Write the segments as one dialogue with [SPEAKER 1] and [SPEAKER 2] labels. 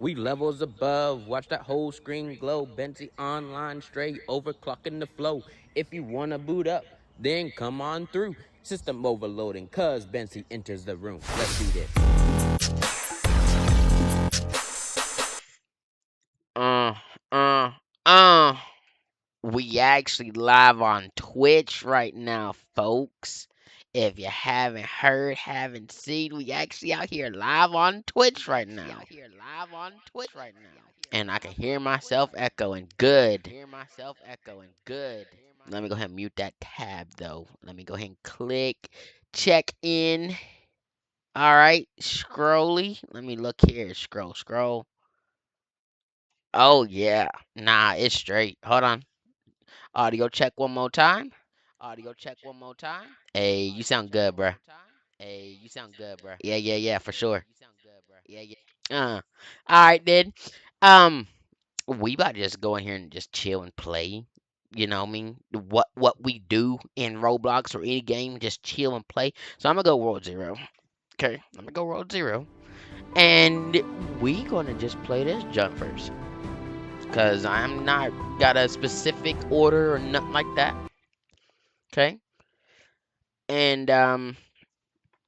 [SPEAKER 1] We levels above, watch that whole screen glow. Benzie online, straight overclocking the flow. If you wanna boot up, then come on through. System overloading, cuz Benzie enters the room. Let's do this.
[SPEAKER 2] Uh, uh, uh. We actually live on Twitch right now, folks. If you haven't heard, haven't seen, we actually out here live on Twitch right now. And I can hear myself echoing. Good. Let me go ahead and mute that tab though. Let me go ahead and click check in. All right, scrolly. Let me look here. Scroll, scroll. Oh yeah. Nah, it's straight. Hold on. Audio check one more time. Hey, you sound good, bruh. Yeah, yeah, yeah, for sure. All right then. Um, we about to just go in here and just chill and play. You know what I mean? What we do in Roblox or any game, just chill and play. So I'm gonna go World Zero. Okay, I'm gonna go World Zero, and we gonna just play this junk first, cause I'm not got a specific order or nothing like that. Okay, and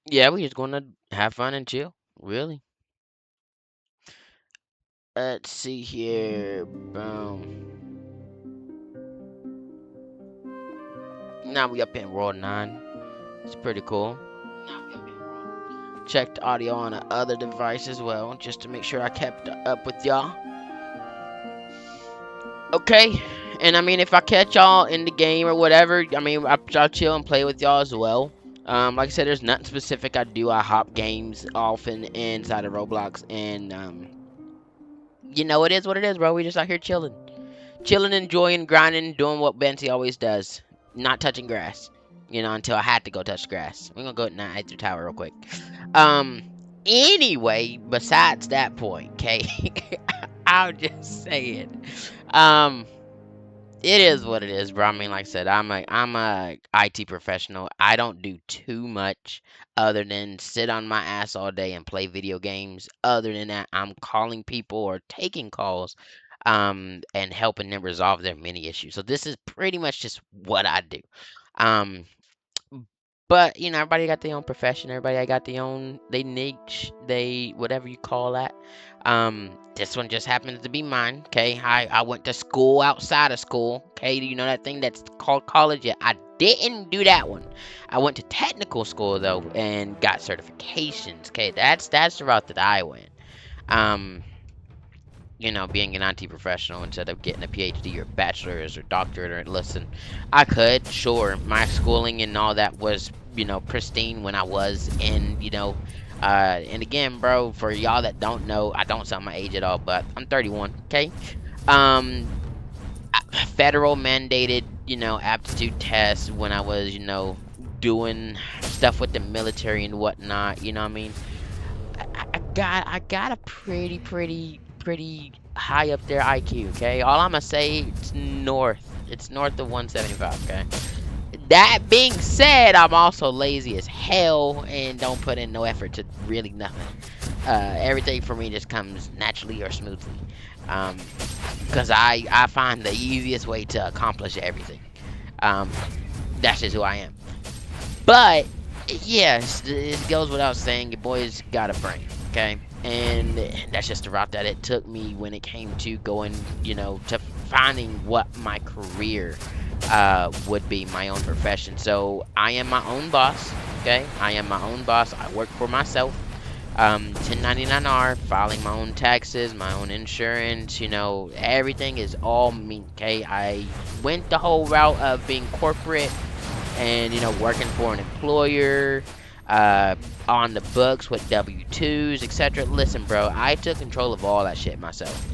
[SPEAKER 2] yeah, we just gonna have fun and chill. Really. Let's see here. Boom. Now we up in World 9. It's pretty cool. Checked audio on the other device as well, just to make sure I kept up with y'all. Okay, and I mean, if I catch y'all in the game or whatever, I mean, I'll chill and play with y'all as well. Like I said, there's nothing specific I do. I hop games often inside of Roblox, and you know, it is what it is, bro. We just out here chilling. Chilling, enjoying, grinding, doing what Benty always does. Not touching grass. You know, until I had to go touch grass. We're gonna go at night through tower real quick. Um anyway, besides that point, okay? I'll just say it. Um it is what it is, bro. I mean, like I said, I'm a IT professional. I don't do too much other than sit on my ass all day and play video games. Other than that, I'm calling people or taking calls, and helping them resolve their mini issues. So this is pretty much just what I do. Um, but you know, everybody got their own profession. Everybody got their own they niche, they whatever you call that. This one just happens to be mine. Okay, I went to school outside of school. Okay, you know that thing that's called college? Yeah, I didn't do that one. I went to technical school though and got certifications. Okay, that's the route that I went. Um, you know, being an IT professional instead of getting a PhD or bachelor's or doctorate. Or listen, I could, sure, my schooling and all that was, you know, pristine when I was in, you know, and again, bro, for y'all that don't know, I don't sound my age at all, but I'm 31. Okay, um, federal mandated, you know, aptitude tests when I was, you know, doing stuff with the military and whatnot. You know what I mean? I got a pretty high up there IQ. Okay, all I'm gonna say, it's north. It's north of 175. Okay. That being said, I'm also lazy as hell and don't put in no effort to really nothing. Everything for me just comes naturally or smoothly. Um, because I find the easiest way to accomplish everything. Um, that's just who I am. But yes, it goes without saying, your boy's got a brain, okay? And that's just the route that it took me when it came to going, you know, to finding what my career would be, my own profession. So I am my own boss, okay? I am my own boss. I work for myself. 1099R, filing my own taxes, my own insurance, you know, everything is all me, okay? I went the whole route of being corporate and, you know, working for an employer, on the books with W-2s, etc. Listen, bro, I took control of all that shit myself.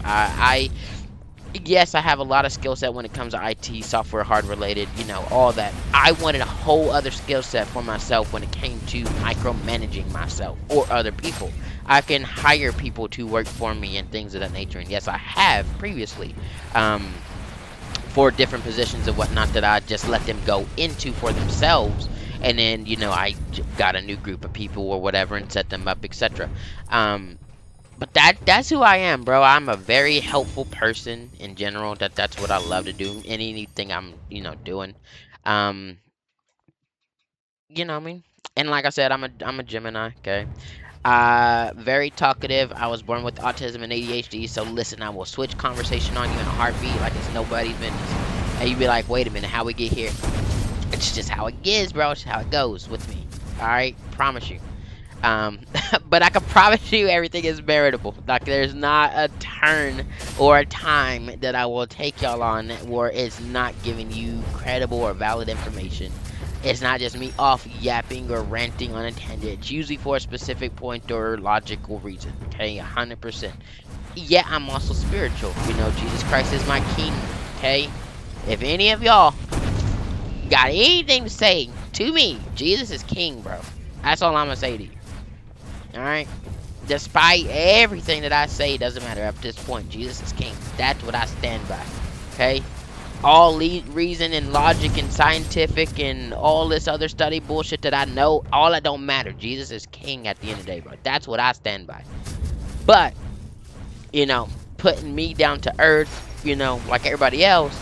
[SPEAKER 2] Yes, I have a lot of skill set when it comes to IT, software, hard related, you know, all that. I wanted a whole other skill set for myself when it came to micromanaging myself or other people. I can hire people to work for me and things of that nature. And yes, I have previously. For different positions and whatnot that I just let them go into for themselves, and then, you know, I got a new group of people or whatever and set them up, etc. But that's who I am, bro. I'm a very helpful person in general. That's what I love to do. Anything I'm, doing. Um, what I mean? And like I said, I'm a Gemini, okay? Very talkative. I was born with autism and ADHD, so listen, I will switch conversation on you in a heartbeat like it's nobody's business. And you'd be like, wait a minute, how we get here? It's just how it is, bro. It's how it goes with me. Alright? Promise you. Um, but I can promise you everything is veritable. Like, there's not a turn or a time that I will take y'all on where it's not giving you credible or valid information. It's not just me off yapping or ranting unintended. It's usually for a specific point or logical reason. Okay, 100%. Yeah, I'm also spiritual. Jesus Christ is my king. Okay? If any of y'all got anything to say to me, Jesus is king, bro. That's all I'm gonna say to you. Alright? Despite everything that I say, it doesn't matter. Up to this point, Jesus is king. That's what I stand by. Okay? All reason and logic and scientific and all this other study bullshit that I know, all that don't matter. Jesus is king at the end of the day, bro. That's what I stand by. But, putting me down to earth, like everybody else,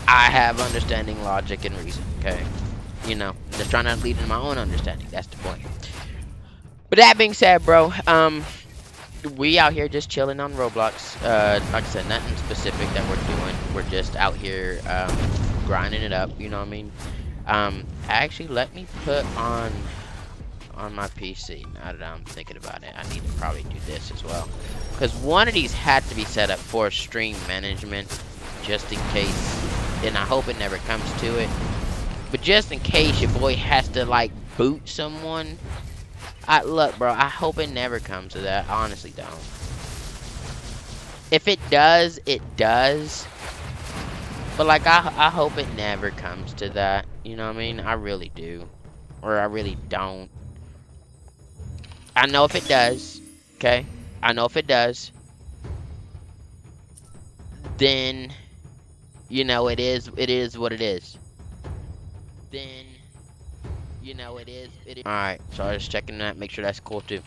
[SPEAKER 2] I have understanding, logic, and reason, okay? Just trying to lead in my own understanding. That's the point. But that being said, bro, we out here just chilling on Roblox. Like I said, nothing specific that we're doing. We're just out here grinding it up. You know what I mean? Actually, let me put on my PC. Now that I'm thinking about it, I need to probably do this as well, because one of these had to be set up for stream management, just in case. And I hope it never comes to it. But just in case your boy has to like boot someone. Look, bro, I hope it never comes to that. I honestly don't. If it does, it does. But, like, I hope it never comes to that. You know what I mean? I really do. Or I really don't. I know if it does. Okay? I know if it does. Then, it is what it is. Then... it is. Alright, so I was just checking that, make sure that's cool too.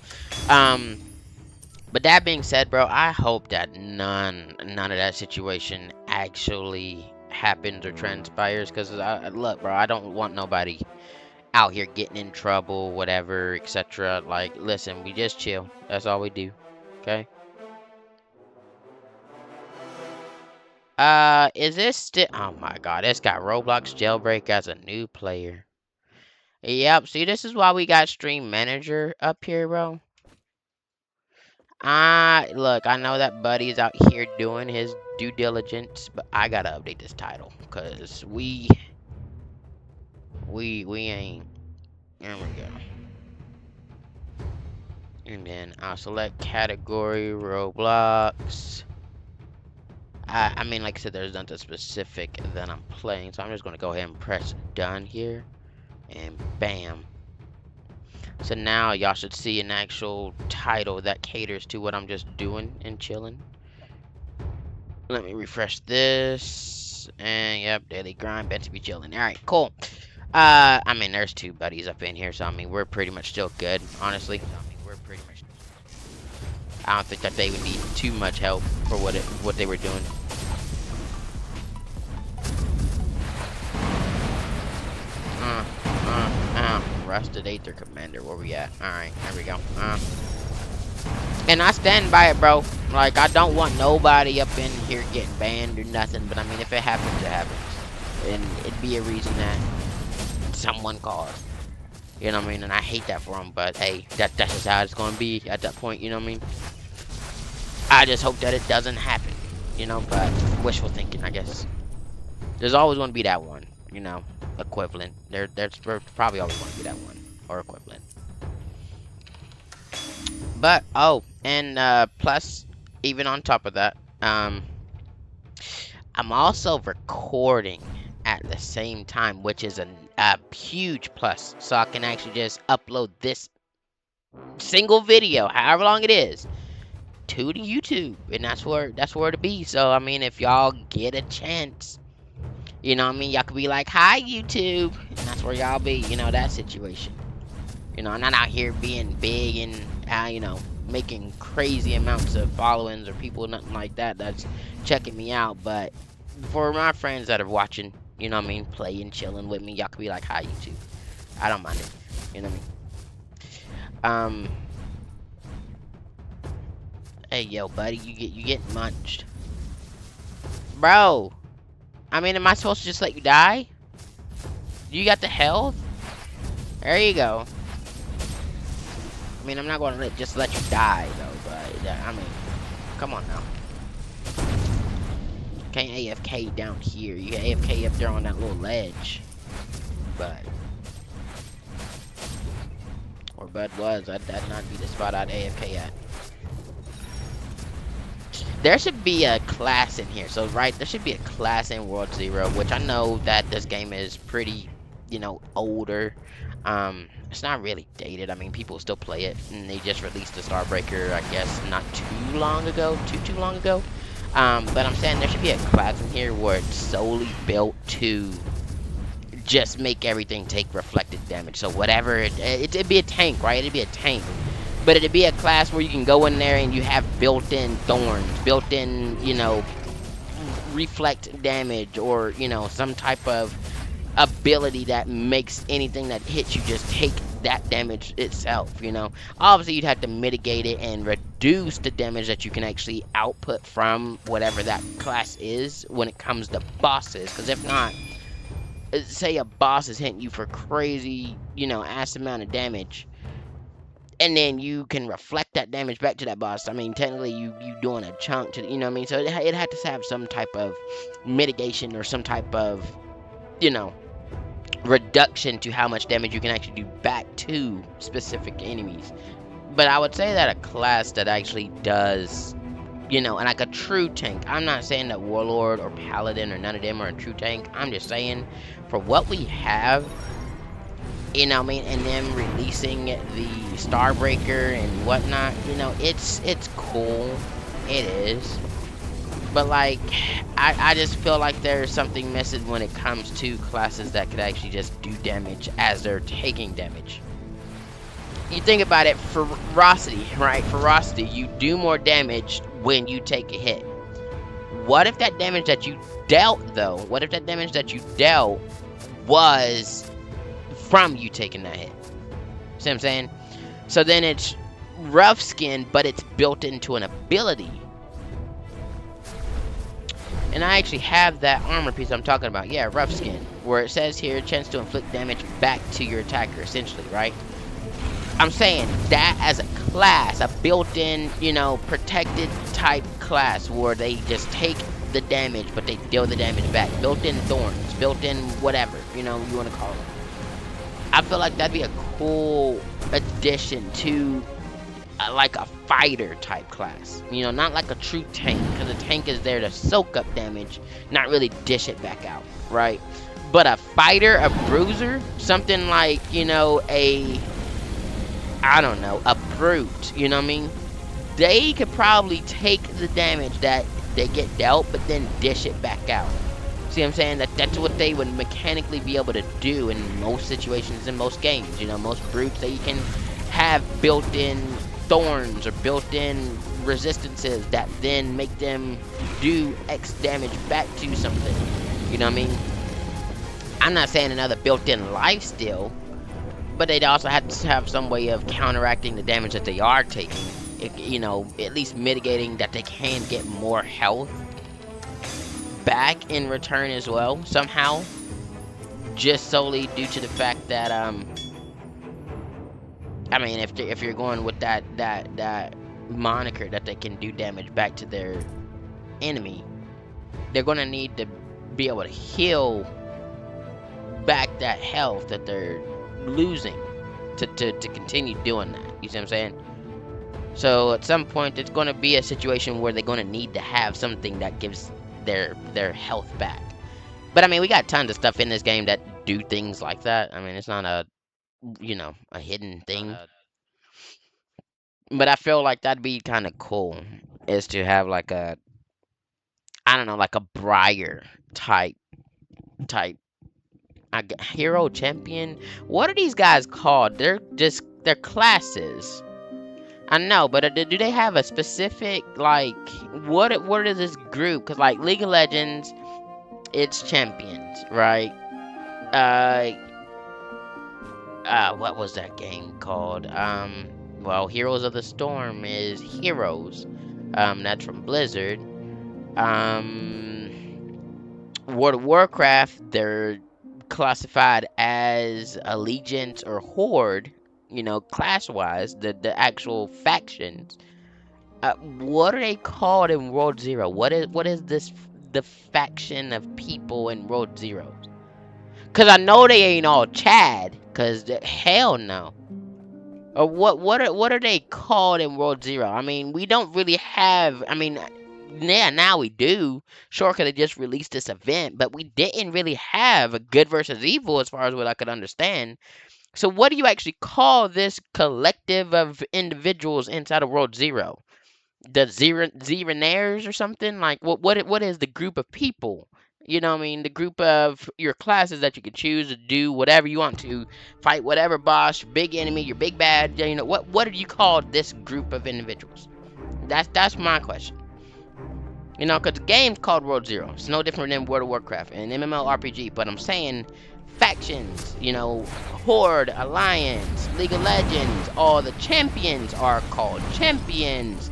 [SPEAKER 2] But that being said, bro, I hope that none of that situation actually happens or transpires. Because, look, bro, I don't want nobody out here getting in trouble, whatever, etc. Like, listen, we just chill. That's all we do. Okay? Is this still... Oh, my God. It's got Roblox jailbreak as a new player. Yep, see, this is why we got Stream Manager up here, bro. Look, I know that Buddy's out here doing his due diligence, but I gotta update this title, because we ain't. There we go. And then I'll select category, Roblox. I mean, like I said, there's nothing specific that I'm playing, so I'm just gonna go ahead and press done here. And bam. So now y'all should see an actual title that caters to what I'm just doing and chilling. Let me refresh this. And yep, daily grind, bet to be chilling. Alright, cool. I mean, there's two buddies up in here, so I mean, we're pretty much still good, honestly. I don't think that they would need too much help for what they were doing. Rusted Aether Commander, where we at? Alright, there we go. And I stand by it, bro. Like, I don't want nobody up in here getting banned or nothing, but I mean, if it happens, it happens. And it'd be a reason that someone caused. You know what I mean? And I hate that for them, but hey, that's just how it's gonna be at that point, you know what I mean? I just hope that it doesn't happen, but wishful thinking, I guess. There's always gonna be that one, equivalent. There's probably always going to be that one or equivalent. But and plus, even on top of that, I'm also recording at the same time, which is a huge plus. So I can actually just upload this single video, however long it is, to the YouTube, and that's where to be. So I mean, if y'all get a chance. You know what I mean? Y'all could be like, hi, YouTube. And that's where y'all be, that situation. I'm not out here being big and, making crazy amounts of followings or people, nothing like that, that's checking me out. But for my friends that are watching, you know what I mean, playing, chilling with me, y'all could be like, hi, YouTube. I don't mind it. You know what I mean? Hey, yo, buddy, you get munched. Bro, I mean, am I supposed to just let you die? You got the health? There you go. I mean, I'm not going to just let you die, though, but, I mean, come on now. Can't AFK down here. You can AFK up there on that little ledge. But, or Bud was, that'd not be the spot I'd AFK at. There should be a class in here. So, right, there should be a class in World Zero, which I know that this game is pretty, you know, older. It's not really dated. I mean, people still play it, and they just released the Starbreaker, I guess, not too long ago, too long ago. But I'm saying there should be a class in here where it's solely built to just make everything take reflected damage. So whatever, it'd be a tank, right? It'd be a tank. But it'd be a class where you can go in there and you have built-in thorns, built-in, you know, reflect damage, or, you know, some type of ability that makes anything that hits you just take that damage itself, you know. Obviously, you'd have to mitigate it and reduce the damage that you can actually output from whatever that class is when it comes to bosses. Because if not, say a boss is hitting you for crazy, you know, ass amount of damage, and then you can reflect that damage back to that boss. I mean, technically, you doing a chunk to, you know what I mean? So it had to have some type of mitigation or some type of, you know, reduction to how much damage you can actually do back to specific enemies. But I would say that a class that actually does, you know, and like a true tank. I'm not saying that Warlord or Paladin or none of them are a true tank. I'm just saying, for what we have, you know what I mean, and them releasing the Starbreaker and whatnot, you know, it's cool. It is. But, like, I just feel like there's something missing when it comes to classes that could actually just do damage as they're taking damage. You think about it, ferocity, right? Ferocity, you do more damage when you take a hit. What if that damage that you dealt, though, what if that damage that you dealt was from you taking that hit? See what I'm saying? So then it's rough skin, but it's built into an ability. And I actually have that armor piece I'm talking about. Yeah, rough skin. Where it says here, chance to inflict damage back to your attacker, essentially, right? I'm saying that as a class, a built-in, you know, protected type class where they just take the damage, but they deal the damage back. Built-in thorns, built-in whatever, you know, you want to call them. I feel like that'd be a cool addition to like a fighter type class, you know, not like a true tank, because a tank is there to soak up damage, not really dish it back out, right? But a fighter, a bruiser, something like, you know, I don't know, a brute, you know what I mean? They could probably take the damage that they get dealt, but then dish it back out. See what I'm saying? That's what they would mechanically be able to do in most situations, in most games. You know, most brutes, they can have built-in thorns or built-in resistances that then make them do X damage back to something. You know what I mean? I'm not saying another built-in life steal, but they'd also have to have some way of counteracting the damage that they are taking. You know, at least mitigating that they can get more health back in return as well, somehow. Just solely due to the fact that, I mean, if you're going with that moniker that they can do damage back to their enemy, they're gonna need to be able to heal back that health that they're losing to continue doing that. You see what I'm saying? So at some point, it's gonna be a situation where they're gonna need to have something that gives their health back. But I mean, we got tons of stuff in this game that do things like that. I mean, it's not a, you know, a hidden thing. But I feel like that'd be kind of cool, is to have like a, I don't know, like a Briar type hero champion. What are these guys called? They're classes. I know, but do they have a specific like what is this group? Cause like League of Legends, it's champions, right? Uh, what was that game called? Well, Heroes of the Storm is Heroes. That's from Blizzard. World of Warcraft, they're classified as Allegiance or Horde, class-wise, the actual factions. What are they called in World Zero? What is this the faction of people in World Zero? Cause I know they ain't all Chad. Cause hell no. Or what are they called in World Zero? I mean, we don't really have. I mean, yeah, now we do. Sure, could have just released this event, but we didn't really have a good versus evil as far as what I could understand. So, what do you actually call this collective of individuals inside of World Zero? The Zeronaires or something? Like, what is the group of people? You know what I mean? The group of your classes that you can choose to do whatever you want to, fight whatever boss, your big enemy, your big bad. What do you call this group of individuals? That's my question. Because the game's called World Zero. It's no different than World of Warcraft and MMORPG. But I'm saying factions, Horde, Alliance, League of Legends, all the champions are called champions.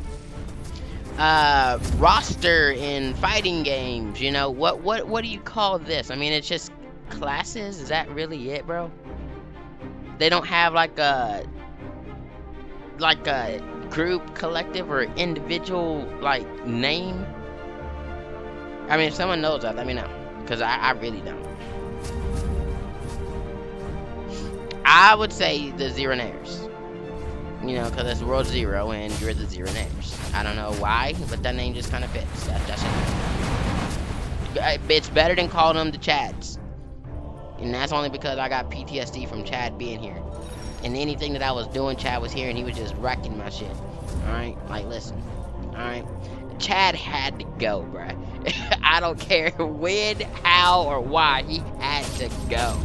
[SPEAKER 2] Roster in fighting games, what do you call this? I mean, it's just classes. Is that really it, bro? They don't have like a group, collective, or individual like name. I mean, if someone knows that, let me know, because I really don't. I would say the Zeronaires. Because it's World Zero and you're the Zeronaires. I don't know why, but that name just kind of fits. That's it. It's better than calling them the Chads. And that's only because I got PTSD from Chad being here. And anything that I was doing, Chad was here and he was just wrecking my shit. Alright? Like, listen. Alright? Chad had to go, bruh. I don't care when, how, or why. He had to go.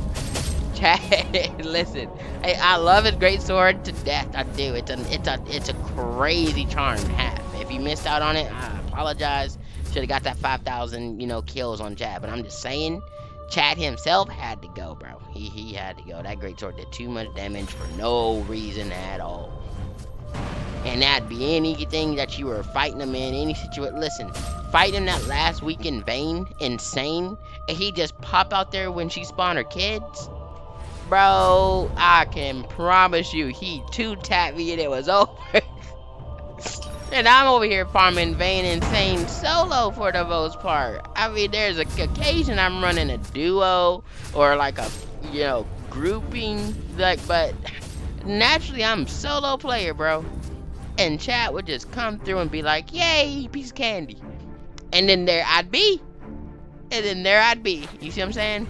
[SPEAKER 2] Chad, listen. Hey, I love his great sword to death. I do. It's a crazy charm to have. If you missed out on it, I apologize. Should have got that 5,000, kills on Chad. But I'm just saying, Chad himself had to go, bro. He had to go. That great sword did too much damage for no reason at all. And that'd be anything that you were fighting him in, any situation. Listen, fighting him that last week in Vayne, insane. And he just pop out there when she spawned her kids. Bro, I can promise you, he two-tapped me and it was over. And I'm over here farming Vayne insane solo for the most part. I mean, there's an occasion I'm running a duo or like a, grouping. But naturally, I'm solo player, bro. And chat would just come through and be like, yay, piece of candy. And then there I'd be. And then there I'd be. You see what I'm saying?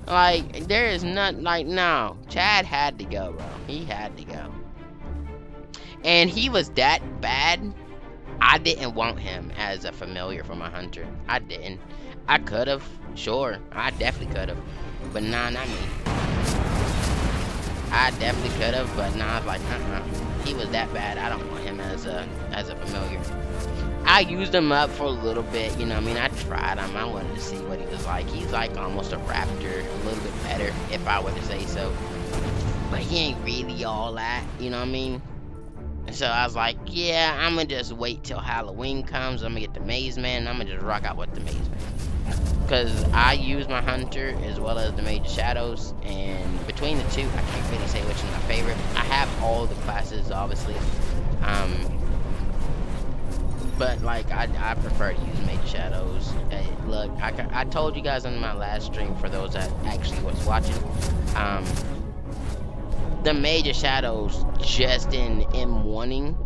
[SPEAKER 2] Like, there is nothing, like, no. Chad had to go, bro. He had to go. And he was that bad, I didn't want him as a familiar for my hunter. I didn't. I could have, sure. I definitely could have. But nah, not me. I definitely could have, but nah, I was like, He was that bad. I don't want him as a familiar. I used him up for a little bit, I tried him. I wanted to see what he was like. He's like almost a raptor, a little bit better, if I were to say so. But he ain't really all that, And so I was like, yeah, I'm gonna just wait till Halloween comes. I'm gonna get the Maze Man, and I'm gonna just rock out with the Maze Man. Because I use my Hunter as well as the Mage of Shadows, and between the two, I can't really say which is my favorite. I have all the classes, obviously. But like I prefer to use Mage of Shadows. Look, I told you guys on my last stream, for those that actually was watching, the Mage of Shadows just in M1ing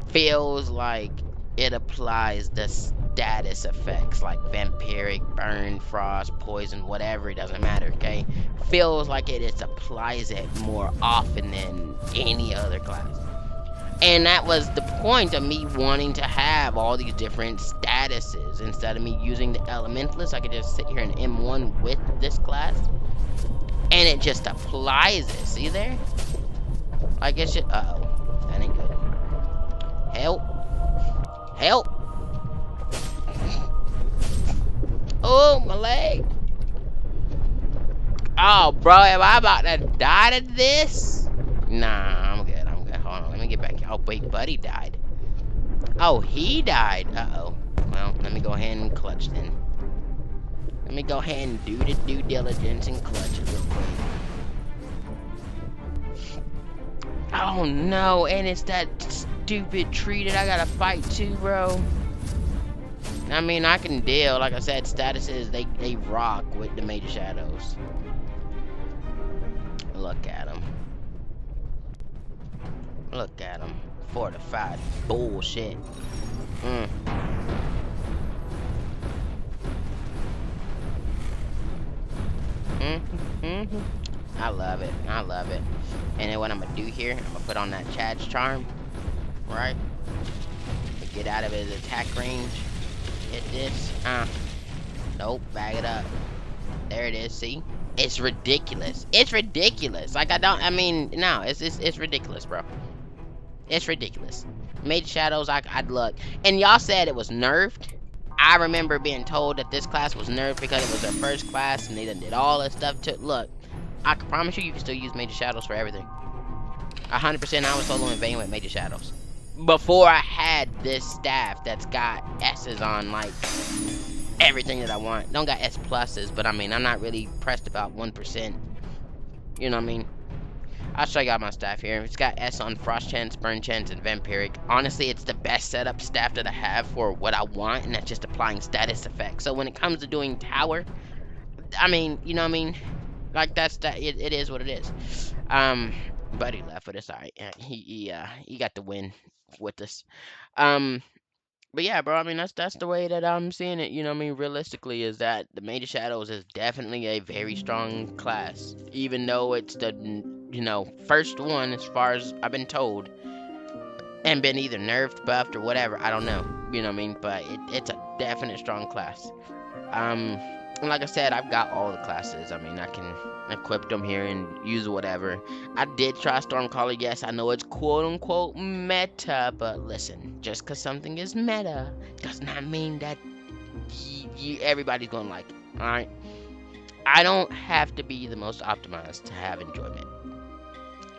[SPEAKER 2] feels like it applies the status effects like vampiric, burn, frost, poison, whatever, it doesn't matter, okay? Feels like it just applies it more often than any other class. And that was the point of me wanting to have all these different statuses. Instead of me using the Elementalist, I could just sit here in M1 with this class. And it just applies it. See there? Like it's just... Uh-oh. That ain't Help. Help. Oh, my leg. Oh, bro, am I about to die to this? Nah, I'm good. I'm good. Hold on. Let me get back. Oh, wait, buddy died. Oh, he died. Uh-oh. Well, let me go ahead and clutch then. Let me go ahead and do the due diligence and clutch it real quick. Oh, no. And it's that stupid tree that I gotta fight too, bro. I mean, I can deal. Like I said, statuses, they rock with the Major Shadows. Look at him. Look at him. Fortified bullshit. I love it. I love it. And then what I'm gonna do here, I'm gonna put on that Chad's Charm. Right? To get out of his attack range. Hit this. Nope, bag it up. There it is, see? It's ridiculous. It's ridiculous. Like, no, it's ridiculous, bro. It's ridiculous. Major Shadows, I'd look. And y'all said it was nerfed. I remember being told that this class was nerfed because it was their first class and they done did all that stuff to look. I can promise you can still use Major Shadows for everything. 100% I was soloing Vayne with Major Shadows. Before I had this staff that's got S's on, like, everything that I want. Don't got S pluses, but I mean, I'm not really pressed about 1%. You know what I mean? I'll show you all my staff here. It's got S on Frost Chance, Burn Chance, and Vampiric. Honestly, it's the best setup staff that I have for what I want, and that's just applying status effects. So when it comes to doing tower, I mean, you know what I mean? Like, it is what it is. Buddy left, but it's alright. He got the win with us. But yeah, bro, I mean, that's the way that I'm seeing it, you know what I mean, realistically, is that the Major Shadows is definitely a very strong class, even though it's the, you know, first one as far as I've been told, and been either nerfed, buffed, or whatever, I don't know, you know what I mean, but it's a definite strong class. And like I said, I've got all the classes. I mean, I can equip them here and use whatever. I did try Stormcaller. Yes, I know it's quote-unquote meta, but listen, just because something is meta does not mean that everybody's going to like it, alright? I don't have to be the most optimized to have enjoyment.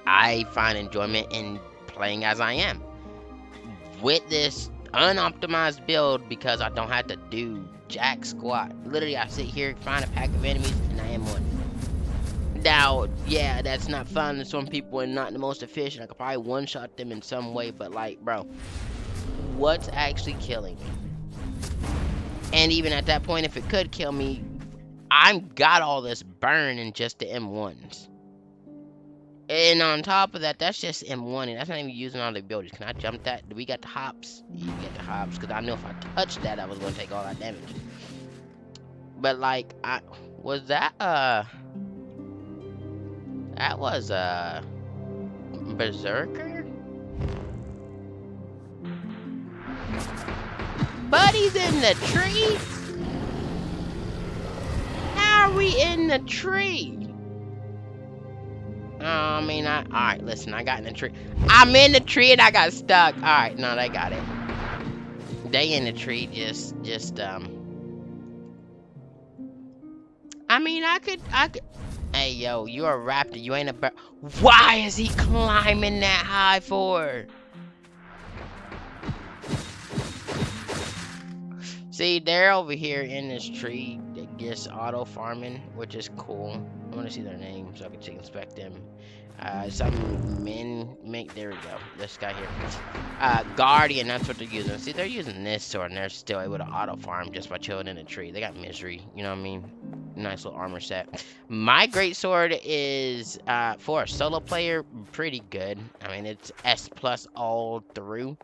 [SPEAKER 2] I find enjoyment in playing as I am. With this unoptimized build, because I don't have to do jack squat. Literally, I sit here, find a pack of enemies, and I am one. Now, yeah, that's not fun. Some people are not the most efficient. I could probably one-shot them in some way, but like, bro, what's actually killing me? And even at that point, if it could kill me, I've got all this burn in just the M1s. And on top of that, that's just M1, and that's not even using all the abilities. Can I jump that? Do we got the hops? You get the hops, because I knew if I touched that, I was going to take all that damage. But, like, that was Berserker? Buddy's in the tree? How are we in the tree? I mean, alright, listen, I got in the tree. I'm in the tree and I got stuck. Alright, no, they got it. They in the tree, I mean, I could. Hey, yo, you a raptor, you ain't a bird. Why is he climbing that high for? See, they're over here in this tree that gets auto farming, which is cool. I want to see their name so I can inspect them. Some men make, there we go, this guy here. Guardian, that's what they're using. See, they're using this sword and they're still able to auto farm just by chilling in a tree. They got misery, you know what I mean? Nice little armor set. My great sword is, for a solo player, pretty good. I mean, it's S+ all through.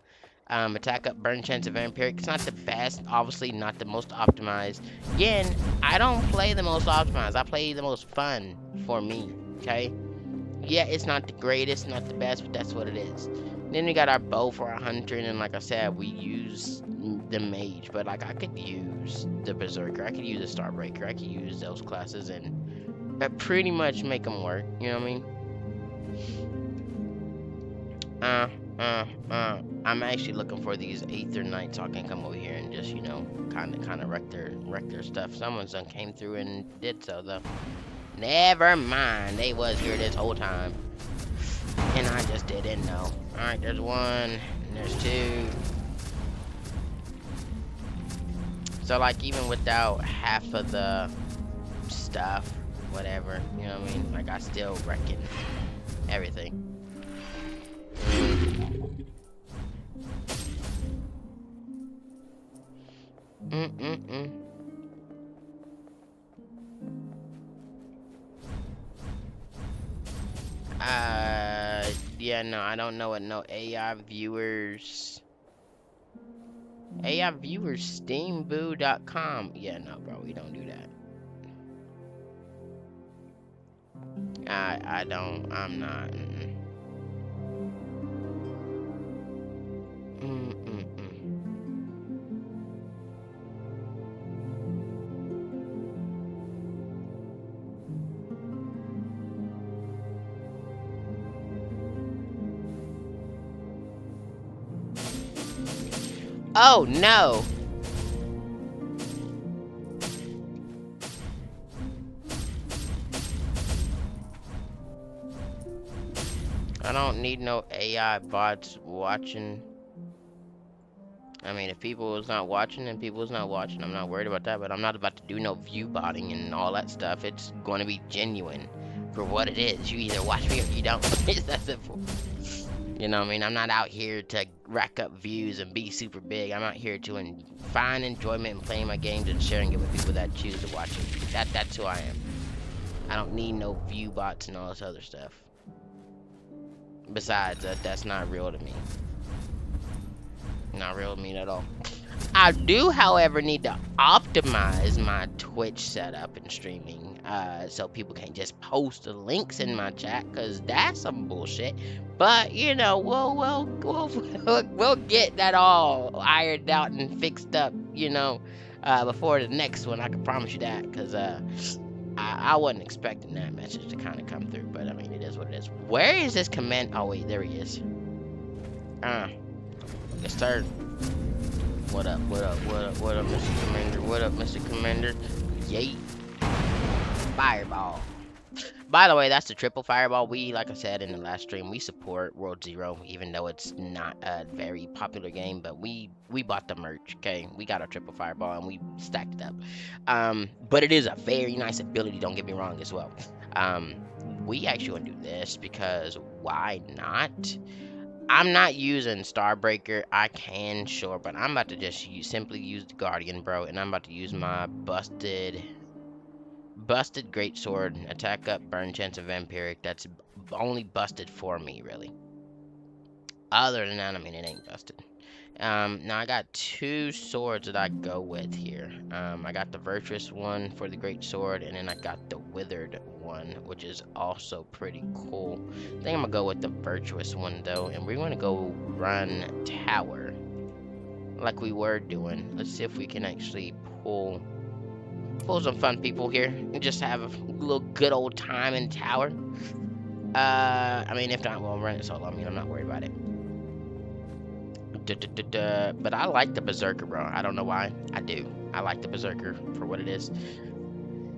[SPEAKER 2] Attack up, burn chance of Vampiric. It's not the best, obviously not the most optimized. Again, I don't play the most optimized. I play the most fun for me, okay? Yeah, it's not the greatest, not the best, but that's what it is. Then we got our bow for 100, and like I said, we use the mage, but like I could use the berserker, I could use a starbreaker, I could use those classes and pretty much make them work, you know what I mean? I'm actually looking for these Aether Knights so I can come over here and just, kind of wreck their stuff. Someone's done came through and did so, though. Never mind, they was here this whole time. And I just didn't know. Alright, there's one, and there's two. So, like, even without half of the stuff, whatever, you know what I mean? Like, I still reckon everything. Mm-mm-mm. Yeah, no, I don't know what no AI viewers. AI viewers, steamboo.com. Yeah, no, bro, we don't do that. I don't, I'm not. Mm-mm-mm. Oh, no. I don't need no AI bots watching. I mean, if people is not watching, then people is not watching. I'm not worried about that, but I'm not about to do no view botting and all that stuff. It's going to be genuine for what it is. You either watch me or you don't. It's that simple. You know what I mean? I'm not out here to rack up views and be super big. I'm out here to find enjoyment in playing my games and sharing it with people that choose to watch it. That's who I am. I don't need no view bots and all this other stuff. Besides, that's not real to me. Not real to me at all. I do, however, need to optimize my Twitch setup and streaming, so people can just post the links in my chat, cause that's some bullshit. But you know, we'll get that all ironed out and fixed up, before the next one. I can promise you that, cause I wasn't expecting that message to kind of come through, but I mean, it is what it is. Where is this command? Oh wait, there he is. Let's start. What up, Mr. Commander? What up, Mr. Commander? Yay. Fireball. By the way, that's the triple fireball. We, like I said in the last stream, we support World Zero, even though it's not a very popular game, but we bought the merch, okay? We got our triple fireball and we stacked it up. But it is a very nice ability, don't get me wrong, as well. We actually want to do this because why not? I'm not using Starbreaker. I can, sure, but I'm about to just simply use the Guardian, bro, and I'm about to use my busted greatsword, attack up, burn chance of vampiric. That's only busted for me, really. Other than that, I mean, it ain't busted. Now I got two swords that I go with here. I got the virtuous one for the great sword, and then I got the withered one, which is also pretty cool. I think I'm gonna go with the virtuous one though, and we're gonna go run tower like we were doing. Let's see if we can actually pull some fun people here and just have a little good old time in tower. I mean, if not, we'll run it solo. I mean, I'm not worried about it. But I like the Berserker, bro. I don't know why. I do. I like the Berserker for what it is.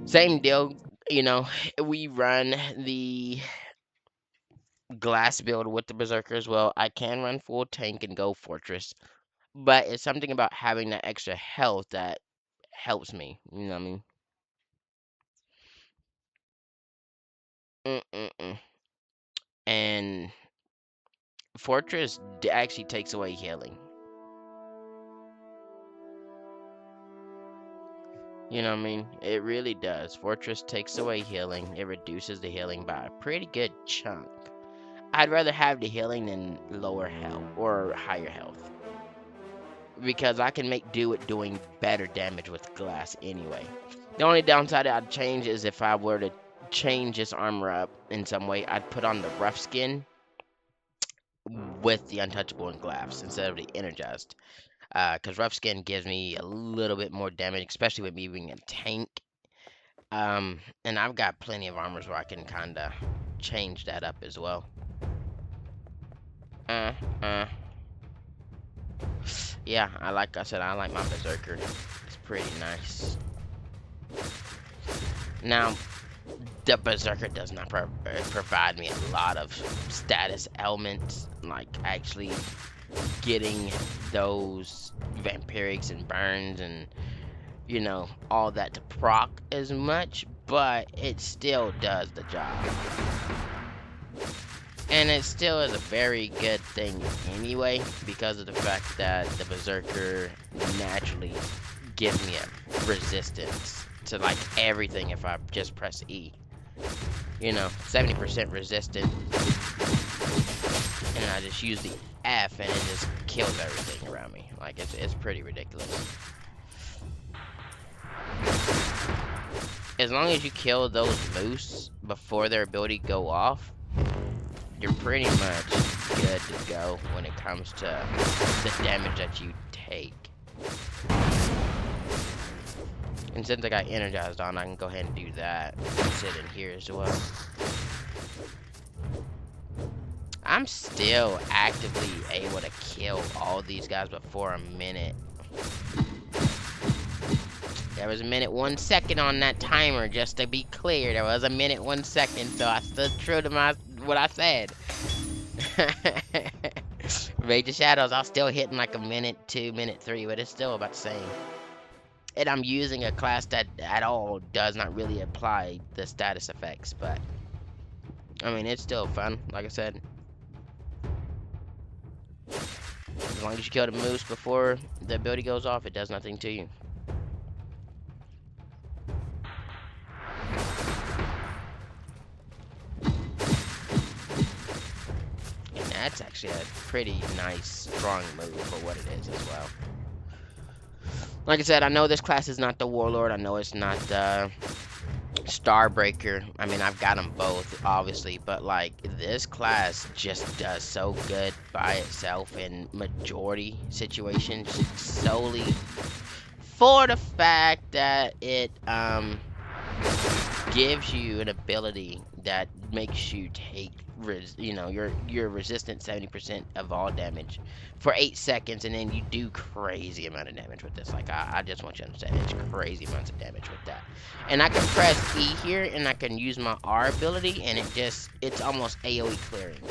[SPEAKER 2] Same deal, we run the glass build with the Berserker as well. I can run full tank and go Fortress, but it's something about having that extra health that helps me. You know what I mean? Mm-mm-mm. And Fortress actually takes away healing. You know what I mean? It really does. Fortress takes away healing. It reduces the healing by a pretty good chunk. I'd rather have the healing than lower health or higher health. Because I can make do with doing better damage with glass anyway. The only downside I'd change is if I were to change this armor up in some way, I'd put on the rough skin with the untouchable and glass instead of the energized. Because rough skin gives me a little bit more damage, especially with me being a tank. And I've got plenty of armors where I can kind of change that up as well. Uh, uh. Yeah, like I said, I like my Berserker. It's pretty nice. Now, the Berserker does not provide me a lot of status elements, like actually getting those vampirics and burns and, you know, all that to proc as much, but it still does the job. And it still is a very good thing anyway, because of the fact that the Berserker naturally gives me a resistance to like everything if I just press E. You know, 70% resistant, and I just use the F and it just kills everything around me. Like, it's pretty ridiculous. As long as you kill those moose before their ability go off, you're pretty much good to go when it comes to the damage that you take. And since I got energized on, I can go ahead and do that and sit in here as well. I'm still actively able to kill all these guys before a minute. There was a minute 1 second on that timer, just to be clear. There was a minute 1 second, so I stood true to what I said. Major Shadows, I was still hitting like a minute 2, minute 3, but it's still about the same. And I'm using a class that at all does not really apply the status effects, but I mean, it's still fun, like I said. As long as you kill the moose before the ability goes off, it does nothing to you. And that's actually a pretty nice, strong move for what it is as well. Like I said, I know this class is not the Warlord. I know it's not the Starbreaker. I mean, I've got them both, obviously, but like this class just does so good by itself in majority situations, solely for the fact that it gives you an ability that makes you take you're resistant 70% of all damage for 8 seconds, and then you do crazy amount of damage with this. Like, I just want you to understand, it's crazy amounts of damage with that. And I can press E here, and I can use my R ability, and it's almost AoE clearing.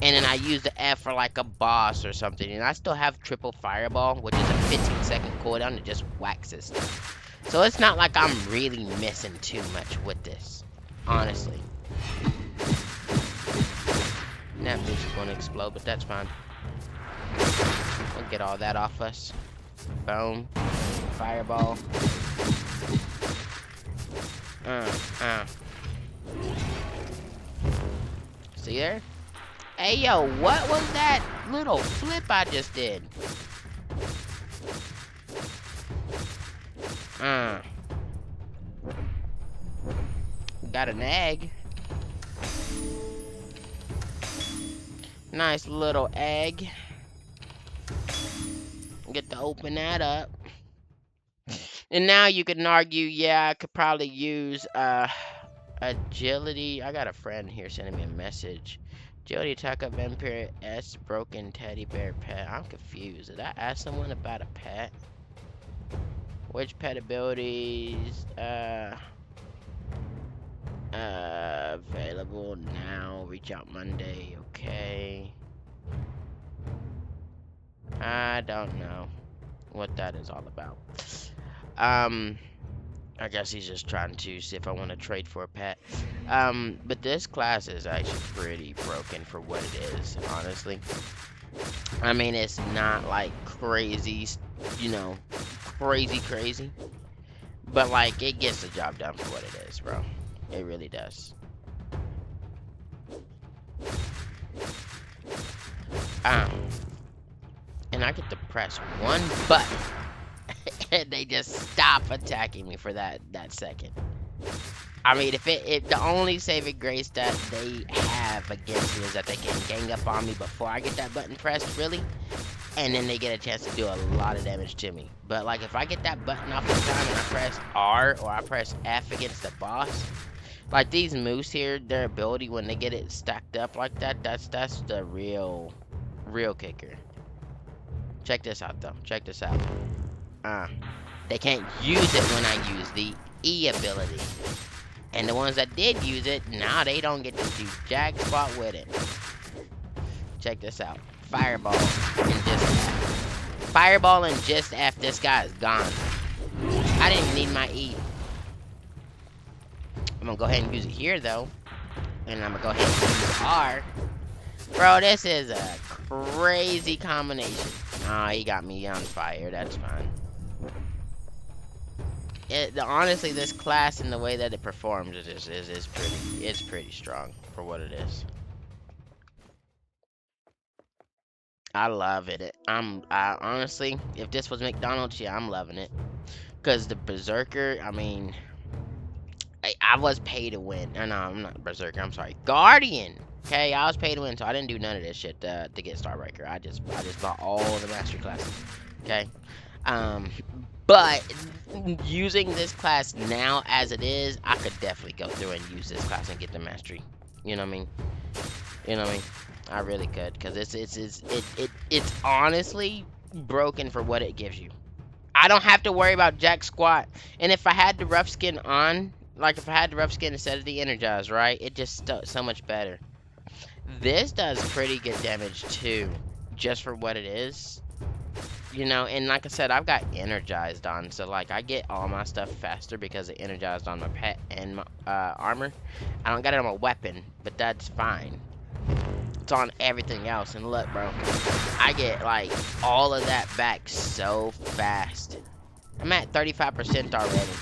[SPEAKER 2] And then I use the F for like a boss or something, and I still have triple fireball, which is a 15-second cooldown that just waxes stuff. So it's not like I'm really missing too much with this, honestly. That boost is going to explode, but that's fine. We'll get all that off us. Boom. Fireball. See there? Hey, yo, what was that little flip I just did? Got an egg. Nice little egg. Get to open that up. And now you can argue, yeah, I could probably use agility. I got a friend here sending me a message. Agility attack up Vampire S broken teddy bear pet. I'm confused. Did I ask someone about a pet? Which pet abilities available now? Reach out Monday. Okay. I don't know what that is all about. I guess he's just trying to see if I want to trade for a pet. But this class is actually pretty broken for what it is, honestly. I mean, it's not like crazy, you know, crazy. But like, it gets the job done for what it is, bro. It really does. And I get to press one button and they just stop attacking me for that second. I mean, if the only saving grace that they have against me is that they can gang up on me before I get that button pressed, really, and then they get a chance to do a lot of damage to me. But like, if I get that button off the time and I press R or I press F against the boss, Like these moose here, their ability when they get it stacked up like that, that's the real kicker. Check this out though. Check this out. They can't use it when I use the E ability. And the ones that did use it, now they don't get to do jack squat with it. Check this out. Fireball and just F. This guy is gone. I didn't need my E. I'm gonna go ahead and use it here though. And I'm gonna go ahead and use R. Bro, this is a crazy combination. Oh, he got me on fire. That's fine. Honestly, this class and the way that it performs is pretty strong for what it is. I love it. I honestly, if this was McDonald's, yeah, I'm loving it. Cause the Berserker, I mean, I was paid to win. No, I'm not Berserker. I'm sorry, Guardian. Okay, I was paid to win, so I didn't do none of this shit to get Starbreaker. I just bought all the master classes. Okay, but using this class now as it is, I could definitely go through and use this class and get the mastery. You know what I mean? You know what I mean? I really could, because it's honestly broken for what it gives you. I don't have to worry about jack squat, and if I had the rough skin on, like if I had the rough skin instead of the energized, right, it just so much better. This does pretty good damage too, just for what it is. You know, and like I said, I've got energized on, so like I get all my stuff faster because it energized on my pet and my armor. I don't got it on my weapon, but that's fine. It's on everything else, and look, bro, I get like all of that back so fast. I'm at 35% already.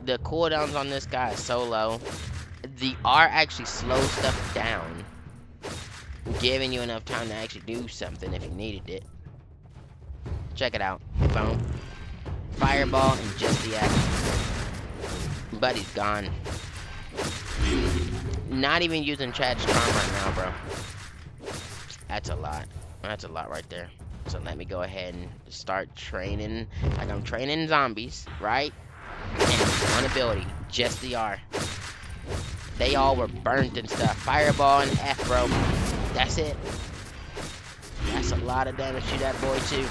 [SPEAKER 2] The cooldowns on this guy is so low. The R actually slows stuff down, giving you enough time to actually do something if you needed it. Check it out. Boom. Fireball and just the action. But he's gone. Not even using Chad's charm right now, bro. That's a lot. That's a lot right there. So let me go ahead and start training like I'm training zombies, right? And one ability, just the R. They all were burnt and stuff. Fireball and F, bro. That's it. That's a lot of damage to that boy, too.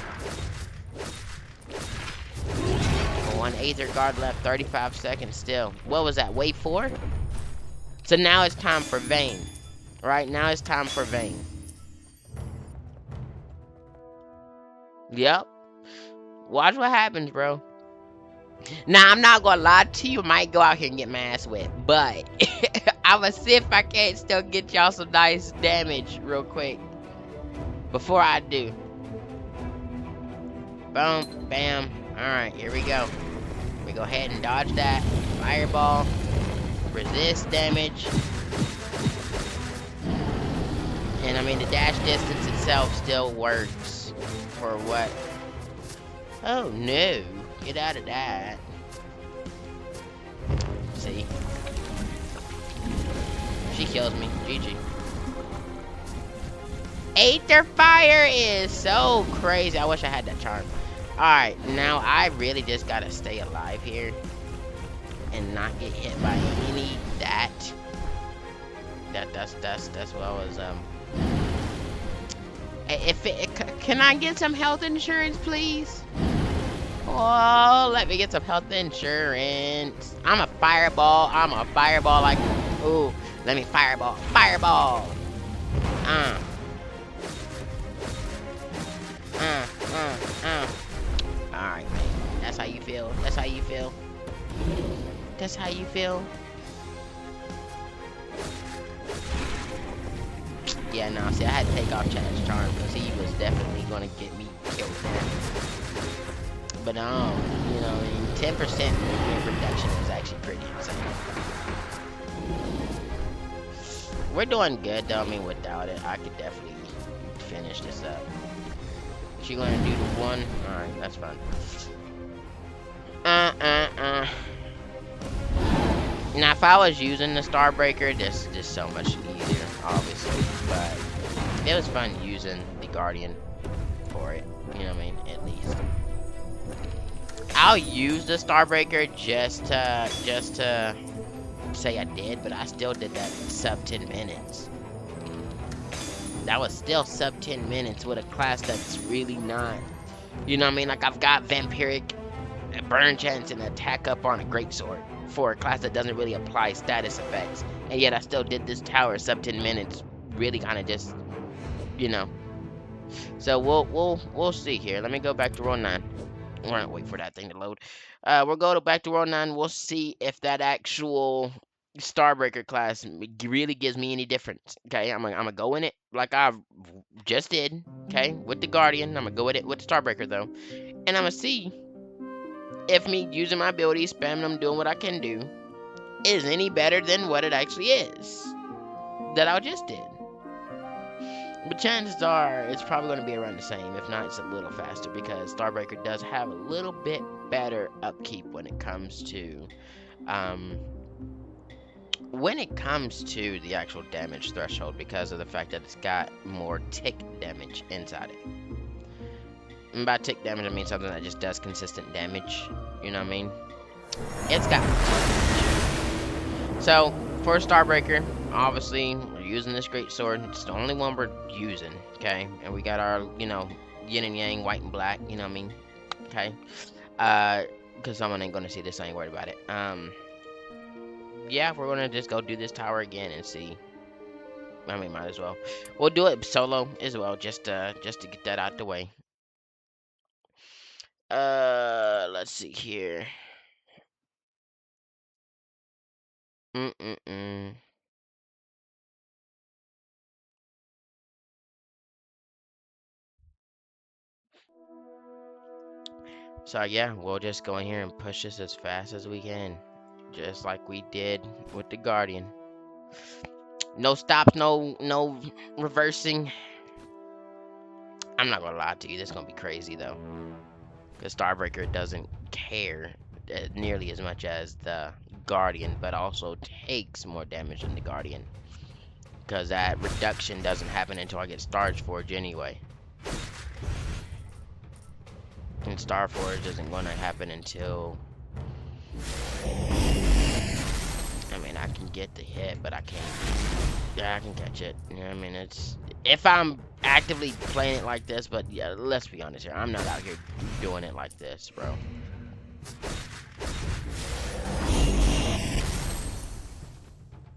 [SPEAKER 2] One Aether Guard left, 35 seconds still. What was that, wave 4? So now it's time for Vayne. Right, now it's time for Vayne. Yep. Watch what happens, bro. Now, I'm not gonna lie to you, I might go out here and get my ass wet, but I'ma see if I can't still get y'all some nice damage real quick before I do. Boom, bam. Alright, here we go. We go ahead and dodge that. Fireball. Resist damage. And I mean, the dash distance itself still works for what? Oh no. Get out of that. See? She kills me. GG. Aether Fire is so crazy. I wish I had that charm. Alright, now I really just gotta stay alive here and not get hit by any that. That's what I was can I get some health insurance, please? Oh, let me get some health insurance. I'm a fireball like, ooh, let me fireball. Alright, man. That's how you feel. That's how you feel. That's how you feel. Yeah, no, see, I had to take off Chad's charm because he was definitely going to get me killed there. But, you know, I mean, 10% movement reduction is actually pretty insane. We're doing good, though. I mean, without it, I could definitely finish this up. She gonna do the one? Alright, that's fine. Now, if I was using the Starbreaker, this is just so much easier, obviously. But it was fun using the Guardian for it. You know what I mean? At least. I'll use the Starbreaker just to say I did, but I still did that sub 10 minutes. That was still sub 10 minutes with a class that's really not, you know what I mean? Like, I've got Vampiric, Burn Chance, and Attack Up on a Greatsword for a class that doesn't really apply status effects, and yet I still did this tower sub 10 minutes, really kind of just, you know. So we'll see here. Let me go back to row 9. We're gonna wait for that thing to load. We'll go back to row 9. We'll see if that actual Starbreaker class really gives me any difference. Okay, I'm gonna go in it like I just did. Okay, with the Guardian, I'm gonna go with it with the Starbreaker though, and I'm gonna see if me using my abilities, spamming them, doing what I can do, is any better than what it actually is that I just did. But chances are it's probably going to be around the same. If not, it's a little faster because Starbreaker does have a little bit better upkeep when it comes to the actual damage threshold, because of the fact that it's got more tick damage inside it. And by tick damage, I mean something that just does consistent damage. You know what I mean? It's got so for Starbreaker, obviously we're using this great sword. It's the only one we're using, okay? And we got our, you know, yin and yang, white and black. You know what I mean? Okay. Because someone ain't gonna see this, I ain't worried about it. Yeah, we're gonna just go do this tower again and see. I mean, might as well. We'll do it solo as well, just to get that out the way. Let's see here. So yeah, we'll just go in here and push this as fast as we can, just like we did with the Guardian. No stops, no reversing. I'm not gonna lie to you, this is gonna be crazy though, because Starbreaker doesn't care nearly as much as the Guardian, but also takes more damage than the Guardian, because that reduction doesn't happen until I get Starforge anyway. And Starforge isn't gonna happen until, I mean, I can get the hit, but I can't. Yeah, I can catch it. You know what I mean? It's, if I'm actively playing it like this, but yeah, let's be honest here. I'm not out here doing it like this, bro.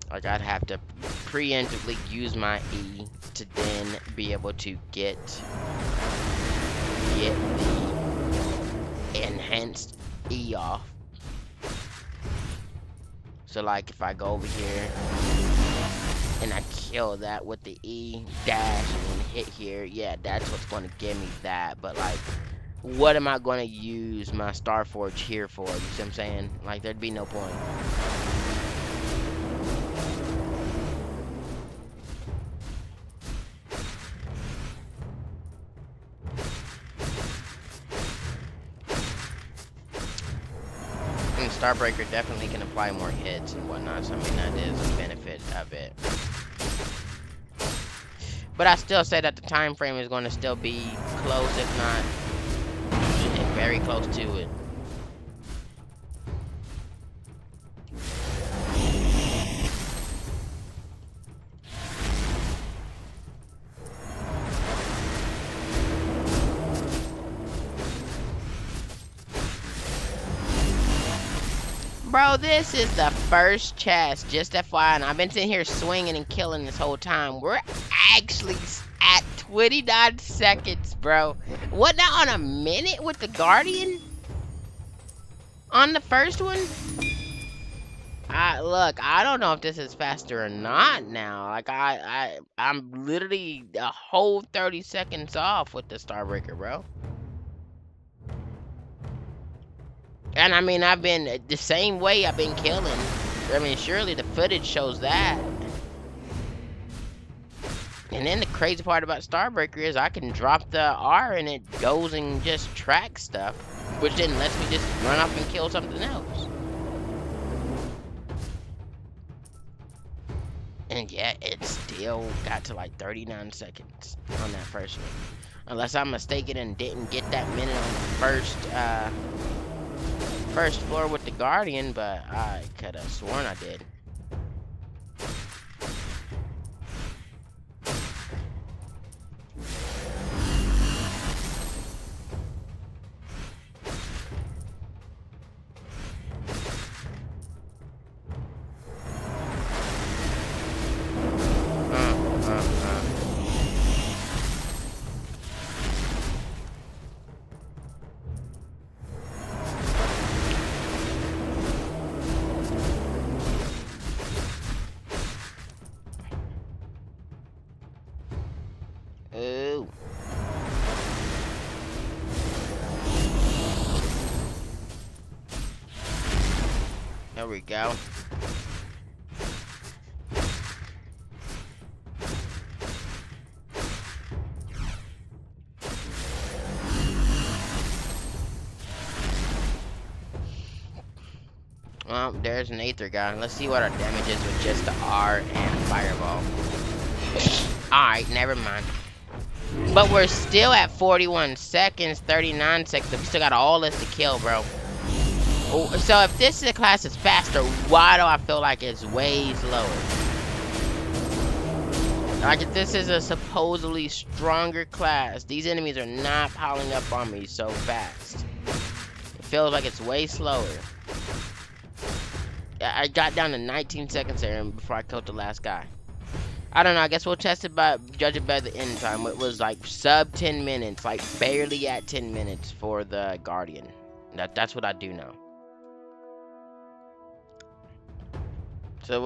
[SPEAKER 2] Like, I'd have to preemptively use my E to then be able to get the enhanced E off. So like if I go over here and I kill that with the E dash and hit here, yeah, that's what's going to give me that. But like, what am I going to use my Starforge here for? You see what I'm saying? Like, there'd be no point. Starbreaker definitely can apply more hits and whatnot, so I mean that is a benefit of it. But I still say that the time frame is going to still be close, if not very close to it. Bro, this is the first chest, just FYI, and I've been sitting here swinging and killing this whole time. We're actually at 29 seconds, bro. What, now on a minute with the Guardian? On the first one? Look, I don't know if this is faster or not now. Like, I'm literally a whole 30 seconds off with the Starbreaker, bro. And I mean, I've been the same way I've been killing. I mean, surely the footage shows that. And then the crazy part about Starbreaker is I can drop the R and it goes and just tracks stuff, which then lets me just run off and kill something else. And yeah, it still got to like 39 seconds on that first one. Unless I'm mistaken and didn't get that minute on the first first floor with the Guardian, but I could have sworn I did. Ooh. There we go. Well, there's an Aether guy. Let's see what our damage is with just the R and Fireball. Alright, never mind. But we're still at 41 seconds, 39 seconds. We still got all this to kill, bro. Oh, so if this is a class that's faster, why do I feel like it's way slower? Like if this is a supposedly stronger class, these enemies are not piling up on me so fast. It feels like it's way slower. I got down to 19 seconds there before I killed the last guy. I don't know, I guess we'll test it by, judge it by the end time. It was like sub 10 minutes, like barely at 10 minutes for the Guardian. That's what I do know. So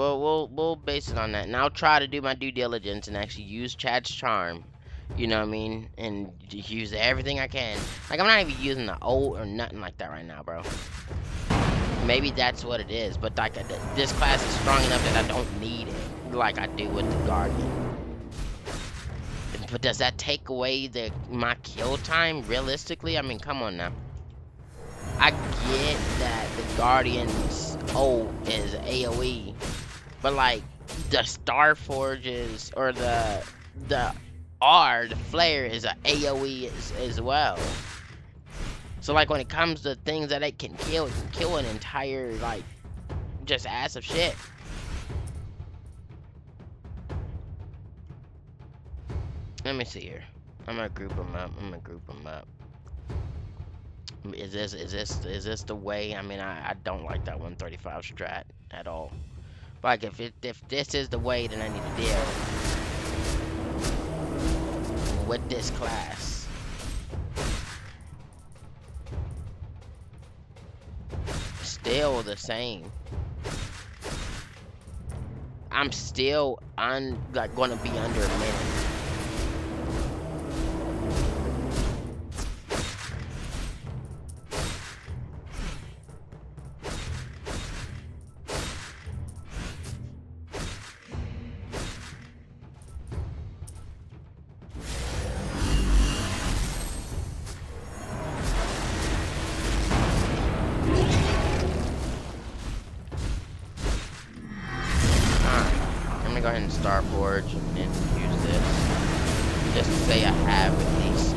[SPEAKER 2] we'll base it on that. And I'll try to do my due diligence and actually use Chad's charm. You know what I mean? And use everything I can. Like, I'm not even using the ult or nothing like that right now, bro. Maybe that's what it is. But like, this class is strong enough that I don't need it like I do with the Guardian. But does that take away my kill time realistically? I mean, come on now. I get that the Guardian's ult is AoE, but like the Star Forges or the flare is a AoE as well. So like when it comes to things that it can kill an entire like just ass of shit. Let me see here. I'm gonna group them up. Is this the way? I mean, I don't like that 135 strat at all. But like if this is the way, then I need to deal with this class. Still the same. I'm still like gonna be under a minute. Go ahead and Star Forge and use this just to say I have at least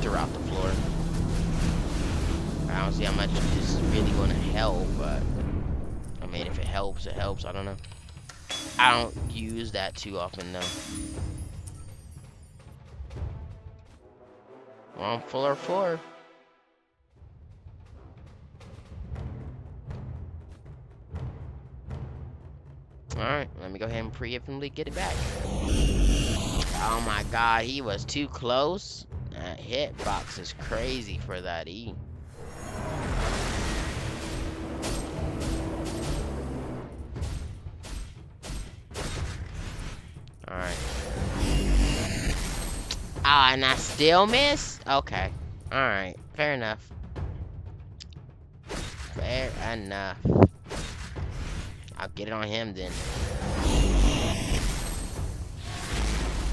[SPEAKER 2] throughout the floor. I don't see how much this is really going to help, but I mean, if it helps, it helps. I don't know. I don't use that too often though. Well, I'm fuller 4. Alright, let me go ahead and preemptively get it back. Oh my god, he was too close. That hitbox is crazy for that E. Alright. Ah, and I still miss? Okay. Alright, fair enough. Fair enough. I'll get it on him then.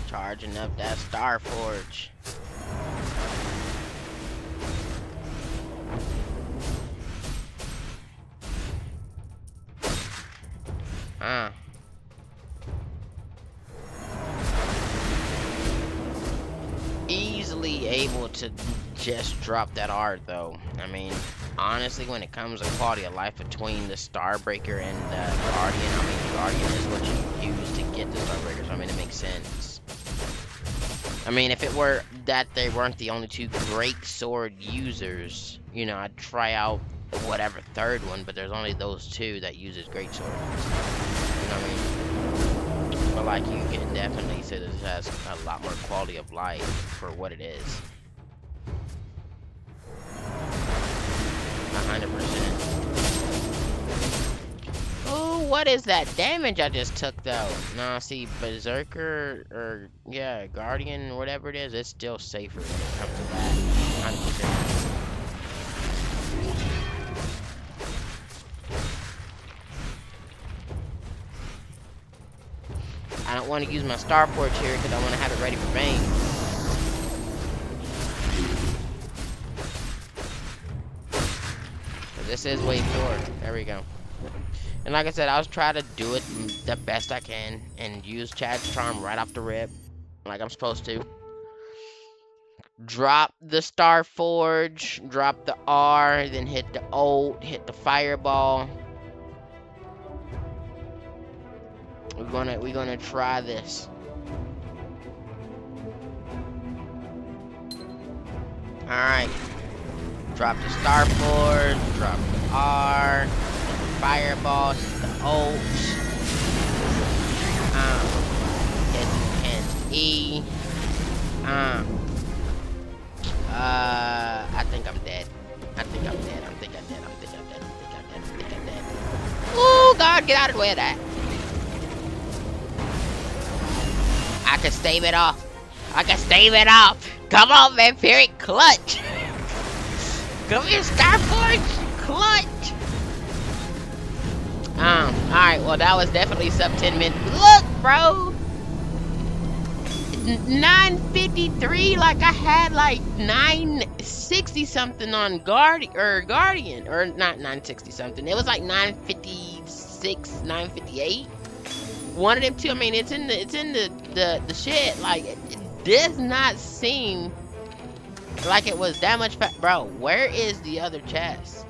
[SPEAKER 2] Charging up that Star Forge. Easily able to just dropped that art though. I mean, honestly, when it comes to quality of life between the Starbreaker and the Guardian, I mean, the Guardian is what you use to get the Starbreaker, so I mean, it makes sense. I mean, if it were that they weren't the only two great sword users, you know, I'd try out whatever third one, but there's only those two that uses great sword. You know what I mean? But like, you can definitely say this has a lot more quality of life for what it is. 100%. Oh, what is that damage I just took though? Nah, see, Berserker or yeah, Guardian, whatever it is, it's still safer when it comes to that. 100%. I don't want to use my Star Forge here because I want to have it ready for Bane. This is wave 4. There we go. And like I said, I'll try to do it the best I can and use Chad's Charm right off the rip, like I'm supposed to. Drop the Star Forge, drop the R, then hit the ult, hit the Fireball. We're gonna try this. All right. Drop the Star Forge, drop the R, hit the Fireball, hit the ult. Hit the E. I think I'm dead. I think I'm dead. I think I'm dead. I think I'm dead. I think I'm dead. I think I'm dead. Oh God, get out of the way of that. I can stave it off. I can stave it off. Come on, Vampiric Clutch. Come here, Star Forge Clutch. Alright, well that was definitely sub 10 minutes. Look, bro. 953, like I had like 960 something on Guardian, or not 960 something. It was like 956, 958. One of them two. I mean, it's in the shit. Like, it does not seem like it was that much bro, where is the other chest?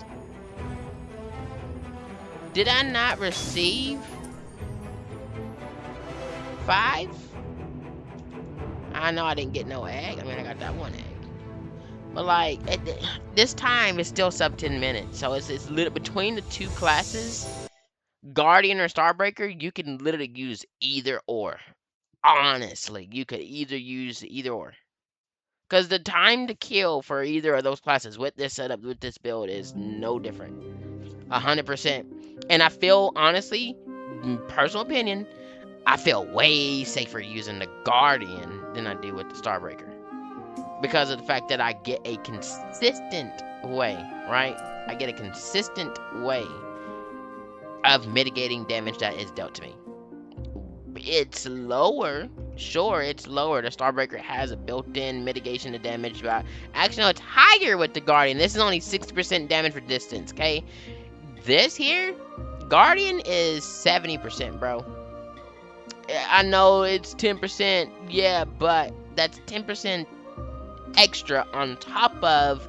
[SPEAKER 2] Did I not receive 5? I know I didn't get no egg. I mean, I got that one egg. But like, this time it's still sub 10 minutes. So it's between the two classes, Guardian or Starbreaker, you can literally use either or. Honestly, you could either use either or. Because the time to kill for either of those classes with this setup, with this build, is no different. 100%. And I feel, honestly, personal opinion, I feel way safer using the Guardian than I do with the Starbreaker. Because of the fact that I get a consistent way, right? I get a consistent way of mitigating damage that is dealt to me. It's lower. Sure, it's lower. The Starbreaker has a built-in mitigation of damage, but actually, no, it's higher with the Guardian. This is only 60% damage for distance, okay? This here, Guardian is 70%, bro. I know it's 10%, yeah, but that's 10% extra on top of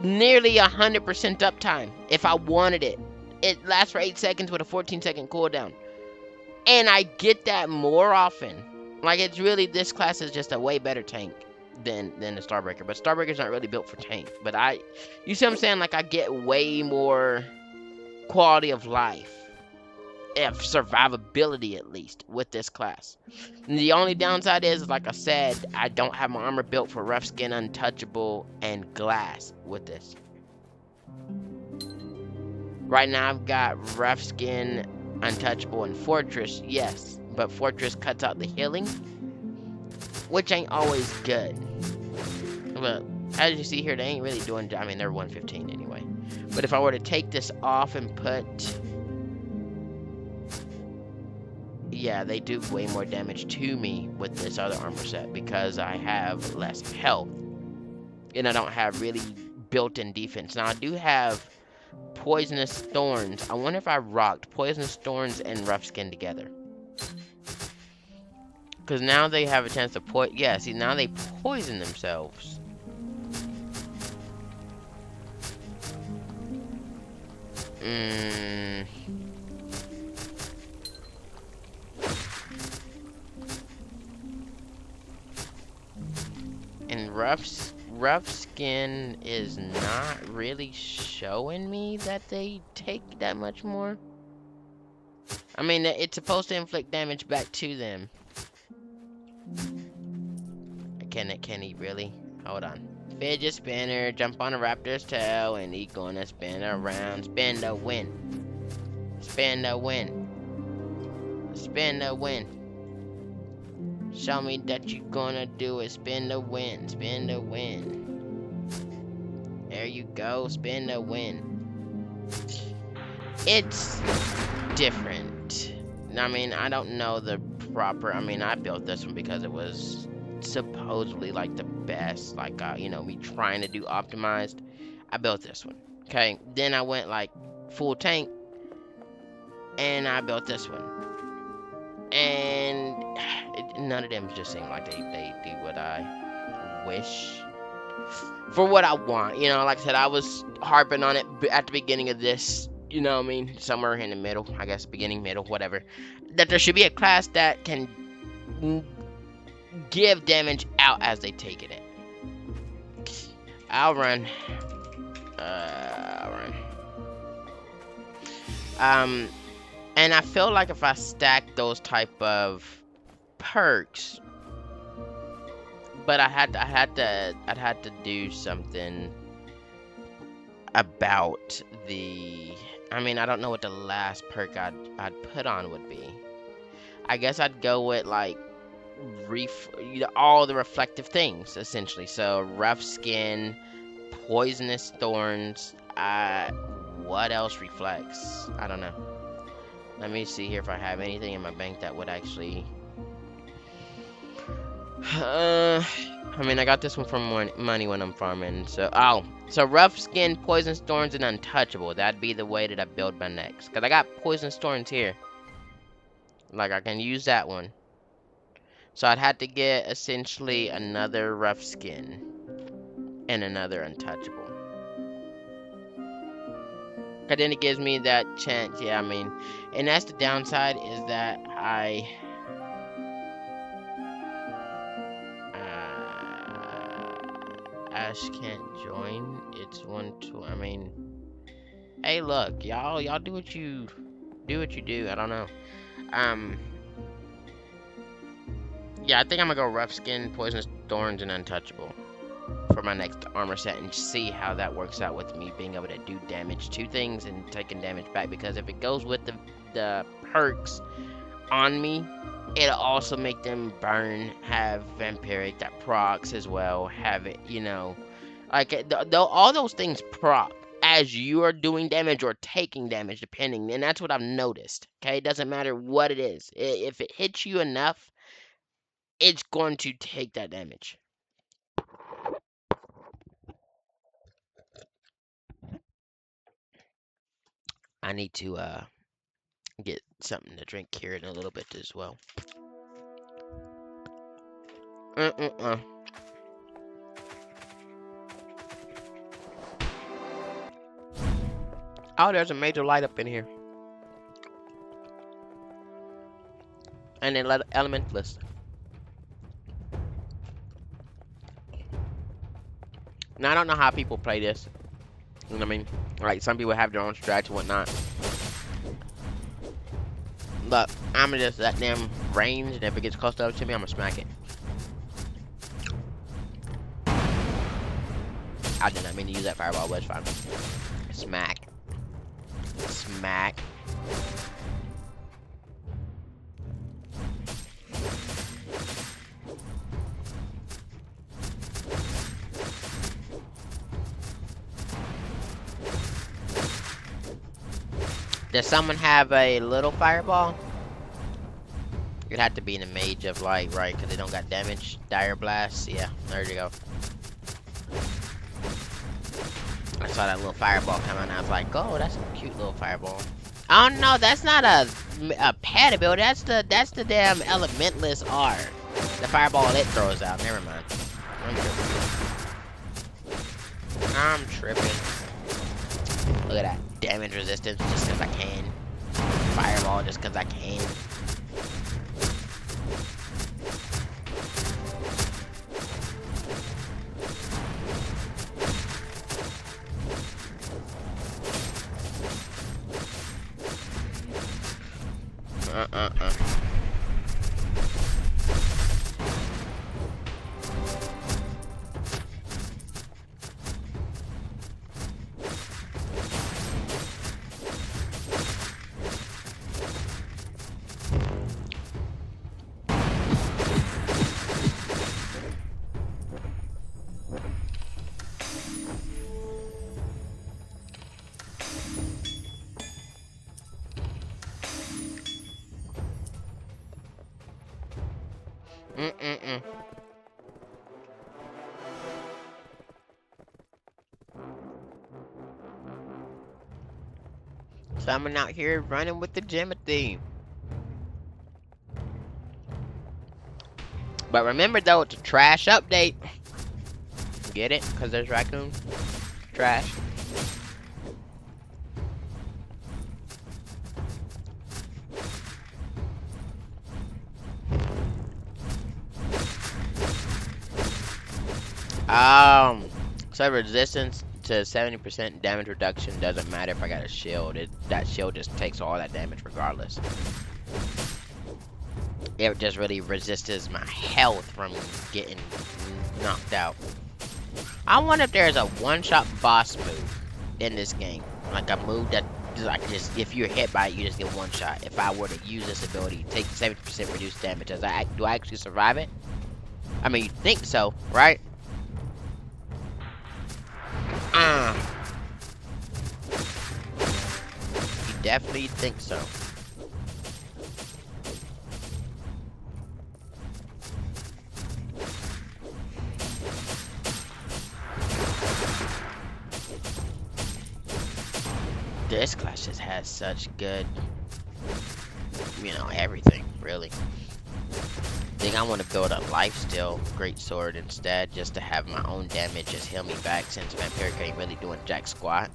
[SPEAKER 2] nearly 100% uptime if I wanted it. It lasts for 8 seconds with a 14-second cooldown. And I get that more often. Like, it's really, this class is just a way better tank than the Starbreaker. But Starbreaker's not really built for tank. But you see what I'm saying? Like, I get way more quality of life. Of survivability, at least, with this class. And the only downside is, like I said, I don't have my armor built for rough skin, untouchable, and glass with this. Right now, I've got rough skin, untouchable, and fortress, yes, but fortress cuts out the healing, which ain't always good. But as you see here, they ain't really doing, I mean, they're 115 anyway. But if I were to take this off and put, yeah, they do way more damage to me with this other armor set because I have less health and I don't have really built-in defense. Now I do have Poisonous Thorns. I wonder if I rocked Poisonous Thorns and Rough Skin together. Because now they have a chance to see, now they poison themselves. Mm. And rough skin is not really showing me that they take that much more. I mean, it's supposed to inflict damage back to them. Can he really? Hold on. Fidget spinner, jump on a raptor's tail, and he gonna spin around. Spin the win. Spin the win. Spin the win. Show me that you gonna do it. Spin the win. Spin the win. There you go. Spin the win. It's different. I mean, I don't know the proper. I mean, I built this one because it was supposedly like the best. Like, you know, me trying to do optimized. I built this one. Okay. Then I went like full tank, and I built this one. And none of them just seem like they do what I wish for what I want. You know, like I said, I was harping on it at the beginning of this. You know what I mean? Somewhere in the middle, I guess, beginning, middle, whatever. That there should be a class that can give damage out as they take it in. I'll run. I'll run. And I feel like if I stack those type of perks, but I'd had to do something about the. I mean, I don't know what the last perk I'd put on would be. I guess I'd go with like all the reflective things essentially. So rough skin, poisonous thorns. What else reflects? I don't know. Let me see here if I have anything in my bank that would actually. I mean, I got this one from money when I'm farming. So, so rough skin, poison thorns, and untouchable. That'd be the way that I build my next. Cause I got poison thorns here. Like I can use that one. So I'd have to get essentially another rough skin and another untouchable. Cause then it gives me that chance. Yeah, I mean, and that's the downside is that Ash can't join. It's 1-2. I mean, hey, look, y'all do what you do. I don't know. Yeah, I think I'm gonna go rough skin, poisonous thorns, and untouchable for my next armor set and see how that works out with me being able to do damage to things and taking damage back. Because if it goes with the perks on me, it'll also make them burn, have vampiric that procs as well, have it, you know, like all those things proc as you are doing damage or taking damage depending, and that's what I've noticed. Okay, it doesn't matter what it is. If it hits you enough, it's going to take that damage. I need to get something to drink here in a little bit as well. Oh, there's a major light up in here. And then elementalist. Now I don't know how people play this. You know what I mean? Like some people have their own strategy and whatnot. Look, I'm gonna just let them range, and if it gets close up to me, I'm gonna smack it. I did not mean to use that fireball, but it's fine. Smack. Smack. Does someone have a little fireball? It'd have to be in the mage of light, right? Because they don't got damage. Dire blast. Yeah, there you go. I saw that little fireball come out and I was like, oh, that's a cute little fireball. Oh no, that's not a pet ability. That's the damn elementalist R. The fireball it throws out. Never mind. I'm tripping. Look at that. Damage resistance just because I can. Fireball just because I can. Mm-mm-mm. Someone out here running with the Jimothy. But remember though, it's a trash update. Get it? Because there's raccoon. Trash. So resistance to 70% damage reduction doesn't matter if I got a shield. That shield just takes all that damage regardless. It just really resists my health from getting knocked out. I wonder if there's a one-shot boss move in this game. Like a move that just if you're hit by it, you just get one shot. If I were to use this ability, take 70% reduced damage, do I actually survive it? I mean, you think so, right? You definitely think so. This class just has such good, you know, everything, really. I think I want to build a lifesteal greatsword instead, just to have my own damage just heal me back, since Vampiric ain't really doing jack squat.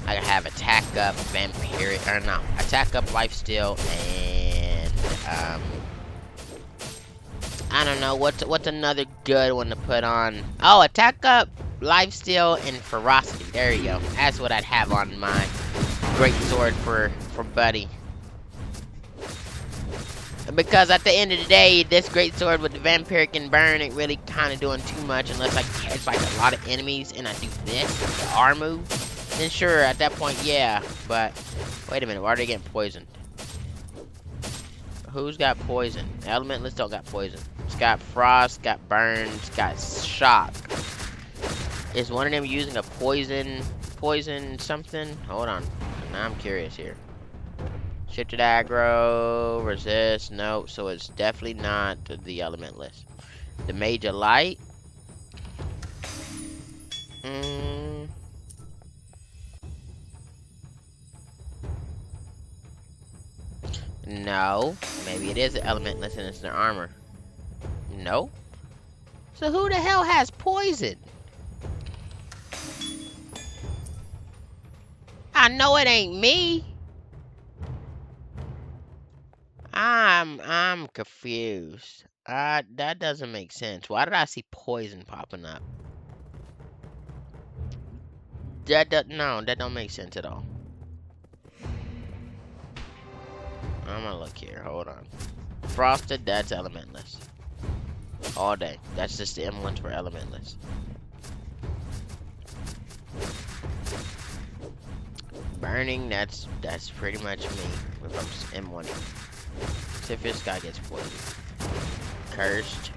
[SPEAKER 2] I can have attack up, Vampiric, or no, attack up, lifesteal, and I don't know what's another good one to put on. Oh, attack up, lifesteal, and ferocity. There you go. That's what I'd have on my greatsword for Buddy. Because at the end of the day, this greatsword with the Vampiric and Burn ain't really kind of doing too much unless I catch like a lot of enemies and I do this, the R move. Then sure, at that point, yeah. But wait a minute, why are they getting poisoned? Who's got poison? Elementless don't got poison. It's got Frost, got Burn, it's got Shock. Is one of them using a poison something? Hold on, now I'm curious here. Shifted aggro, resist, no, so it's definitely not the Elementless. The Mage of Light. No, maybe it is an Elementless and it's their armor. No. So who the hell has poison? I know it ain't me. I'm confused. That doesn't make sense. Why did I see poison popping up? No, that don't make sense at all. I'm gonna look here. Hold on. Frosted, that's Elementless. All day. That's just the emblems for Elementless. Burning, that's pretty much me if I'm M1. See if this guy gets poisoned. Cursed.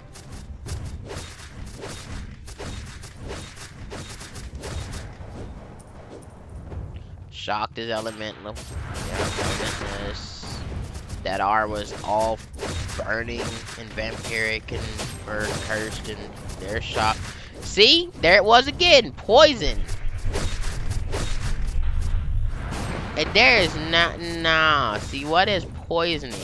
[SPEAKER 2] Shocked is elemental. Yeah, that R was all burning and vampiric and cursed, and they're shocked. See, there it was again, poison. And there is not, nah. See, what is poisoning?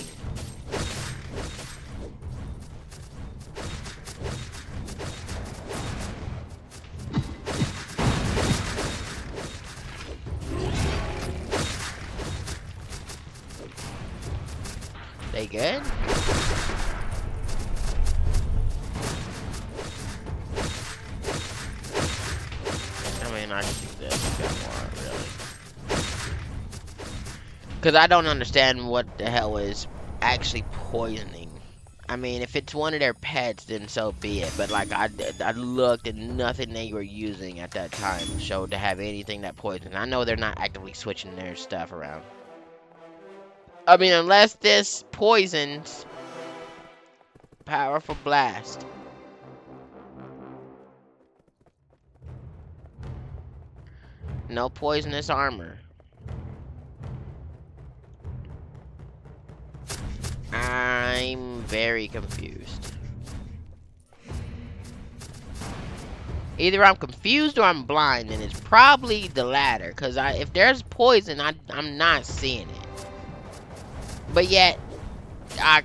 [SPEAKER 2] good. I mean, I can do this if I want, really. Because I don't understand what the hell is actually poisoning. I mean, if it's one of their pets, then so be it. But, like, I looked and nothing they were using at that time showed to have anything that poisons. I know they're not actively switching their stuff around. I mean, unless this poisons... Powerful blast. No poisonous armor. I'm very confused. Either I'm confused or I'm blind, and it's probably the latter. Cause if there's poison, I'm not seeing it. But yet, I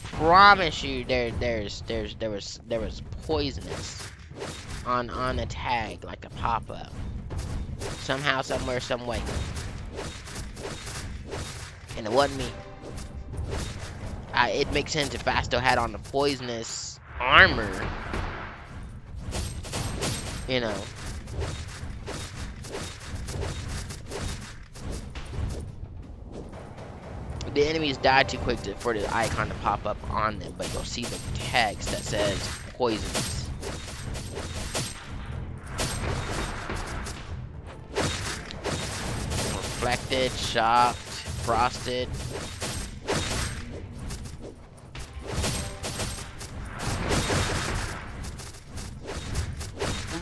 [SPEAKER 2] promise you, there was poisonous on a tag, like a pop up. Somehow, somewhere, some way, and it wasn't me. It makes sense if I still had on the poisonous armor, you know. The enemies die too quick for the icon to pop up on them, but you'll see the text that says poisonous. Reflected, shocked, frosted.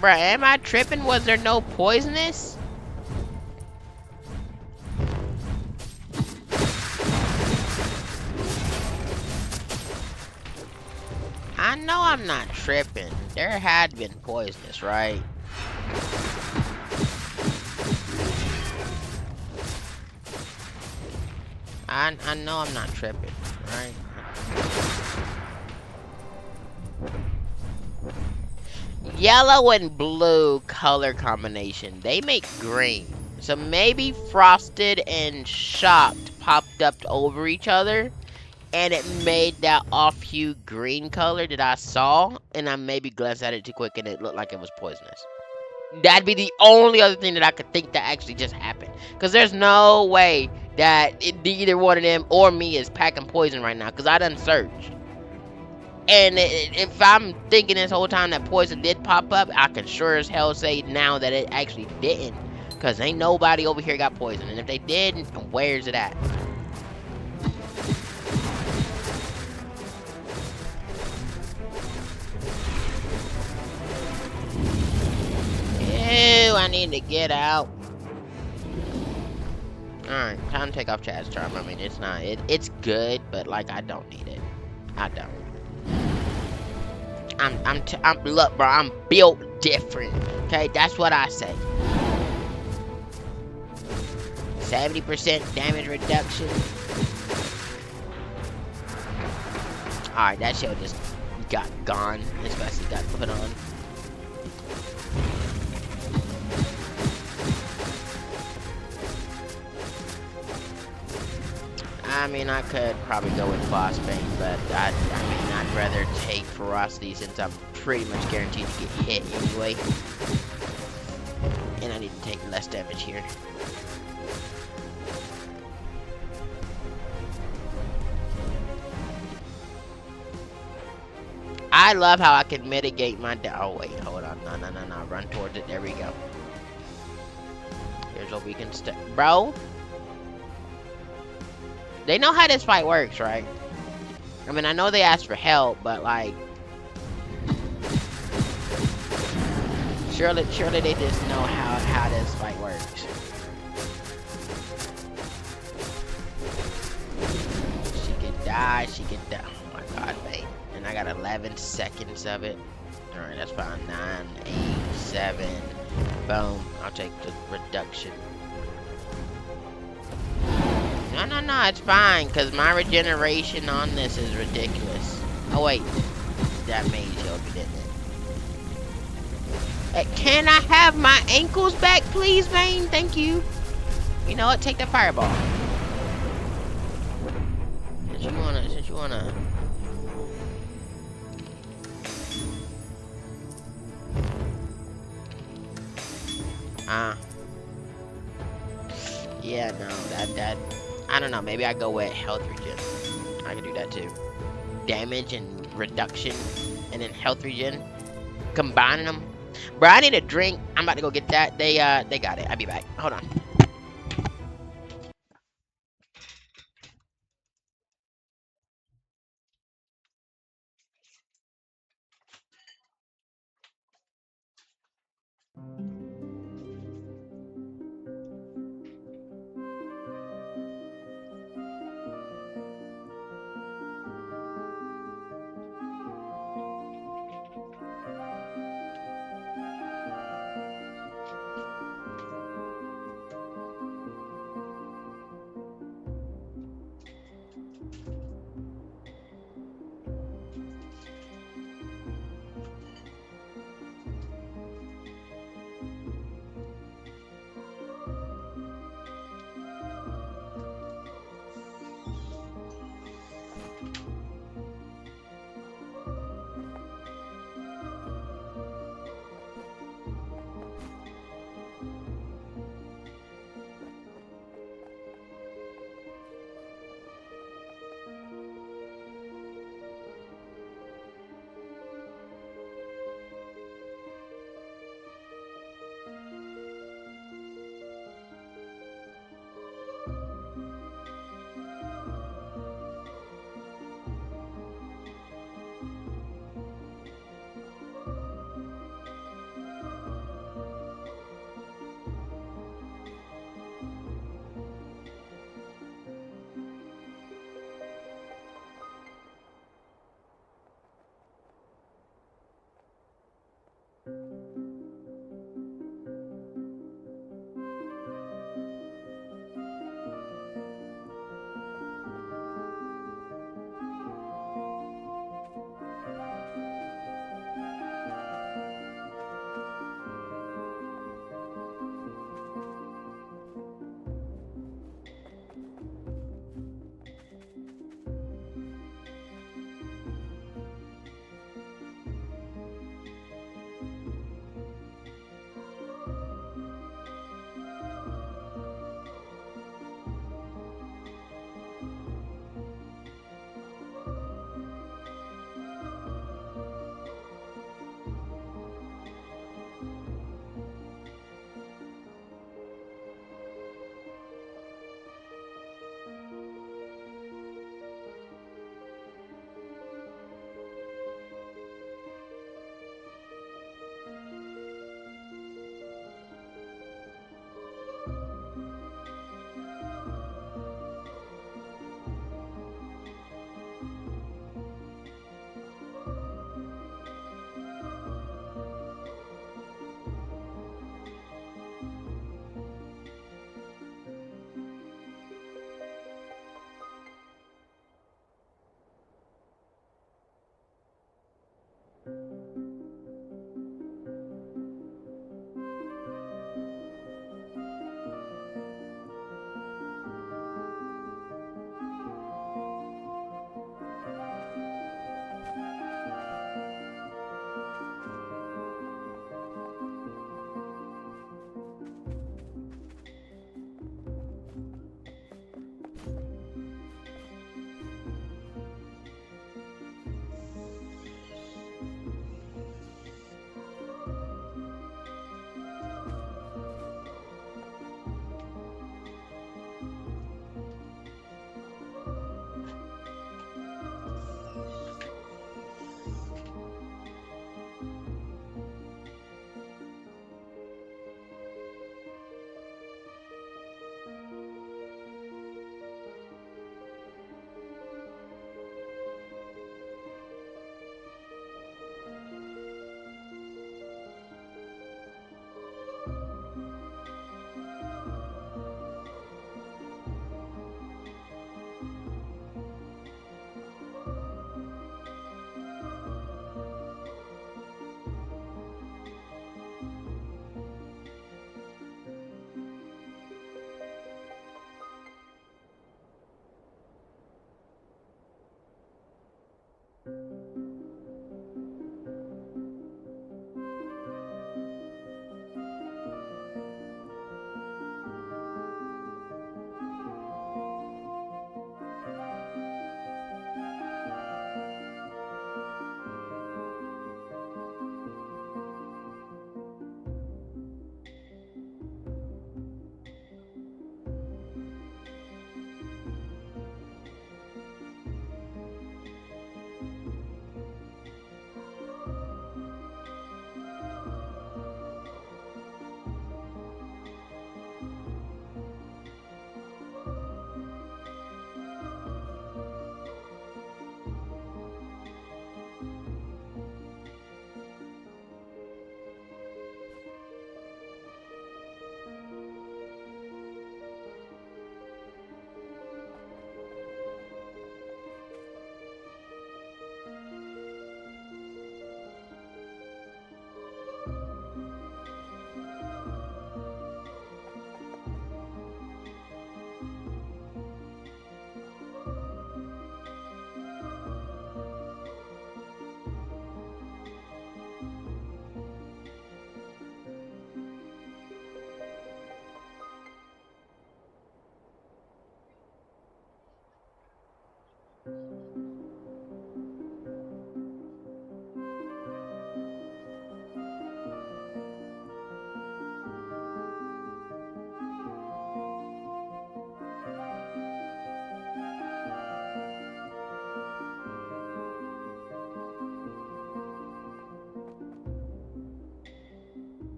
[SPEAKER 2] Bruh, am I tripping? Was there no poisonous? I know I'm not tripping. There had been poisonous, right? I know I'm not tripping, right? Yellow and blue color combination. They make green. So maybe frosted and shocked popped up over each other. And it made that off-hue green color that I saw. And I maybe glanced at it too quick and it looked like it was poisonous. That'd be the only other thing that I could think that actually just happened. Because there's no way that either one of them or me is packing poison right now. Because I done searched. And if I'm thinking this whole time that poison did pop up, I can sure as hell say now that it actually didn't. Because ain't nobody over here got poison. And if they did, where's it at? Ew, I need to get out. Alright, time to take off Chad's charm. I mean, it's not, it's good, but like, I don't need it. I don't. Look, bro, I'm built different. Okay, that's what I say. 70% damage reduction. Alright, that show just got gone. Especially got put on. I mean, I could probably go with Boss Bane, but I mean, I'd rather take Ferocity since I'm pretty much guaranteed to get hit anyway. And I need to take less damage here. I love how I can mitigate my oh wait, hold on, no, run towards it, there we go. Here's what we can bro. They know how this fight works, right? I mean, I know they asked for help, but like, surely they just know how this fight works. She could die. Oh my God, mate. And I got 11 seconds of it. All right, that's fine. 9, 8, 7. Boom. I'll take the reduction. No, it's fine, because my regeneration on this is ridiculous. Oh, wait. That mage healed me, didn't it? Can I have my ankles back, please, Vayne? Thank you. You know what? Take the fireball. Did you since you wanna. Yeah, no, that. I don't know. Maybe I go with health regen. I can do that too. Damage and reduction, and then health regen. Combining them. Bro, I need a drink. I'm about to go get that. They got it. I'll be back. Hold on.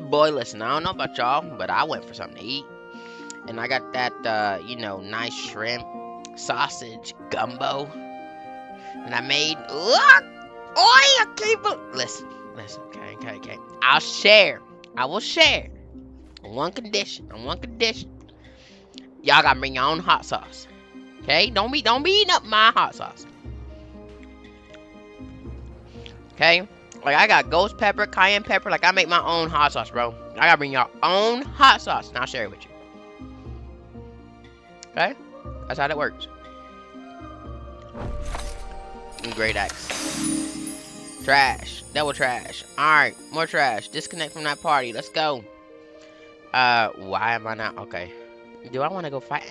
[SPEAKER 2] Boy, listen, I don't know about y'all, but I went for something to eat. And I got that, nice shrimp, sausage, gumbo. And I made, I can't listen, okay. I'll share. I will share. On one condition. Y'all gotta bring your own hot sauce. Okay? Don't be eating up my hot sauce. Okay? Like, I got ghost pepper, cayenne pepper. Like, I make my own hot sauce, bro. I gotta bring your own hot sauce, and I'll share it with you. Okay? That's how that works. Great axe. Trash. Double trash. Alright, more trash. Disconnect from that party. Let's go. Why am I not? Okay. Do I want to go fight?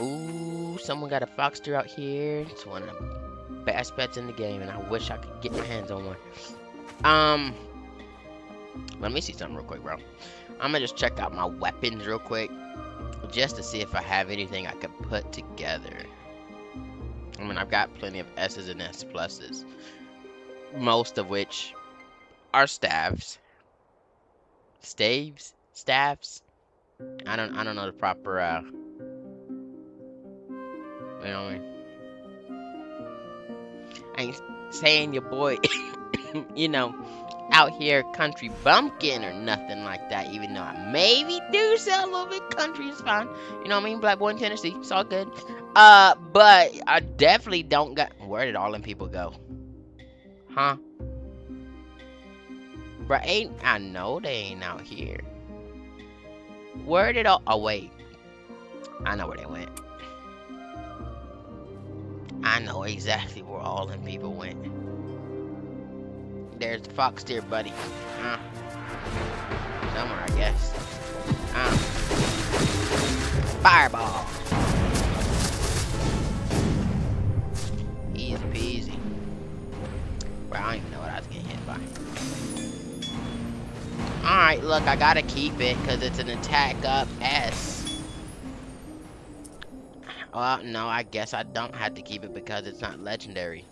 [SPEAKER 2] Ooh, someone got a fox deer out here. It's one of the best pets in the game, and I wish I could get my hands on one. Let me see something real quick, bro. I'm gonna just check out my weapons real quick, just to see if I have anything I could put together. I mean, I've got plenty of S's and S pluses, most of which are staves. Staffs. I don't know the proper you know what I mean? I ain't saying your boy out here country bumpkin or nothing like that, even though I maybe do sell a little bit country. It's fine. You know what I mean? Black boy in Tennessee. It's all good. But I definitely don't got. Where did all them people go? Huh? Bruh, I know they ain't out here. Where did all. Oh, wait. I know where they went. I know exactly where all them people went. There's the fox deer, buddy. Somewhere, I guess. Fireball. Easy peasy. Bro, I don't even know what I was getting hit by. Alright, look, I gotta keep it because it's an attack up S. Well, no, I guess I don't have to keep it because it's not legendary.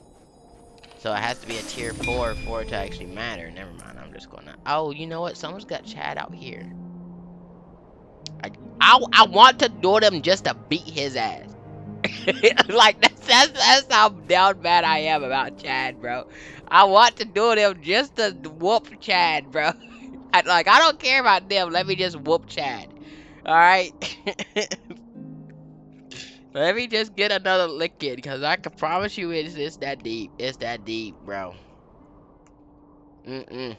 [SPEAKER 2] So it has to be a tier 4 for it to actually matter. Never mind, I'm just gonna... Oh, you know what? Someone's got Chad out here. I want to do them just to beat his ass. Like, that's how down bad I am about Chad, bro. I want to do them just to whoop Chad, bro. I don't care about them. Let me just whoop Chad. Alright? Let me just get another lick in, because I can promise you it's that deep. It's that deep, bro. Mm-mm.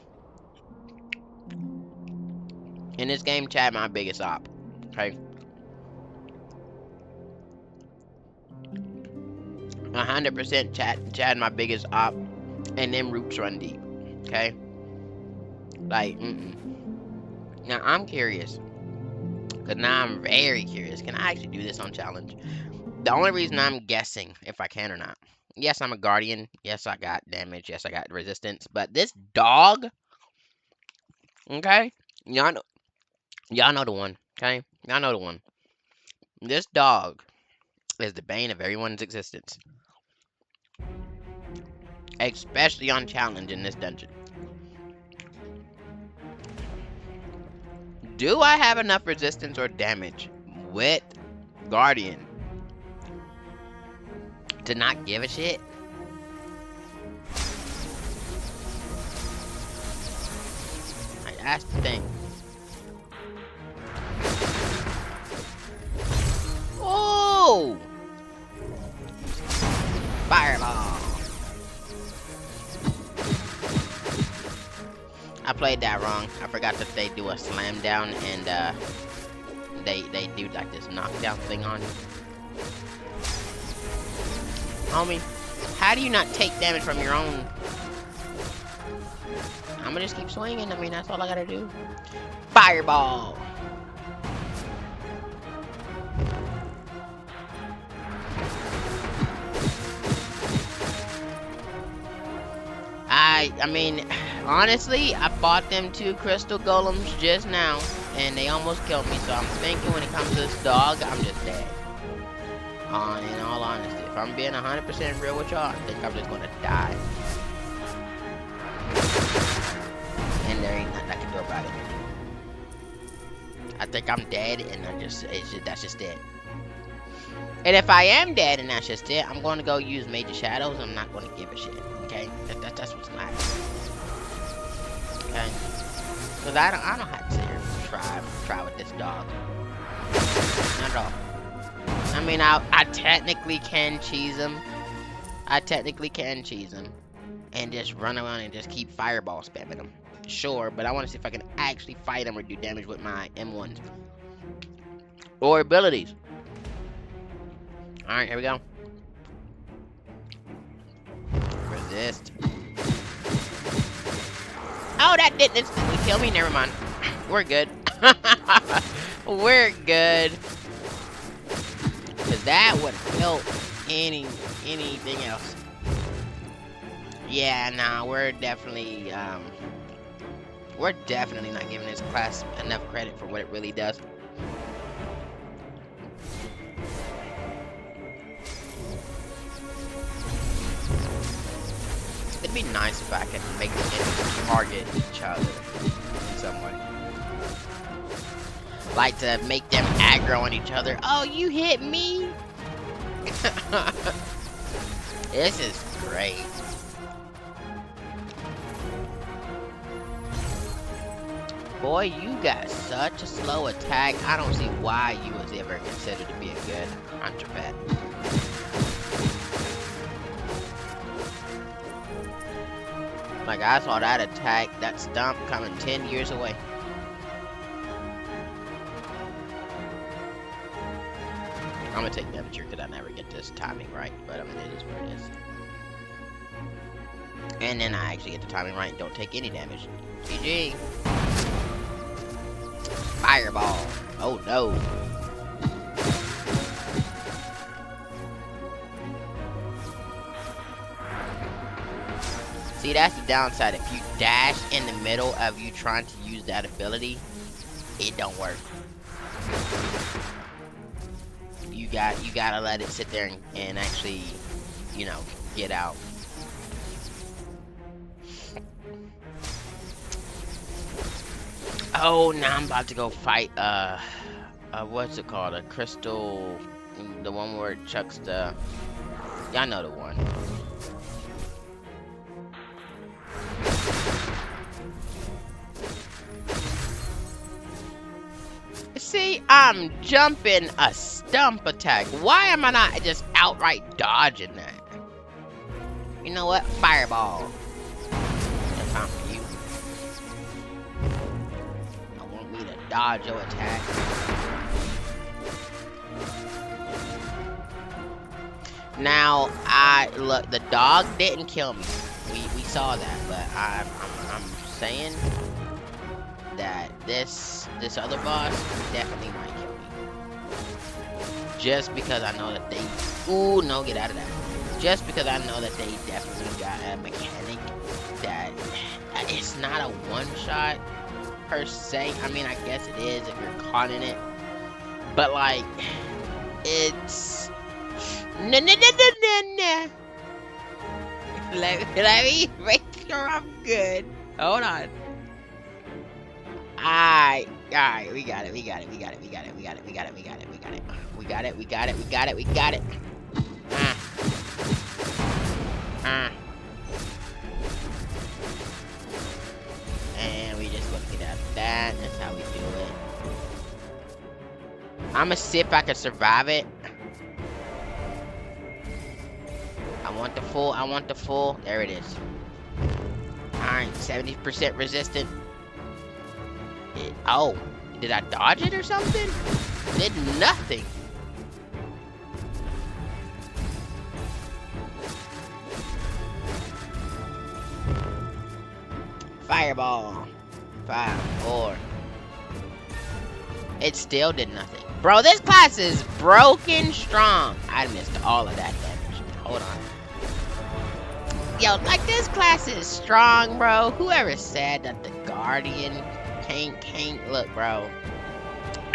[SPEAKER 2] In this game, Chad my biggest op. Okay. 100% Chad my biggest op. And then roots run deep. Okay. Like, Now I'm curious. Cause now I'm very curious. Can I actually do this on challenge? The only reason I'm guessing if I can or not. Yes, I'm a guardian. Yes, I got damage. Yes, I got resistance. But this dog, okay? Y'all know the one, okay? Y'all know the one. This dog is the bane of everyone's existence. Especially on challenge in this dungeon. Do I have enough resistance or damage with Guardian to not give a shit? Like, that's the thing. Oh! Fireball! I played that wrong. I forgot that they do a slam down and they do like this knockdown thing on you. Homie, how do you not take damage from your own? I'm gonna just keep swinging. I mean, that's all I gotta do. Fireball! I mean, honestly, I fought them 2 crystal golems just now, and they almost killed me, so I'm thinking when it comes to this dog, I'm just dead. In all honesty, if I'm being 100% real with y'all, I think I'm just gonna die. And there ain't nothing I can do about it. I think I'm dead, and that's just it. And if I am dead and that's just it, I'm going to go use Major Shadows. I'm not going to give a shit. Okay, that's what's not. Okay, because I don't have to sit here and try with this dog. Not at all. I mean, I technically can cheese him. And just run around and just keep fireball spamming him. Sure, but I want to see if I can actually fight him or do damage with my M1s or abilities. All right, here we go. Resist. Oh, that didn't instantly kill me. Never mind. We're good. We're good. Cause that would help anything else. Yeah, nah, we're definitely not giving this class enough credit for what it really does. It'd be nice if I could make the enemies target each other in some way. Like to make them aggro on each other. Oh, you hit me? This is great. Boy, you got such a slow attack. I don't see why you was ever considered to be a good hunter pet. Like, I saw that attack, that stomp coming 10 years away. I'm gonna take damage here because I never get this timing right, but I mean, it is what it is. And then I actually get the timing right and don't take any damage. GG. Fireball. Oh no. See, that's the downside. If you dash in the middle of you trying to use that ability, it don't work. You gotta let it sit there and actually, you know, get out. Oh, now I'm about to go fight, what's it called? A crystal, the one where it chucks the, y'all know the one. See, I'm jumping a stump attack. Why am I not just outright dodging that? You know what? Fireball. That's time for you. dodge your attack. Now, look, the dog didn't kill me. We saw that, but I'm saying that this other boss definitely might kill me. Just because I know that they, ooh, no, get out of that. Just because I know that they definitely got a mechanic that it's not a one-shot per se. I mean, I guess it is if you're caught in it, but like, it's no. Let me make sure I'm good. Hold on. Alright, we got it. And we just gonna get out of that. That's how we do it. I'ma see if I can survive it. I want the full. There it is. Alright, 70% resistant. Oh, did I dodge it or something? Did nothing. Fireball. 5, 4. It still did nothing. Bro, this class is broken strong. I missed all of that damage. Hold on. Yo, like this class is strong, bro. Whoever said that the Guardian can't look, bro.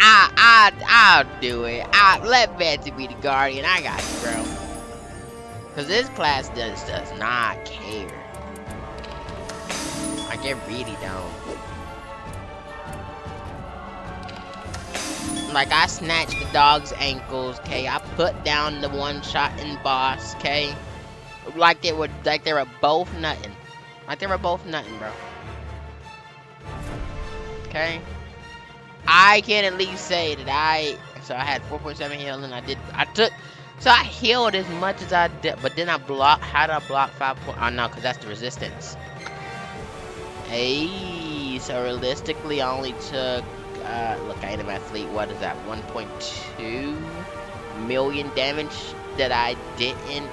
[SPEAKER 2] I'll do it. Let Betsy be the Guardian. I got you, bro. Cause this class does not care. Like it really don't. Like I snatched the dog's ankles, okay? I put down the one-shot boss, okay? Like they were both nothing. Like they were both nothing, bro. Okay? I can at least say that I had 4.7 heal and I healed as much as I did, but then how did I block 5 point? Oh no, cause that's the resistance. Hey, so realistically I only took, look, I ain't an athlete, what is that, 1.2 million damage that I didn't.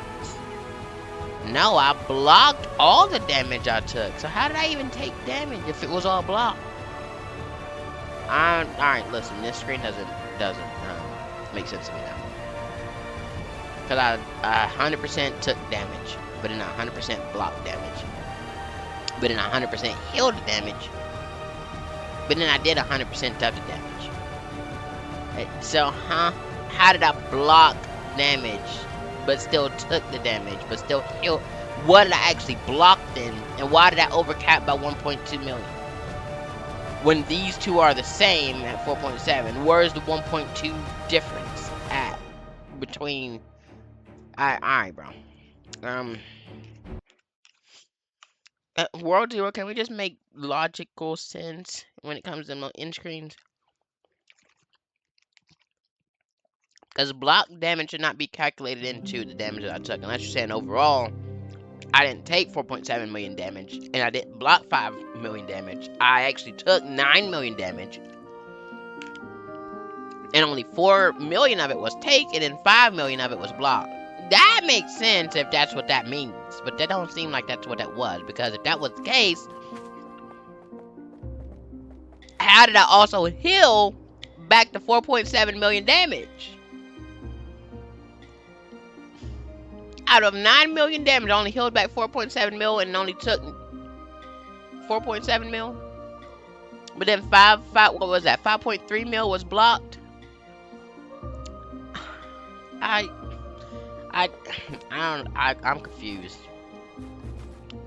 [SPEAKER 2] No, I blocked all the damage I took. So how did I even take damage if it was all blocked? Alright, listen, this screen doesn't make sense to me now. Cause I 100% took damage, but then 100% blocked damage. But then 100% healed damage. But then I did 100% of the damage. So, how did I block damage, but still took the damage, but still healed? What did I actually block then? And why did I overcap by 1.2 million? When these two are the same at 4.7, where's the 1.2 difference at between? Alright, bro. World Zero, can we just make logical sense when it comes to end screens? Because block damage should not be calculated into the damage that I took. Unless you're saying overall, I didn't take 4.7 million damage, and I didn't block 5 million damage. I actually took 9 million damage. And only 4 million of it was taken, and 5 million of it was blocked. That makes sense if that's what that means. But that don't seem like that's what that was. Because if that was the case, how did I also heal back to 4.7 million damage? Out of 9 million damage, I only healed back 4.7 mil and only took 4.7 mil. But then what was that? 5.3 mil was blocked. I'm confused.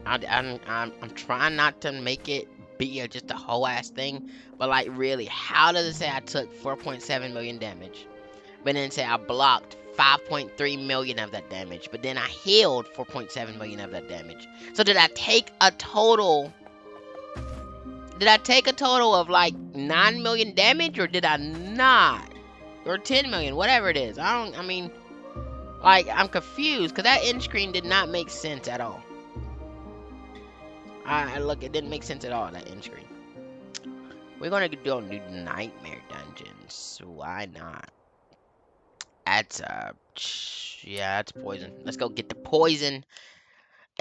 [SPEAKER 2] I'm trying not to make it be just a whole ass thing, but like really, how does it say I took 4.7 million damage, but then say I blocked 5.3 million of that damage, but then I healed 4.7 million of that damage? So did I take a total? Did I take a total of like 9 million damage, or did I not? Or 10 million, whatever it is. I mean, like, I'm confused, because that end screen did not make sense at all. Look, it didn't make sense at all, that end screen. We're gonna do nightmare dungeons. Why not? That's yeah, that's poison. Let's go get the poison.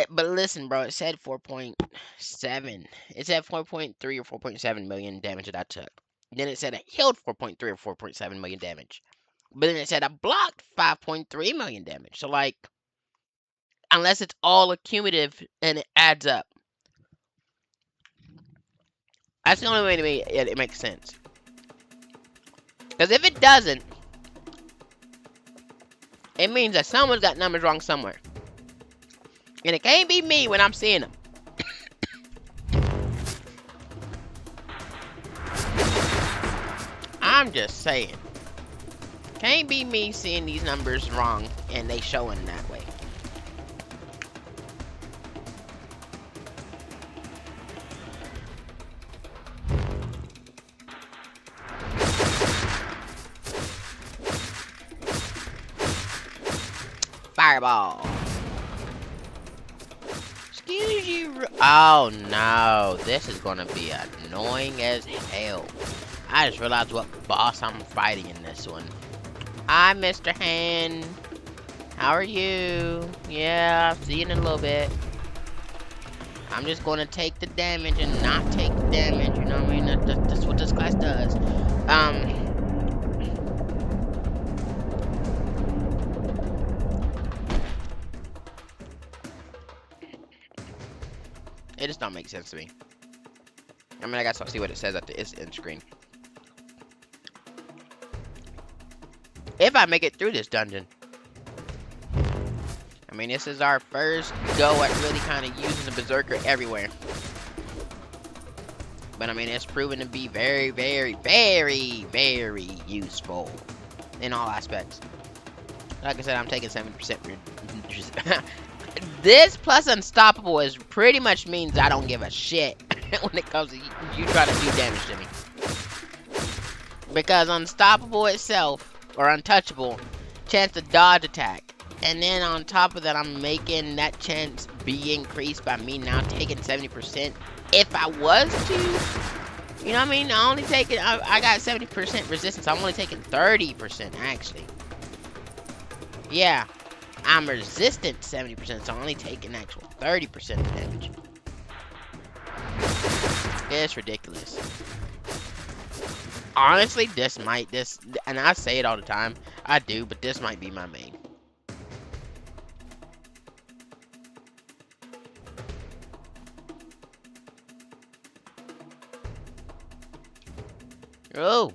[SPEAKER 2] But listen, bro, it said 4.7. It said 4.3 or 4.7 million damage that I took. Then it said I healed 4.3 or 4.7 million damage. But then it said I blocked 5.3 million damage. So like, unless it's all accumulative and it adds up. That's the only way to make it makes sense. Because if it doesn't, it means that someone's got numbers wrong somewhere. And it can't be me when I'm seeing them. I'm just saying. Can't be me seeing these numbers wrong and they showing that way. Fireball. Excuse you. Oh no, this is gonna be annoying as hell. I just realized what boss I'm fighting in this one. Hi, Mr. Hand. How are you? Yeah, I'll see you in a little bit. I'm just gonna take the damage and not take the damage. You know what I mean? That's what this class does. It just don't make sense to me. I mean, I guess I'll see what it says at the end screen. If I make it through this dungeon. I mean, this is our first go at really kind of using the Berserker everywhere. But I mean, it's proven to be very, very, very, very useful in all aspects. Like I said, I'm taking 70%. This plus Unstoppable is pretty much means I don't give a shit when it comes to you trying to do damage to me. Because Unstoppable itself, or Untouchable, chance to dodge attack. And then on top of that, I'm making that chance be increased by me now taking 70%. If I was to, you know what I mean? I got 70% resistance. I'm only taking 30% actually. Yeah, I'm resistant 70%, so I'm only taking actual 30% damage. It's ridiculous. Honestly, and I say it all the time. I do, but this might be my main. Oh.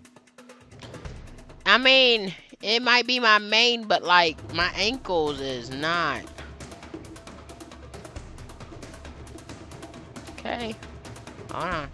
[SPEAKER 2] I mean, it might be my main, but like, my ankles is not. Okay. Hold on.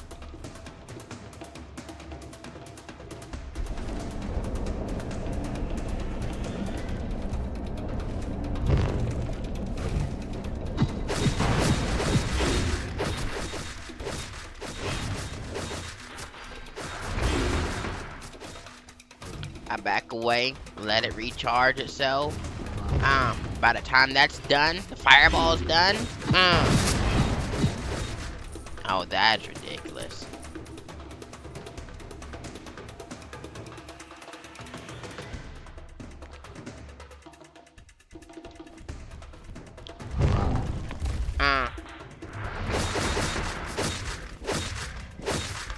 [SPEAKER 2] I back away, let it recharge itself. By the time that's done, the fireball's done. Oh, that's ridiculous.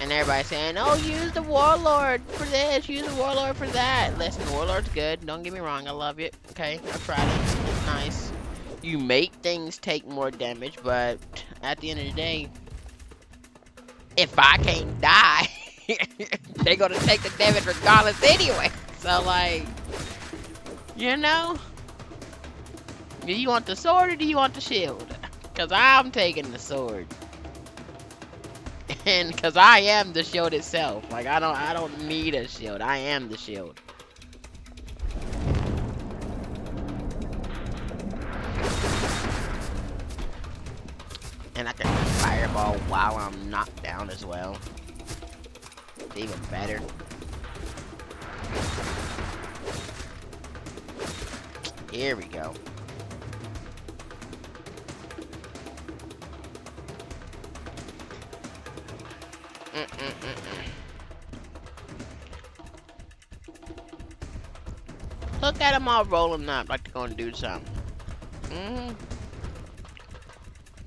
[SPEAKER 2] And everybody saying, oh, use the Warlord for this, use the Warlord for that. Listen, the Warlord's good. Don't get me wrong, I love it. Okay, I've tried it. It's nice. You make things take more damage, but at the end of the day, if I can't die, they're gonna take the damage regardless anyway. So, like, you know? Do you want the sword or do you want the shield? Because I'm taking the sword. And because I am the shield itself. Like, I don't need a shield. I am the shield. And I can fireball while I'm knocked down as well. It's even better. Here we go. Mm-mm-mm-mm. Look at them all rolling up like they're gonna do something. Mm-hmm.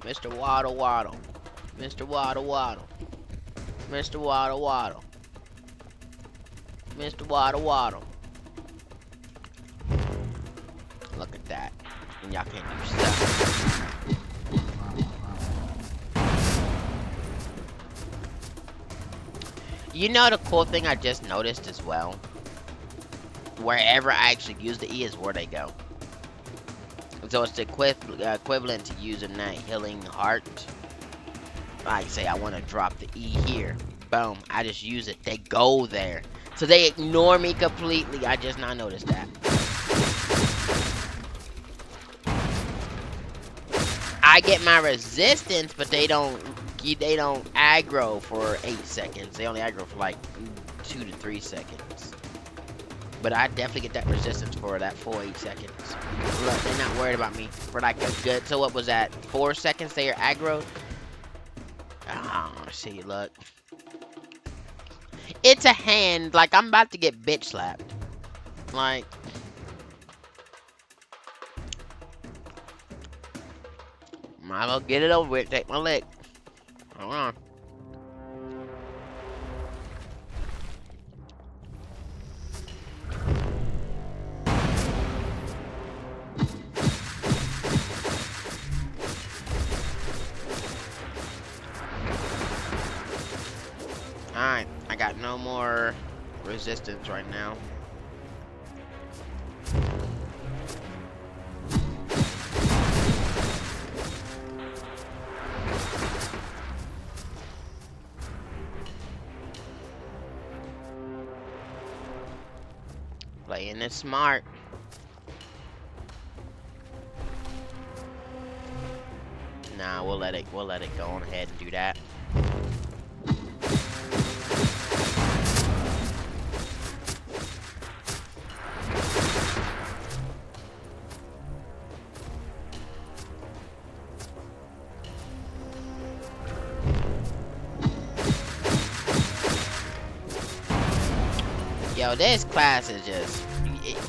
[SPEAKER 2] Mr. Waddle Waddle. Mr. Waddle Waddle. Mr. Waddle Waddle. Mr. Waddle Waddle. Look at that. And y'all can't do stuff. You know the cool thing I just noticed as well? Wherever I actually use the E is where they go. So it's the equivalent to using that healing heart. Like say I want to drop the E here. Boom. I just use it. They go there. So they ignore me completely. I just not noticed that. I get my resistance, but they don't aggro for 8 seconds. They only aggro for like 2 to 3 seconds. But I definitely get that resistance for that full 8 seconds. Look, they're not worried about me for like a good. So what was that? 4 seconds they are aggroed. Oh, see, look. It's a hand. Like I'm about to get bitch slapped. Like. Might as well get it over with. Take my lick. Hold on. Alright, I got no more resistance right now. Playing it smart. Nah, we'll let it go on ahead and do that. Yo, this class is just,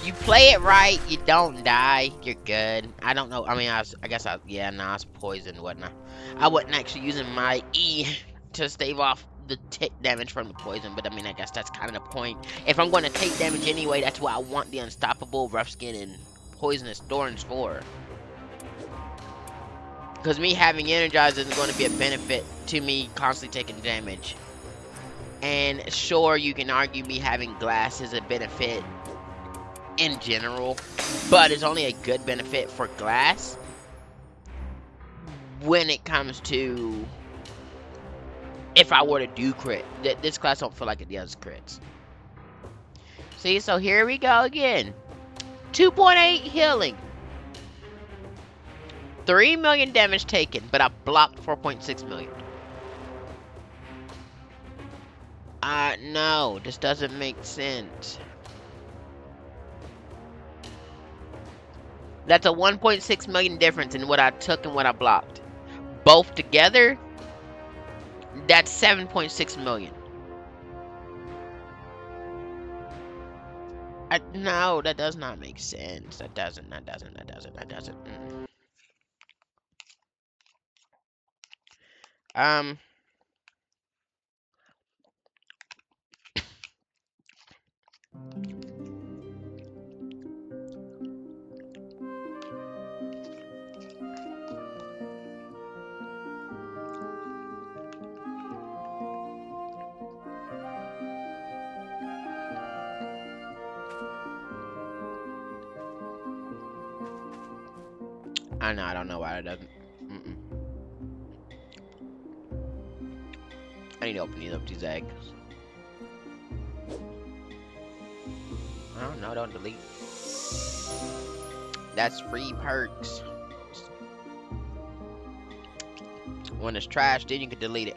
[SPEAKER 2] you play it right, you don't die, you're good. I don't know, I mean, I guess I was poisoned, whatnot. I wasn't actually using my E to stave off the tick damage from the poison, but I mean, I guess that's kind of the point. If I'm going to take damage anyway, that's what I want the unstoppable rough skin and poisonous thorns for. Because me having energized isn't going to be a benefit to me constantly taking damage. And sure, you can argue me having glass is a benefit in general, but it's only a good benefit for glass when it comes to if I were to do crit. This class don't feel like it does crits. See, so here we go again. 2.8 healing. 3 million damage taken, but I blocked 4.6 million. No, this doesn't make sense. That's a 1.6 million difference in what I took and what I blocked. Both together, that's 7.6 million. No, that does not make sense. That doesn't. I know, I don't know why it doesn't. I need to open these eggs. Oh, no, don't delete. That's free perks. When it's trash, then you can delete it.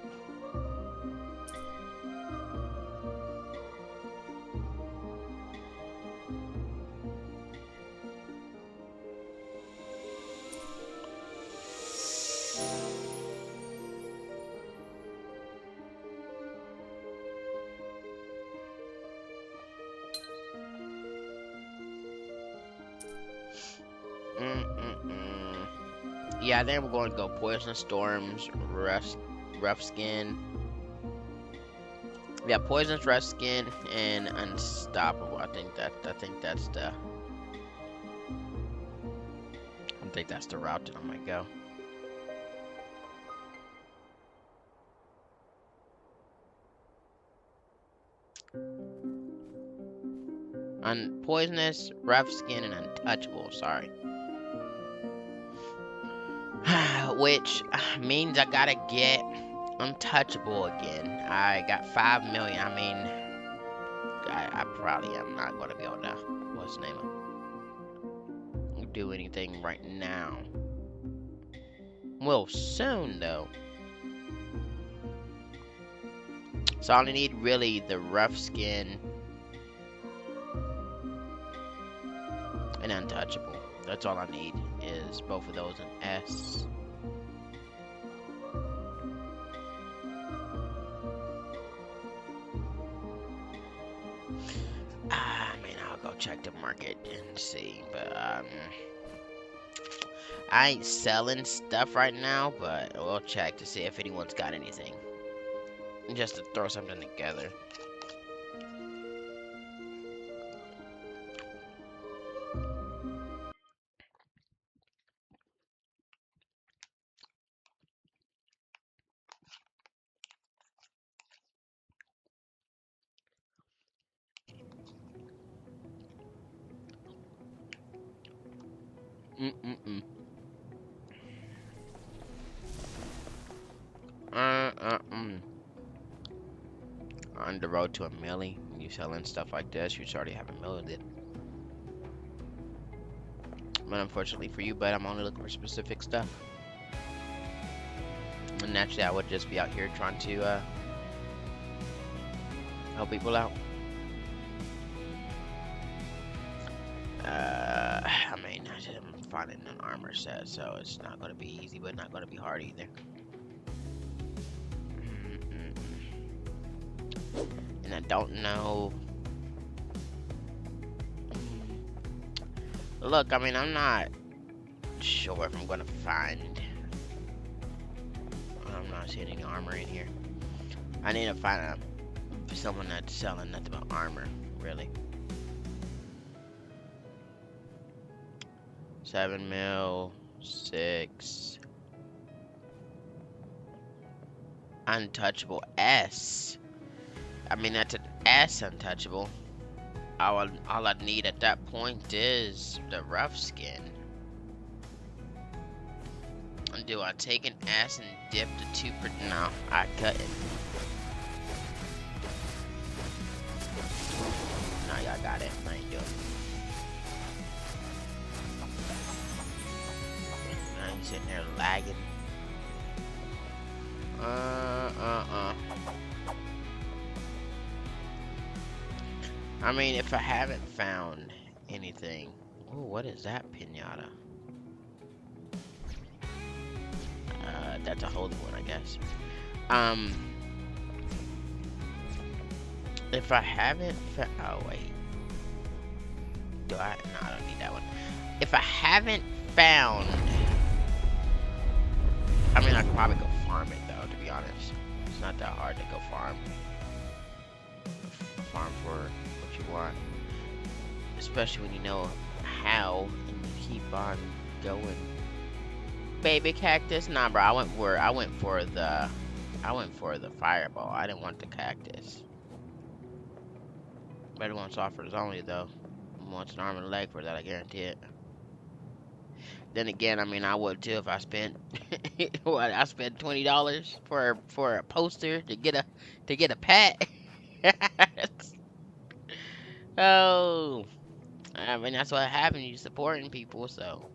[SPEAKER 2] Yeah, I think we're going to go Poisonous Storms, Rough Skin. Yeah, Poisonous, Rough Skin, and Unstoppable. I think that's the route that I'm gonna go. Poisonous, Rough Skin, and Untouchable. Sorry. Which means I gotta get Untouchable again. I got 5 million. I mean, I probably am not gonna be able to. What's the name of? Do anything right now. Well, soon though. So I only need really the Rough Skin and Untouchable. That's all I need is both of those in S. I mean, I'll go check the market and see, but I ain't selling stuff right now, but we'll check to see if anyone's got anything. Just to throw something together. Mm-mm-mm. On the road to a milli, when you selling stuff like this, you should already have a million it. But unfortunately for you, but I'm only looking for specific stuff. And naturally, I would just be out here trying to help people out. I mean, I'm finding an armor set, so it's not going to be easy, but not going to be hard either. And I don't know. Look, I mean, I'm not sure if I'm going to find. I'm not seeing any armor in here. I need to find someone that's selling nothing but armor, really. 7 mil, 6. Untouchable S. I mean, that's an S untouchable. All I need at that point is the Rough Skin. And do I take an S and dip the 2 per... No, I cut it. No, y'all got it. I ain't doing it. Now he's sitting there lagging. I mean, if I haven't found anything... Oh, what is that, Pinata? That's a holy one, I guess. If I haven't found... Oh, wait. Do I? No, I don't need that one. If I haven't found... I mean, I could probably go farm it, though, to be honest. It's not that hard to go farm. Farm for what you want. Especially when you know how and you keep on going. Baby cactus? Nah, bro, I went for the fireball. I didn't want the cactus. Better wants offers only, though. Wants an arm and a leg for that, I guarantee it. Then again, I mean, I would too if I spent what I spent $20 for a poster to get a pet. Oh, I mean, that's what happens. You supporting people, so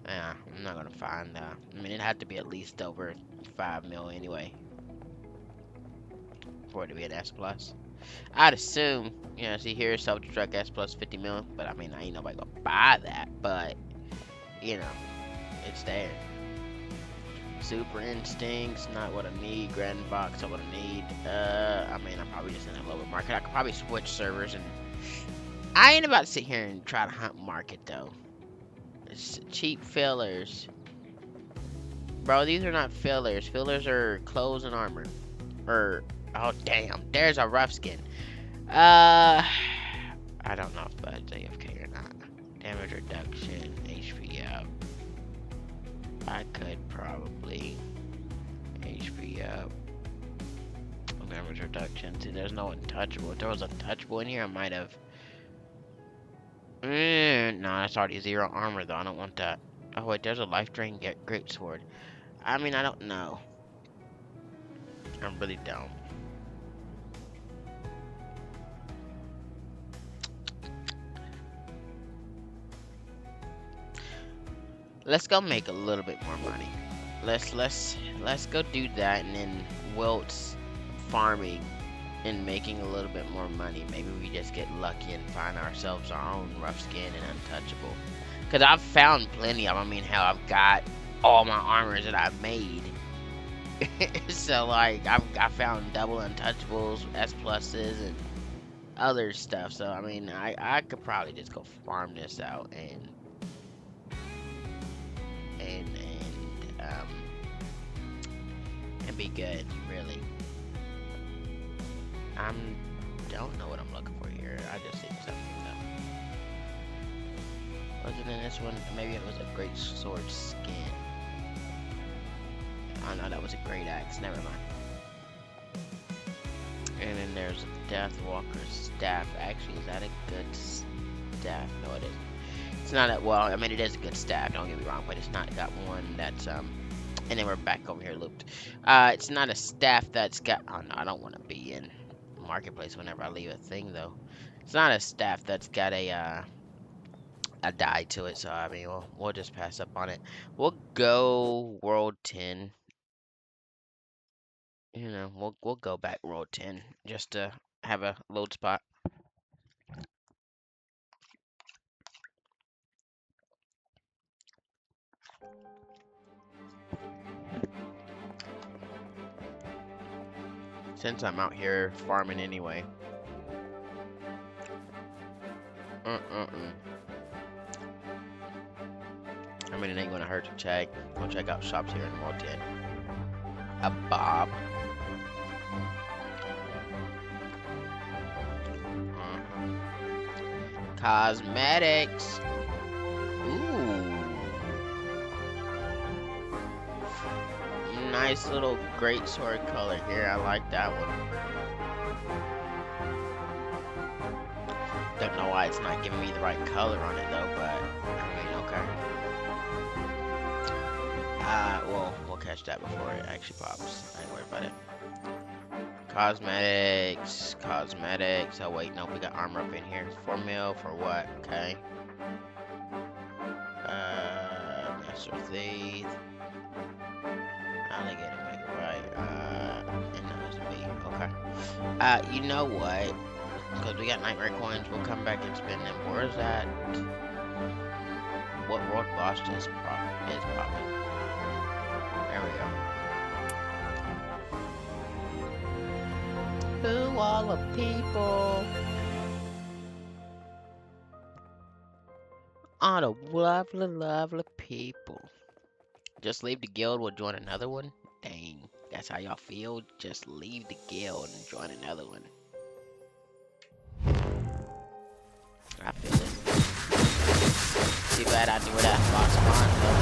[SPEAKER 2] yeah, I'm not gonna find. I mean, it had to be at least over 5 mil anyway for it to be an S plus. I'd assume, you know, see here, self-destruct S plus 50 mil, but I mean, I ain't nobody gonna buy that, but, you know, it's there. Super Instincts, not what I need. Grand Box, not what I need. I mean, I'm probably just in a lower market. I could probably switch servers, and I ain't about to sit here and try to hunt market, though. Cheap fillers. Bro, these are not fillers. Fillers are clothes and armor. Oh damn, there's a rough skin. I don't know if that's AFK or not. Damage reduction, HP up. I could probably HP up. Damage reduction. See, there's no untouchable. If there was untouchable in here, I might have. No, that's already 0 armor though. I don't want that. Oh wait, there's a life drain great sword. I mean, I don't know. I really don't. Let's go make a little bit more money. Let's go do that, and then Wilt's farming and making a little bit more money. Maybe we just get lucky and find ourselves our own rough skin and untouchable. Cause I've found plenty of them. I mean, hell, I've got all my armors that I've made. So like, I found double untouchables, S pluses, and other stuff. So I mean, I could probably just go farm this out and be good, really. Don't know what I'm looking for here. I just need something though. Was it in this one? Maybe it was a great sword skin. Oh no, that was a great axe. Never mind. And then there's Deathwalker's staff. Actually, is that a good staff? No, it isn't. It's not a, well, I mean, it is a good staff, don't get me wrong, but it's not got one that's, and then we're back over here looped. It's not a staff that's got, oh no, I don't want to be in Marketplace whenever I leave a thing, though. It's not a staff that's got a die to it, so, I mean, we'll just pass up on it. We'll go World 10. You know, we'll go back World 10, just to have a load spot. Since I'm out here farming anyway. I mean, it ain't gonna hurt to check. Go check out shops here in World 10. A bob. Cosmetics. Ooh. Nice little great sword color here. I like that one. Don't know why it's not giving me the right color on it though, but I mean, okay. Well, we'll catch that before it actually pops. I ain't worried about it. Cosmetics. Oh wait, no, we got armor up in here. 4 mil for what? Okay. Master Thief. I only get to make it right. And that was me. Okay. You know what? Because we got nightmare coins, we'll come back and spend them. Where is that? What world boss is popping? There we go. Who all the people? All the lovely, lovely people. Just leave the guild, we'll join another one? Dang, that's how y'all feel? Just leave the guild and join another one. I feel it. Too bad I knew where that boss spawned, though.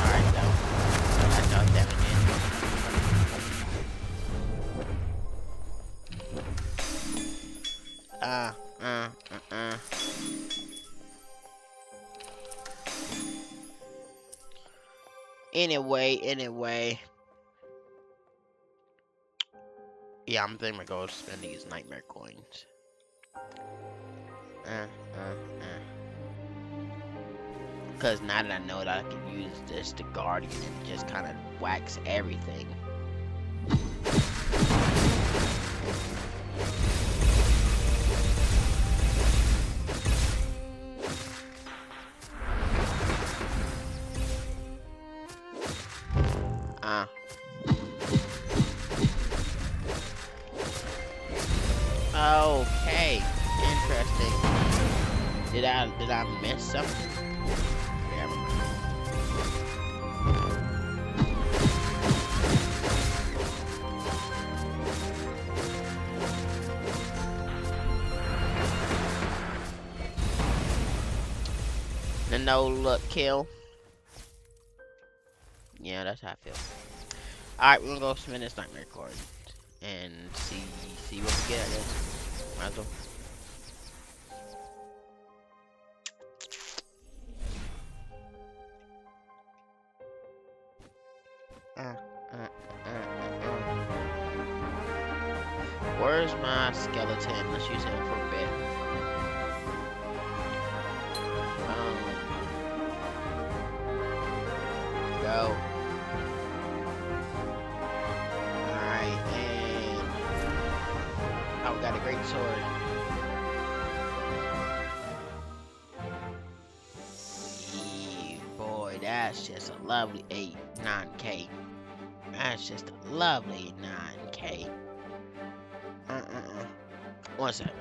[SPEAKER 2] Alright, though. I thought that was Anyway. Yeah, I'm thinking we're going to spend these nightmare coins. Because now that I know that I can use this to guardian and just kind of wax everything. Okay, interesting. Did I miss something? no-look kill. Yeah, that's how I feel. Alright, we're gonna go spin this nightmare card. And see what we get, I guess. Might as well. Where's my skeleton? Let's use him for a bit. Go. Alright, and oh, we got a great sword. Boy, that's just a lovely 9K. That's just a lovely 9K. One sec.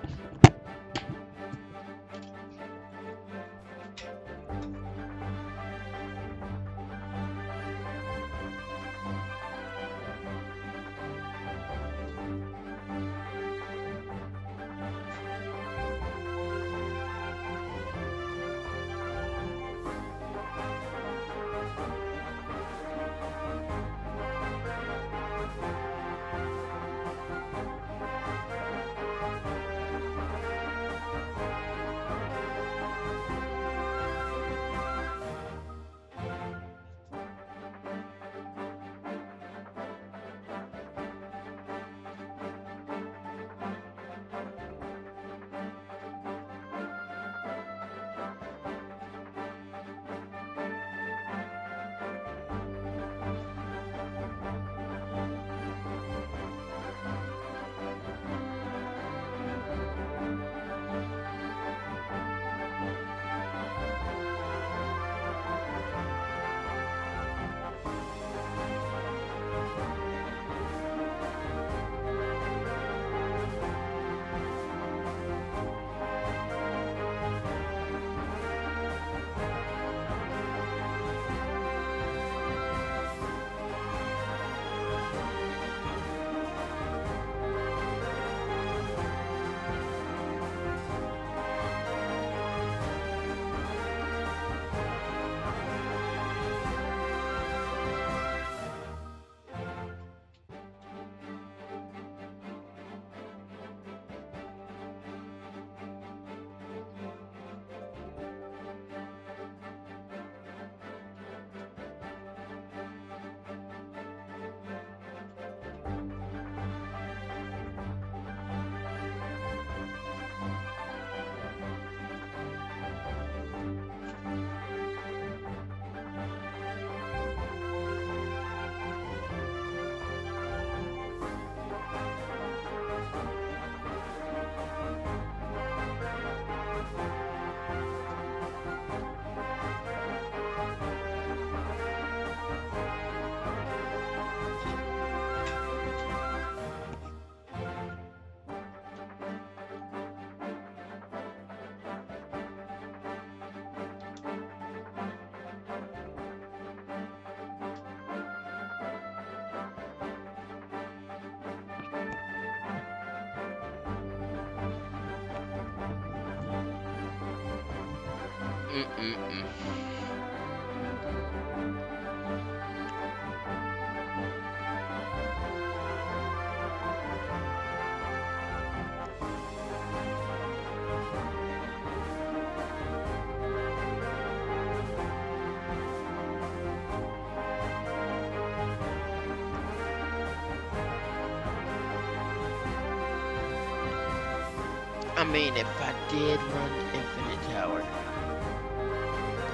[SPEAKER 2] I mean, if I did run Infinite Tower,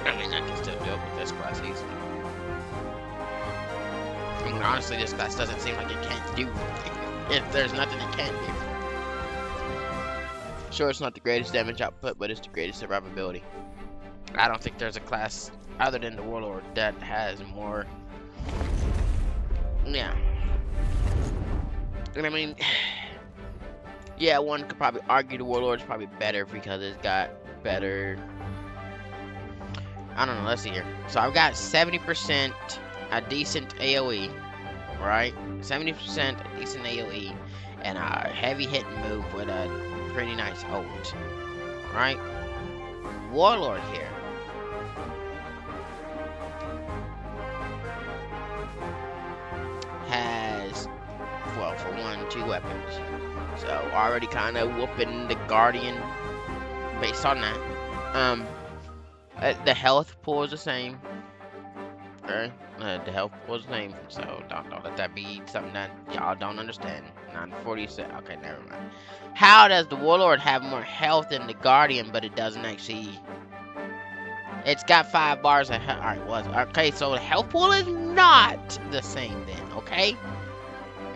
[SPEAKER 2] I mean, I can still do it with this class easily. I mean, honestly, this class doesn't seem like it can't do if there's nothing it can't do. Sure, it's not the greatest damage output, but it's the greatest survivability. I don't think there's a class other than the Warlord that has more. Yeah. And I mean, yeah, one could probably argue the Warlord's probably better because it's got better. I don't know. Let's see here. So I've got 70% a decent AOE, right? 70% a decent AOE, and a heavy hitting move with a pretty nice ult, right? Warlord here won 2 weapons. So already kind of whooping the Guardian based on that. The health pool is the same. Okay, the health pool is the same. So don't let that be something that y'all don't understand. 946. Okay, never mind. How does the Warlord have more health than the Guardian, but it doesn't actually? It's got 5 bars of health. Alright, was okay. So the health pool is not the same then. Okay,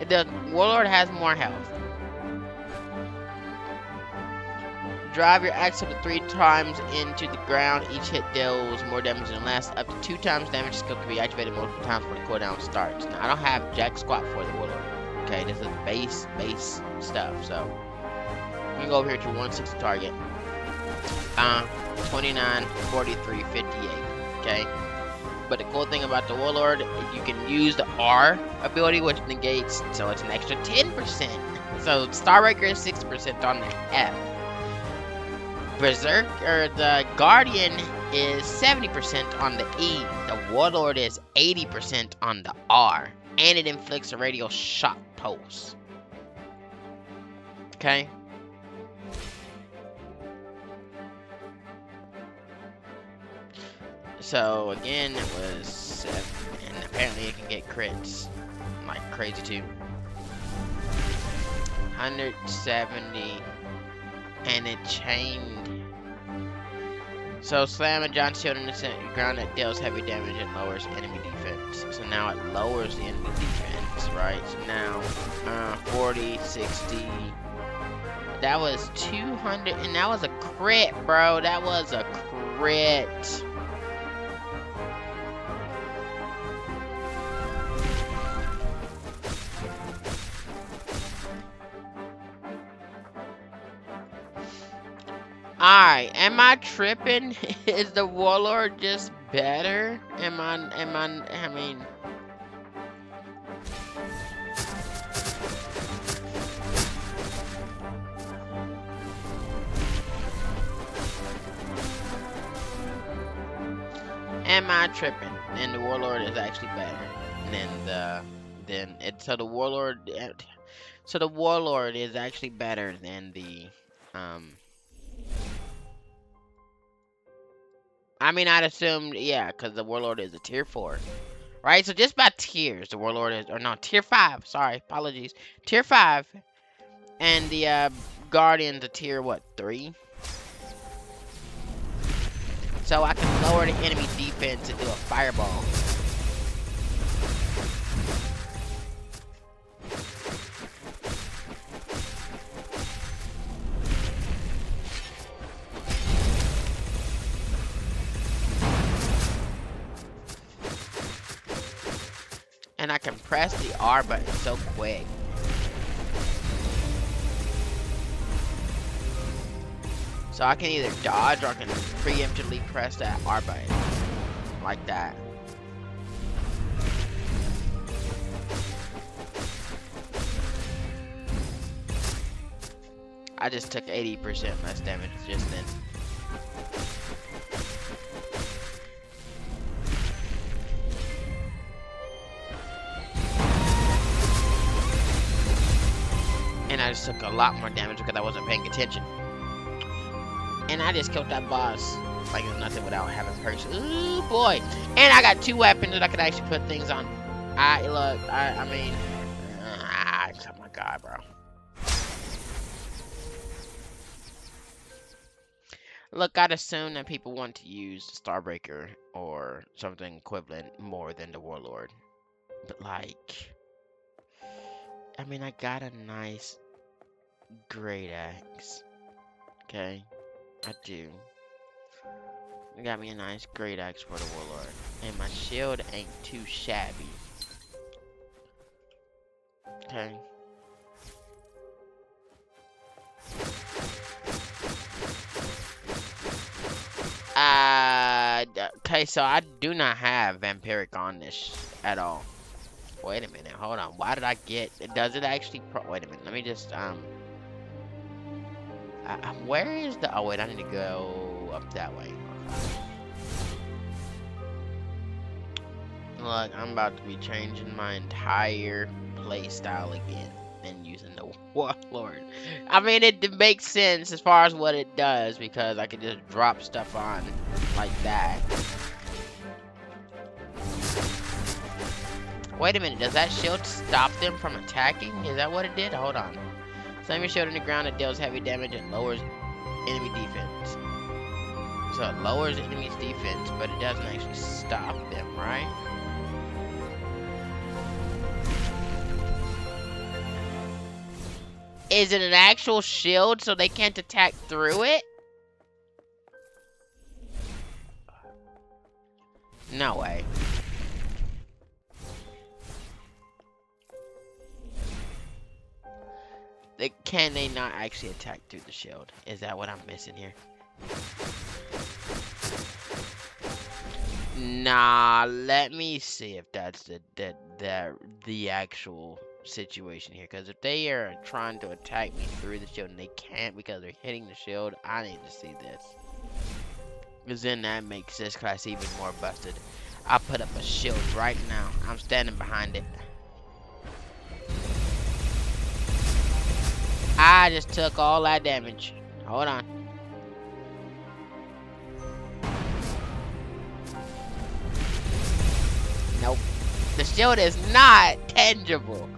[SPEAKER 2] the Warlord has more health. Drive your axe up to 3 times into the ground. Each hit deals more damage than last. Up to 2 times damage skill can be activated multiple times before the cooldown starts. Now, I don't have jack squat for the Warlord. Okay, this is base stuff. So, we can go over here to 160 target. 29, 43, 58. Okay. But the cool thing about the Warlord, you can use the R ability, which negates, so it's an extra 10%. So, Starbreaker is 6% on the F. Berserk, or the Guardian, is 70% on the E. The Warlord is 80% on the R. And it inflicts a radial shock pulse. Okay? So, again, it was 7. And apparently it can get crits. Like crazy, too. 170. And it chained. So slam a John Shield in the ground that deals heavy damage and lowers enemy defense. So now it lowers the enemy defense, right? So now 40, 60. That was 200, and that was a crit, bro. That was a crit. Alright, am I tripping? Is the Warlord just better? I mean... Am I tripping? And the Warlord is actually better so the Warlord is actually better than the I mean, I'd assume, yeah, because the Warlord is a tier 4. Right? So just by tiers, the Warlord is, or no, tier 5. Sorry, apologies. Tier 5. And the Guardian's a tier, what, 3? So I can lower the enemy defense and do a fireball. And I can press the R button so quick. So I can either dodge or I can preemptively press that R button. Like that. I just took 80% less damage just then. And I just took a lot more damage because I wasn't paying attention. And I just killed that boss like it was nothing without having perks. Ooh, boy. And I got 2 weapons that I could actually put things on. I mean, oh my god, bro. Look, I'd assume that people want to use the Starbreaker or something equivalent more than the Warlord. But like, I mean, I got a nice great axe. Okay, I do. I got me a nice great axe for the Warlord. And my shield ain't too shabby. Okay. Okay, so I do not have Vampiric on this at all. Wait a minute, hold on. Why did I get... Does it actually... Wait a minute, let me just... where is the... Oh, wait, I need to go up that way. Look, I'm about to be changing my entire play style again. than using the Warlord. I mean, it makes sense as far as what it does, because I can just drop stuff on like that. Wait a minute, does that shield stop them from attacking? Is that what it did? Hold on. Slam your shield on the ground, it deals heavy damage and lowers enemy defense. So it lowers enemy's defense, but it doesn't actually stop them, right? Is it an actual shield so they can't attack through it? No way. Can they not actually attack through the shield? Is that what I'm missing here? Nah, let me see if that's the actual situation here. Because if they are trying to attack me through the shield and they can't because they're hitting the shield, I need to see this. Because then that makes this class even more busted. I'll put up a shield right now. I'm standing behind it. I just took all that damage. Hold on. Nope. The shield is not tangible.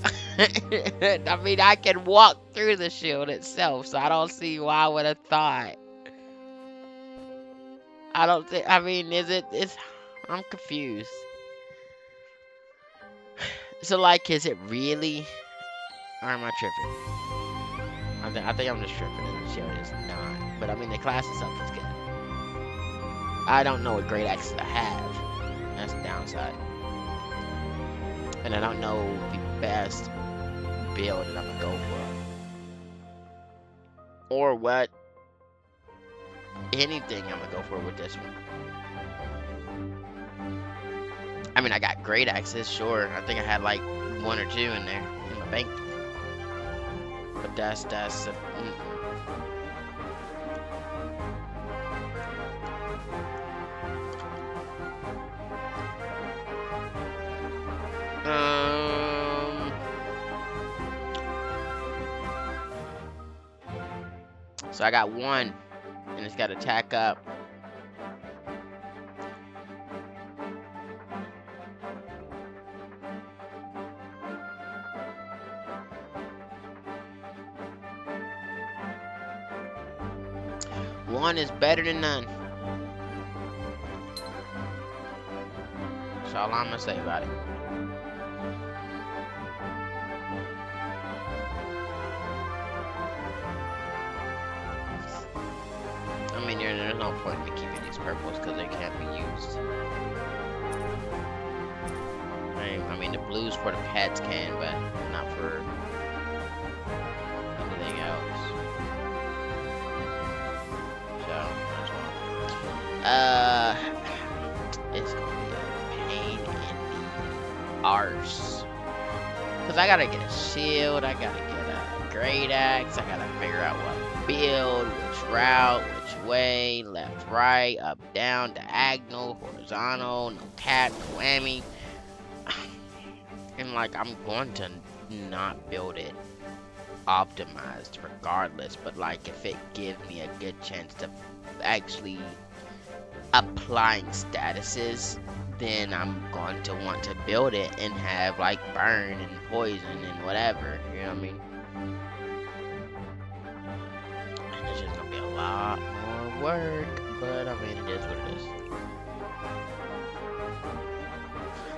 [SPEAKER 2] I mean, I can walk through the shield itself, so I don't see why I would have thought. I don't think, I mean, I'm confused. So, like, is it really, or am I tripping? I think I'm just tripping, and the shield is not. But, I mean, the class itself is good. I don't know what great axes I have. That's the downside. And I don't know the best build that I'm gonna go for. Or what anything I'm gonna go for with this one. I mean, I got great axes, sure. I think I had like 1 or 2 in there in my bank. But that's so I got 1, and it's got attack up. One is better than none. That's all I'm gonna say about it. I mean, there's no point in me keeping these purples because they can't be used. I mean, the blues for the pets can, but not for anything else. So, that's wrong. It's gonna be a pain in the arse. Cause I gotta get a shield, I gotta get a great axe, I gotta figure out what build, which route, which way, left, right, up, down, diagonal, horizontal, no tap, no whammy. And like, I'm going to not build it optimized regardless, but like, if it gives me a good chance to actually applying statuses, then I'm going to want to build it and have like burn and poison and whatever, you know what I mean? And it's just gonna be a lot more work, but I mean, it is what it is.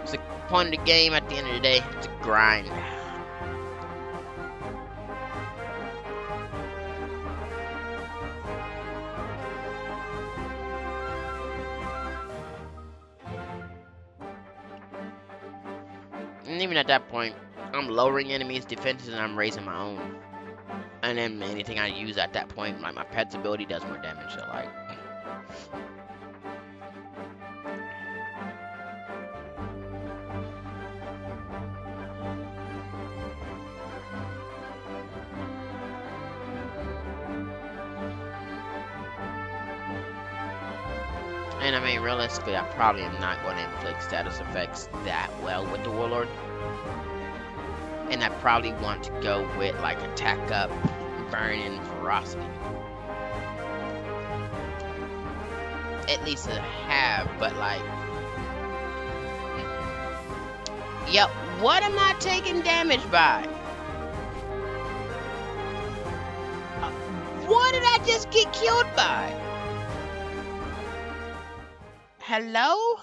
[SPEAKER 2] It's the point of the game at the end of the day, it's a grind. And even at that point, I'm lowering enemies' defenses and I'm raising my own. And then anything I use at that point, like my pet's ability does more damage, so like. And I mean, realistically, I probably am not going to inflict status effects that well with the Warlord. And I probably want to go with like attack up, burn, and ferocity. At least a have, but like, yep. What am I taking damage by? What did I just get killed by? Hello?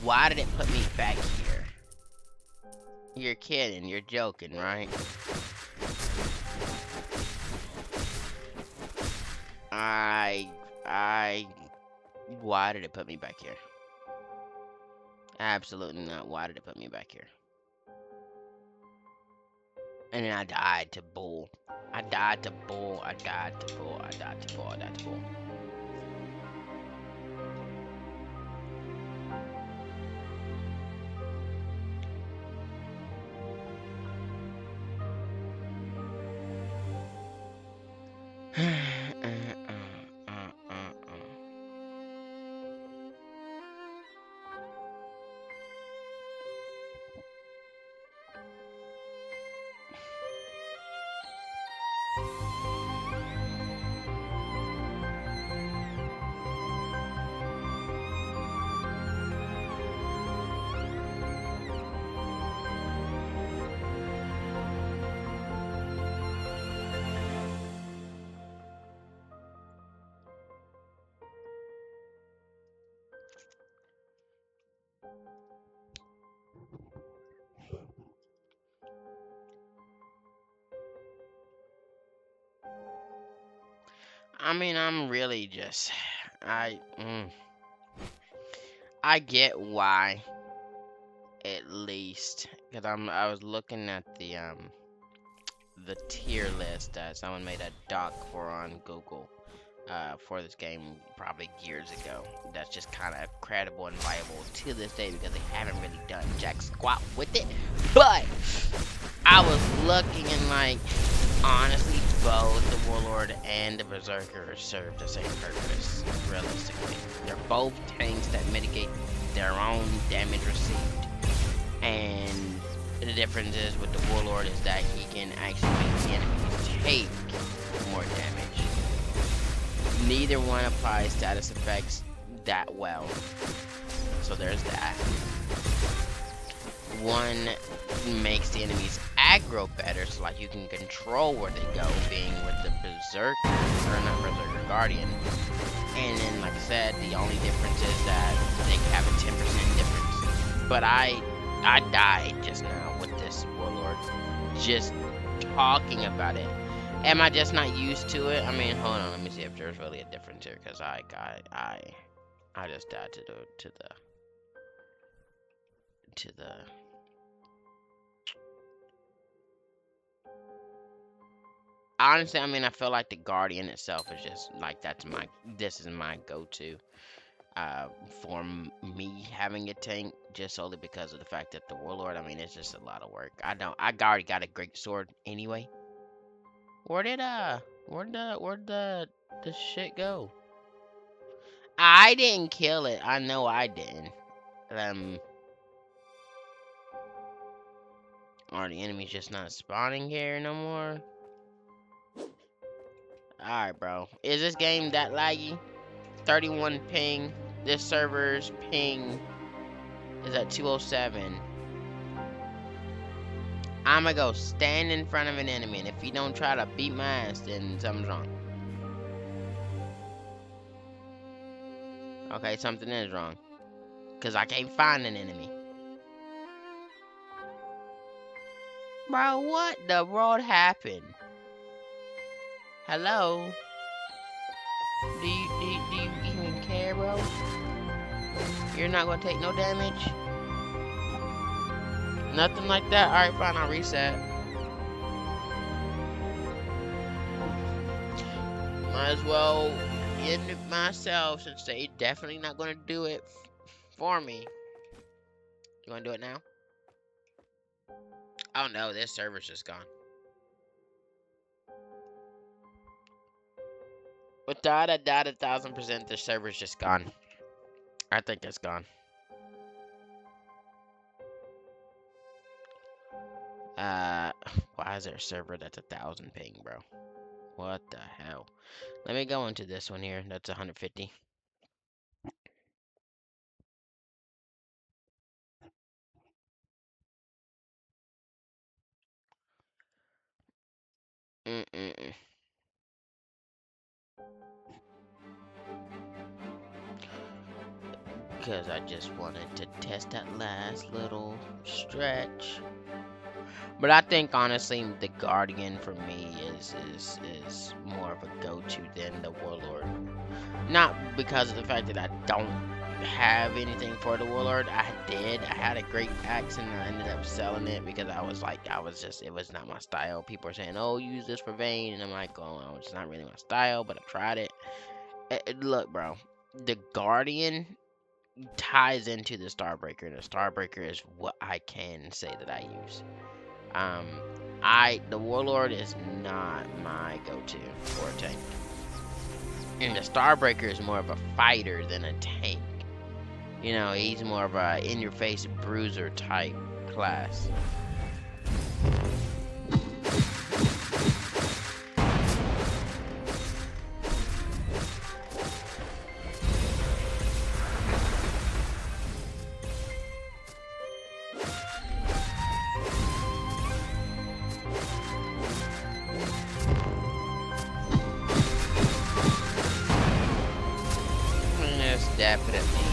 [SPEAKER 2] Why did it put me back here? You're kidding, you're joking, right? Why did it put me back here? Absolutely not. Why did it put me back here? And then I died to bull. I died to bull. I died to bull. I died to bull. I died to bull. I mean, I'm really just, I get why, at least, because I was looking at the tier list that someone made a doc for on Google, for this game probably years ago. That's just kind of credible and viable to this day because they haven't really done jack squat with it. But I was looking and like, honestly, both the Warlord and the Berserker serve the same purpose, realistically. They're both tanks that mitigate their own damage received. And the difference is with the Warlord is that he can actually make the enemies take more damage. Neither one applies status effects that well. So there's that. One makes the enemies aggro better, so like you can control where they go, being with the Berserker, or not Berserker, Guardian. And then, like I said, the only difference is that they have a 10% difference. But I died just now with this Warlord, just talking about it. Am I just not used to it? I mean, hold on, let me see if there's really a difference here, because I just died to the honestly, I mean, I feel like the Guardian itself is just like this is my go-to for me having a tank, just solely because of the fact that the Warlord, I mean, it's just a lot of work. I already got a great sword anyway. Where'd the shit go? I didn't kill it. I know I didn't. Are the enemies just not spawning here no more? Alright, bro. Is this game that laggy? 31 ping. This server's ping is at 207. I'ma go stand in front of an enemy, and if he don't try to beat my ass, then something's wrong. Okay, something is wrong. Because I can't find an enemy. Bro, what the world happened? Hello? Do you even care, bro? You're not gonna take no damage? Nothing like that? Alright, fine, I'll reset. Might as well end it myself, since they definitely not gonna do it for me. You wanna do it now? Oh no, this server's just gone. Without a doubt, 1000%, the server's just gone. I think it's gone. Why is there a server that's 1,000 ping, bro? What the hell? Let me go into this one here. That's 150. Mm-mm-mm. Because I just wanted to test that last little stretch. But I think honestly, the Guardian for me is more of a go-to than the Warlord. Not because of the fact that I don't have anything for the Warlord. I did. I had a great axe and I ended up selling it because I was like, it was not my style. People are saying, oh, use this for Vayne. And I'm like, oh, it's not really my style, but I tried it. Look, bro, the Guardian ties into the Starbreaker. The Starbreaker is what I can say that I use. The Warlord is not my go-to for a tank. And the Starbreaker is more of a fighter than a tank. You know, he's more of a in-your-face bruiser type class. Definitely.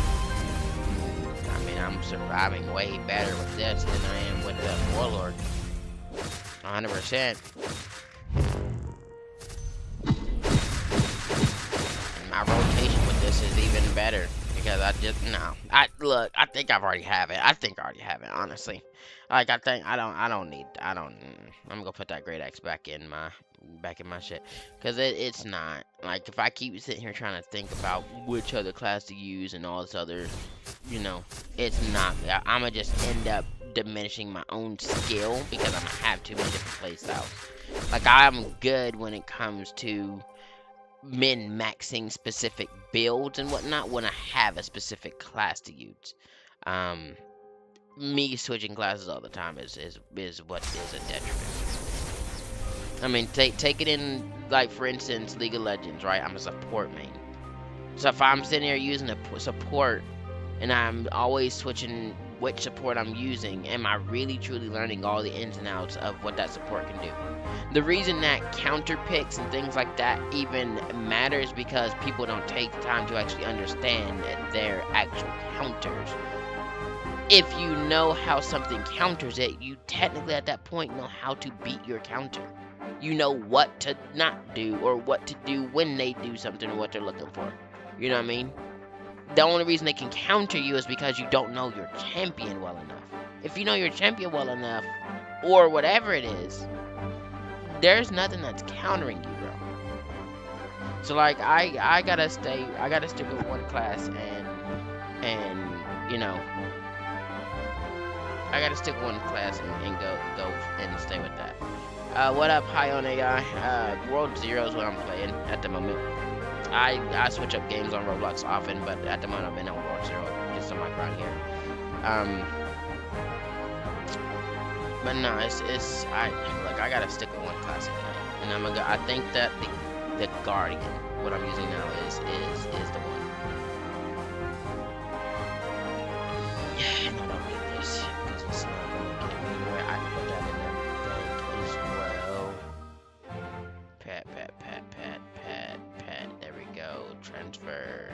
[SPEAKER 2] I mean, I'm surviving way better with this than I am with the Warlord. 100%. And my rotation with this is even better because I think I already have it. Honestly. Like I'm gonna put that great X back in my shit, because it's not like, if I keep sitting here trying to think about which other class to use and all this other, it's not. I'm gonna just end up diminishing my own skill because I'm gonna have too many different playstyles. Like, I'm good when it comes to min-maxing specific builds and whatnot when I have a specific class to use. Me switching classes all the time is what is a detriment. I mean, take it in, like, for instance, League of Legends, right? I'm a support main. So if I'm sitting here using a support and I'm always switching which support I'm using, am I really truly learning all the ins and outs of what that support can do? The reason that counter picks and things like that even matters because people don't take the time to actually understand their actual counters. If you know how something counters it, you technically at that point know how to beat your counter. You know what to not do or what to do when they do something or what they're looking for. You know what I mean? The only reason they can counter you is because you don't know your champion well enough. If you know your champion well enough, or whatever it is, there's nothing that's countering you, bro. So like, I gotta stick with one class and I gotta stick with one class and go and stay with that. What up, High on AI? World Zero is what I'm playing at the moment. I switch up games on Roblox often, but at the moment I've been on World Zero, just on my grind here. But no, I gotta stick with one classic game, and I think that the Guardian, what I'm using now, is the one. Yeah, no, I don't need this because it's not gonna get me where I can put that in there as well. Pat. There we go. Transfer.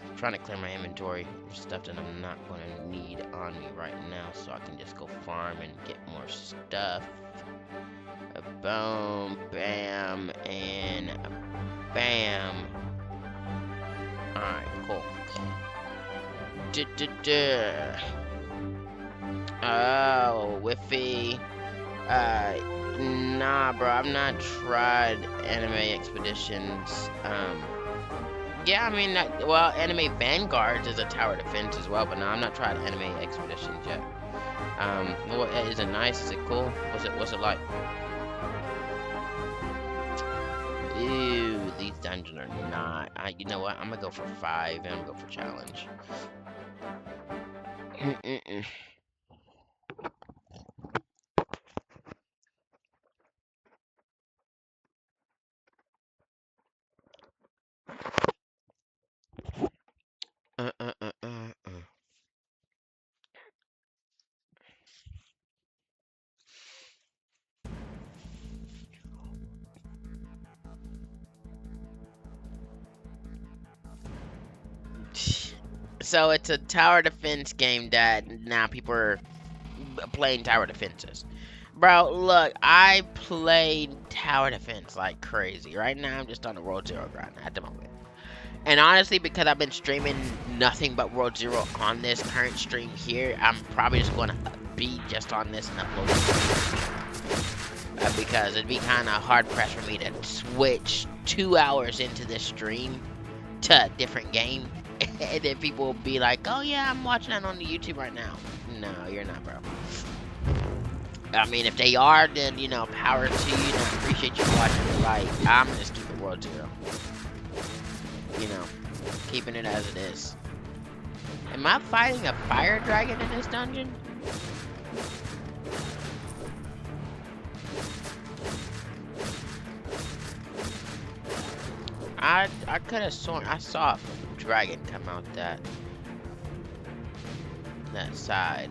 [SPEAKER 2] I'm trying to clear my inventory of stuff that I'm not going to need on me right now, so I can just go farm and get more stuff. A boom, bam, and a bam. Alright, cool. Oh, Whiffy. Nah, bro, I've not tried Anime Expeditions. Yeah, I mean, Anime Vanguards is a tower defense as well, but no, I'm not trying Anime Expeditions yet. Is it nice? Is it cool? What's it like? Ew, these dungeons are not. You know what? I'm gonna go for 5 and I'm gonna go for challenge. So it's a tower defense game that now people are playing tower defenses. Bro, look, I played tower defense like crazy. Right now, I'm just on the World Zero grind at the moment. And honestly, because I've been streaming nothing but World Zero on this current stream here, I'm probably just going to be just on this and upload it. Because it'd be kind of hard pressed for me to switch 2 hours into this stream to a different game. And then people will be like, oh yeah, I'm watching that on the YouTube right now. No, you're not, bro. I mean, if they are, then, you know, power to you, and I appreciate you watching it. Like, I'm just keeping World Zero. You know, keeping it as it is. Am I fighting a fire dragon in this dungeon? I could have sworn I saw a dragon come out that side.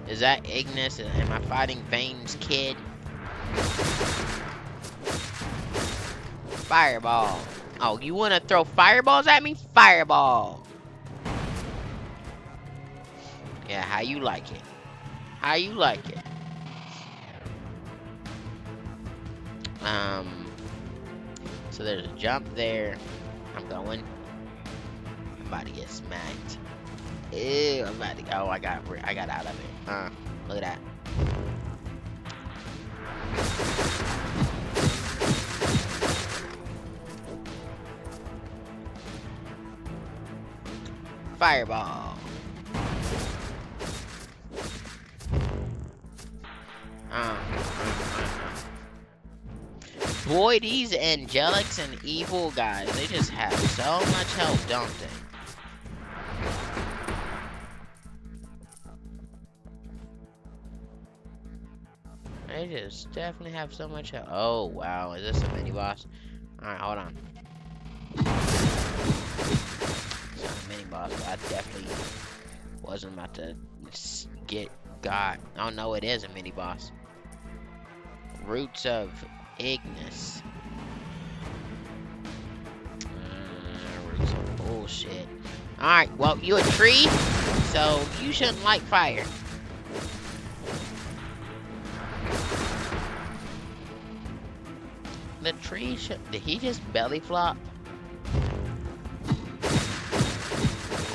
[SPEAKER 2] Is that Ignis? Am I fighting Vane's kid? Fireball. Oh, you want to throw fireballs at me? Fireball. Yeah, how you like it? How you like it? So there's a jump there. I'm going. I'm about to get smacked. Ew, I'm about to go. I got out of it. Look at that. Fireball. Boy, these angelics and evil guys, they just have so much help, don't they? They just definitely have so much help. Oh, wow. Is this a mini boss? Alright, hold on. It's not a mini boss, but I definitely wasn't about to got. Oh, no, it is a mini boss. Roots of Ignis. Roots of bullshit. Alright, well, you a tree, so you shouldn't like fire. The tree should. Did he just belly flop?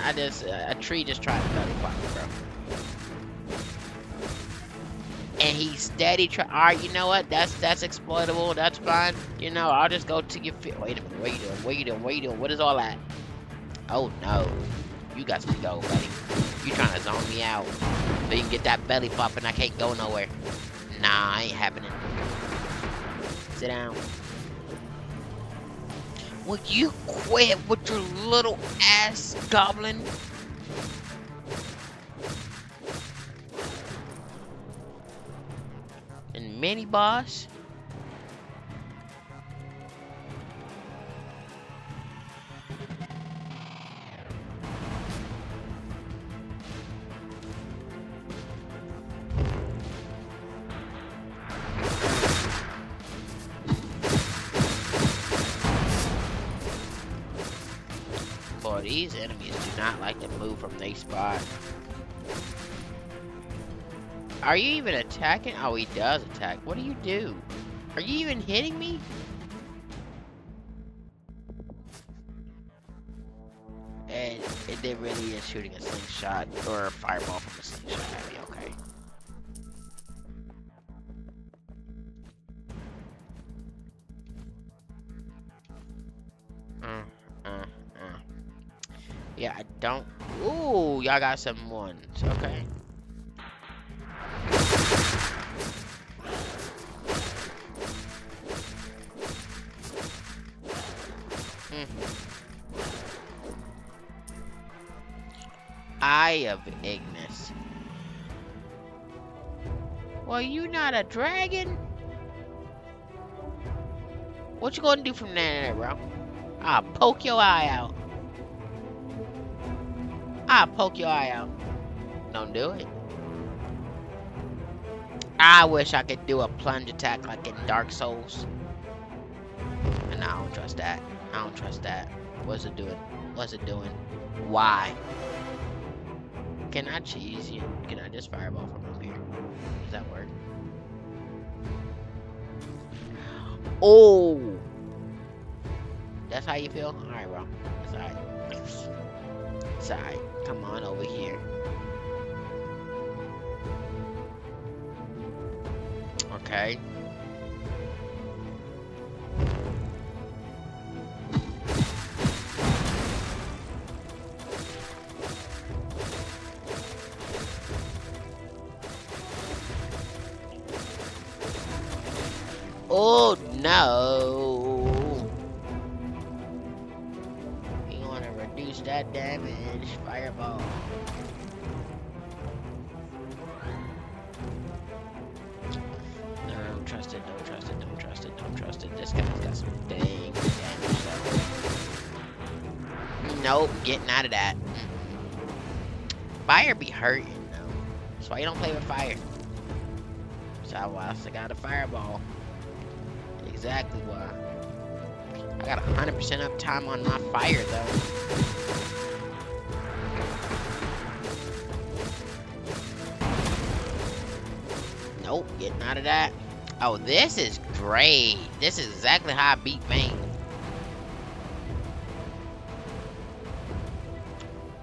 [SPEAKER 2] A tree just tried to belly flop, bro. And he's steady alright, you know what? That's exploitable. That's fine. You know, I'll just go to your feet. Wait a minute. What you doing? What you doing? What you doing? What is all that? Oh no. You got to go, buddy. You trying to zone me out. So you can get that belly flop and I can't go nowhere. Nah, I ain't having it. Sit down. Will you quit with your little ass goblin? And mini boss? Boy, these enemies do not like to move from their spot. Are you even attacking? Oh, he does attack. What do you do? Are you even hitting me? And it really is shooting a slingshot or a fireball from a slingshot at me. Okay. Yeah, I don't. Ooh, y'all got some ones. Okay. Eye of Ignis. Well, you not a dragon? What you gonna do from there, bro? I'll poke your eye out. I'll poke your eye out. Don't do it. I wish I could do a plunge attack like in Dark Souls. And I don't trust that. I don't trust that. What's it doing? What's it doing? Why? Can I cheese you? Can I just fireball from up here? Does that work? Oh! That's how you feel? Alright, bro. It's alright. It's alright. Come on over here. Okay. Oh no! You want to reduce that damage? Fireball. Don't trust it, don't trust it, don't trust it, don't trust it. This guy's got some dang damage though. Nope, getting out of that. Fire be hurting though. That's why you don't play with fire. So I still got a fireball. Exactly why. I got 100% uptime on my fire though. Nope, getting out of that. Oh, this is great. This is exactly how I beat Vayne.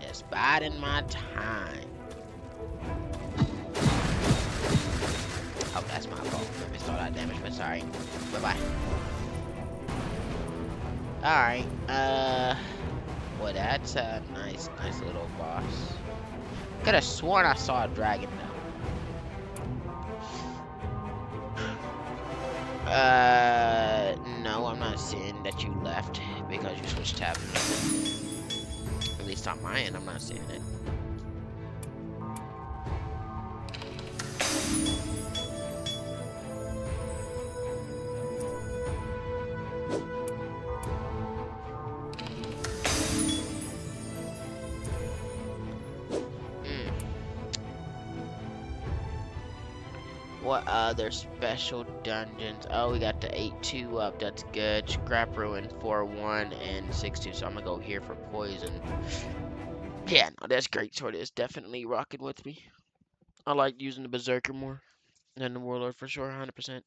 [SPEAKER 2] Just biding my time. Oh, that's my fault. I missed all that damage, but sorry. Bye-bye. Alright, well, that's a nice little boss. Could have sworn I saw a dragon though. No, I'm not seeing that you left because you switched tabs. At least on my end, I'm not seeing it. What other special dungeons? Oh, we got the 8-2 up. That's good. Scrap Ruin 4-1 and 6-2. So I'm gonna go here for poison. Yeah, no, that's great. Sword is definitely rocking with me. I like using the Berserker more than the Warlord for sure, 100%.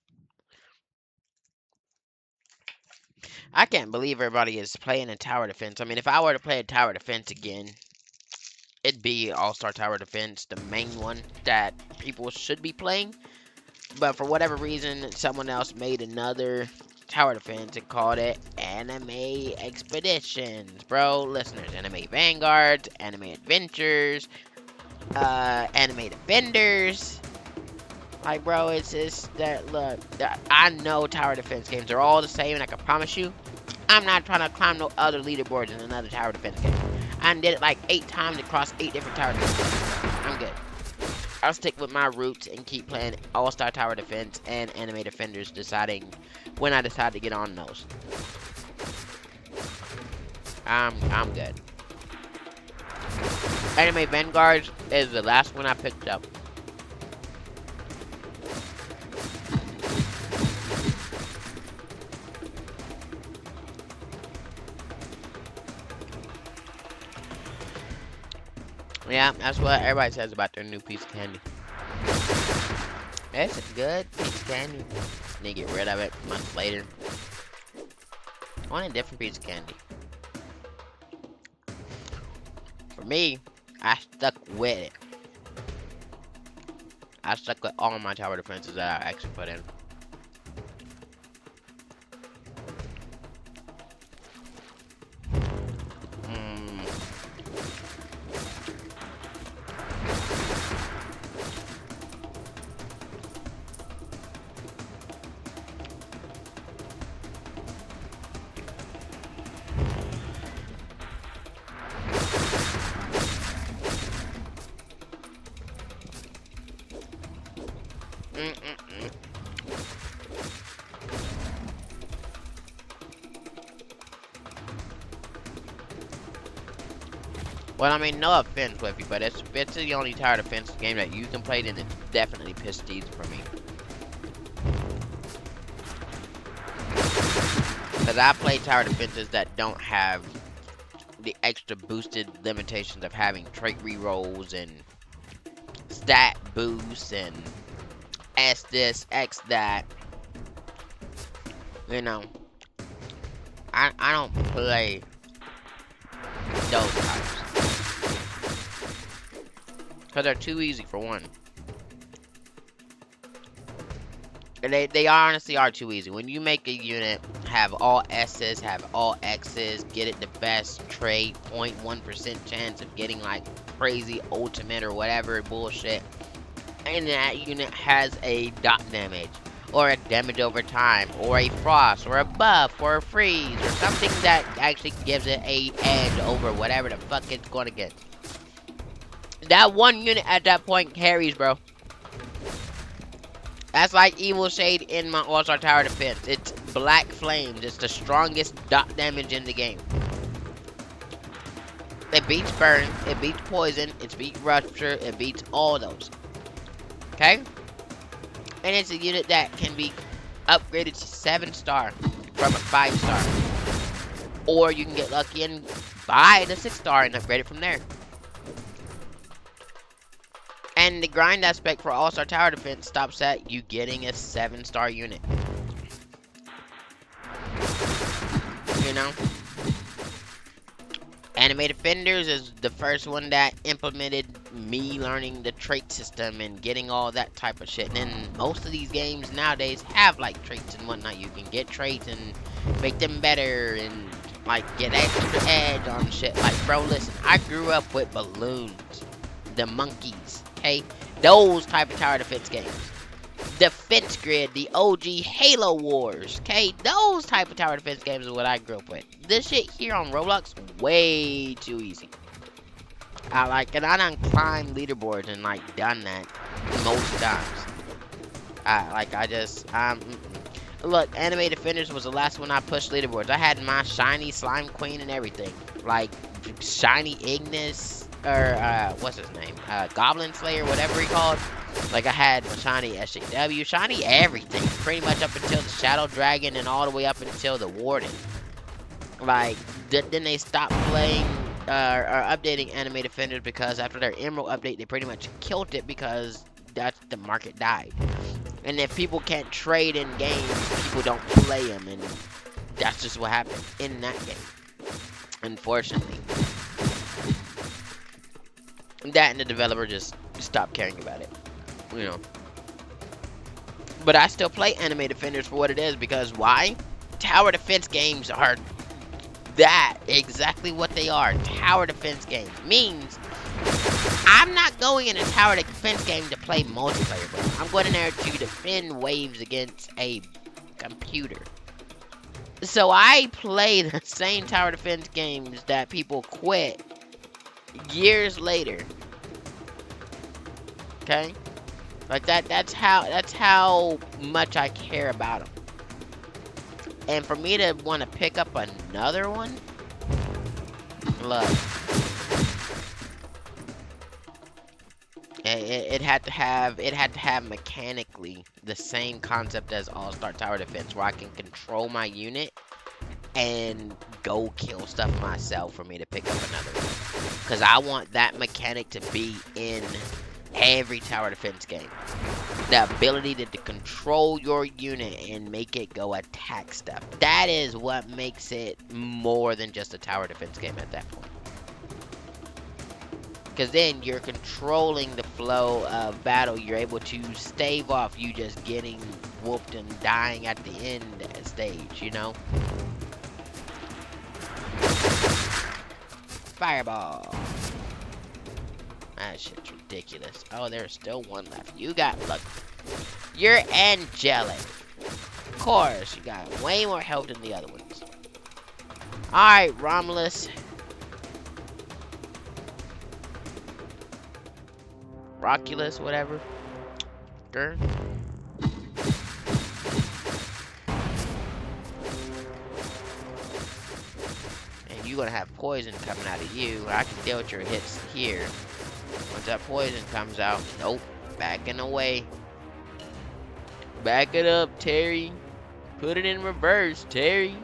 [SPEAKER 2] I can't believe everybody is playing in Tower Defense. I mean, if I were to play a Tower Defense again, it'd be All-Star Tower Defense, the main one that people should be playing. But for whatever reason, someone else made another Tower Defense and called it Anime Expeditions. Bro, listeners, Anime Vanguards, Anime Adventures, Anime Defenders. Like, bro, it's just that, look, I know Tower Defense games are all the same, and I can promise you, I'm not trying to climb no other leaderboards in another Tower Defense game. I did it like 8 times across 8 different Tower Defense. I'm good. I'll stick with my roots and keep playing All-Star Tower Defense and Anime Defenders, deciding when I decide to get on those. I'm good. Anime Vanguard is the last one I picked up. Yeah, that's what everybody says about their new piece of candy. It's a good piece of candy. Need to get rid of it months later. I want a different piece of candy. For me, I stuck with it. I stuck with all my tower defenses that I actually put in. Well, I mean, no offense with you, but if it's the only tower defense game that you can play, then it's definitely Prestige for me. Because I play tower defenses that don't have the extra boosted limitations of having trait rerolls and stat boosts and S this, X that. You know, I don't play those types. Because they're too easy for one. And they honestly are too easy. When you make a unit, have all S's, have all X's, get it the best trade, 0.1% chance of getting like crazy ultimate or whatever bullshit. And that unit has a dot damage, or a damage over time, or a frost, or a buff, or a freeze, or something that actually gives it a edge over whatever the fuck it's gonna get. That one unit at that point carries, bro. That's like Evil Shade in my All-Star Tower Defense. It's Black Flames. It's the strongest dot damage in the game. It beats Burn, it beats Poison, it beats Rupture, it beats all those. Okay? And it's a unit that can be upgraded to 7-star from a 5-star. Or you can get lucky and buy the 6-star and upgrade it from there. And the grind aspect for All-Star Tower Defense stops at you getting a 7-star unit. You know? Anime Defenders is the first one that implemented me learning the trait system and getting all that type of shit. And then most of these games nowadays have like traits and whatnot. You can get traits and make them better and like get extra edge on shit. Like, bro, listen, I grew up with balloons, the monkeys, okay? Those type of tower defense games. Defense Grid, the OG Halo Wars, okay? Those type of tower defense games is what I grew up with. This shit here on Roblox, way too easy. And I done climbed leaderboards and like done that most times. Look, Anime Defenders was the last one I pushed leaderboards. I had my shiny Slime Queen and everything. Like, shiny Ignis, or, what's his name? Goblin Slayer, whatever he called. Like, I had my shiny SJW, shiny everything. Pretty much up until the Shadow Dragon and all the way up until the Warden. Like, then they stopped playing, or updating Anime Defenders because after their Emerald update, they pretty much killed it because that's the market died. And if people can't trade in games, people don't play them, and that's just what happened in that game, unfortunately. That and the developer just stopped caring about it, you know. But I still play Anime Defenders for what it is, because why? Tower defense games are that, exactly what they are. Tower defense games means I'm not going in a tower defense game to play multiplayer, bro. I'm going in there to defend waves against a computer. So I play the same tower defense games that people quit years later. Okay? Like that's how much I care about them. And for me to want to pick up another one, look, it had to have mechanically the same concept as All-Star Tower Defense, where I can control my unit and go kill stuff myself for me to pick up another one. Because I want that mechanic to be in every tower defense game. The ability to control your unit and make it go attack stuff. That is what makes it more than just a tower defense game at that point. Because then you're controlling the flow of battle. You're able to stave off you just getting whooped and dying at the end stage, you know? Fireball. That shit's ridiculous. Oh, there's still one left. You got luck. You're angelic. Of course, you got way more health than the other ones. Alright, Romulus. Rockulus, whatever. Grr. And you're gonna have poison coming out of you. I can deal with your hits here. Once that poison comes out, nope, backing away. Back it up, Terry. Put it in reverse, Terry.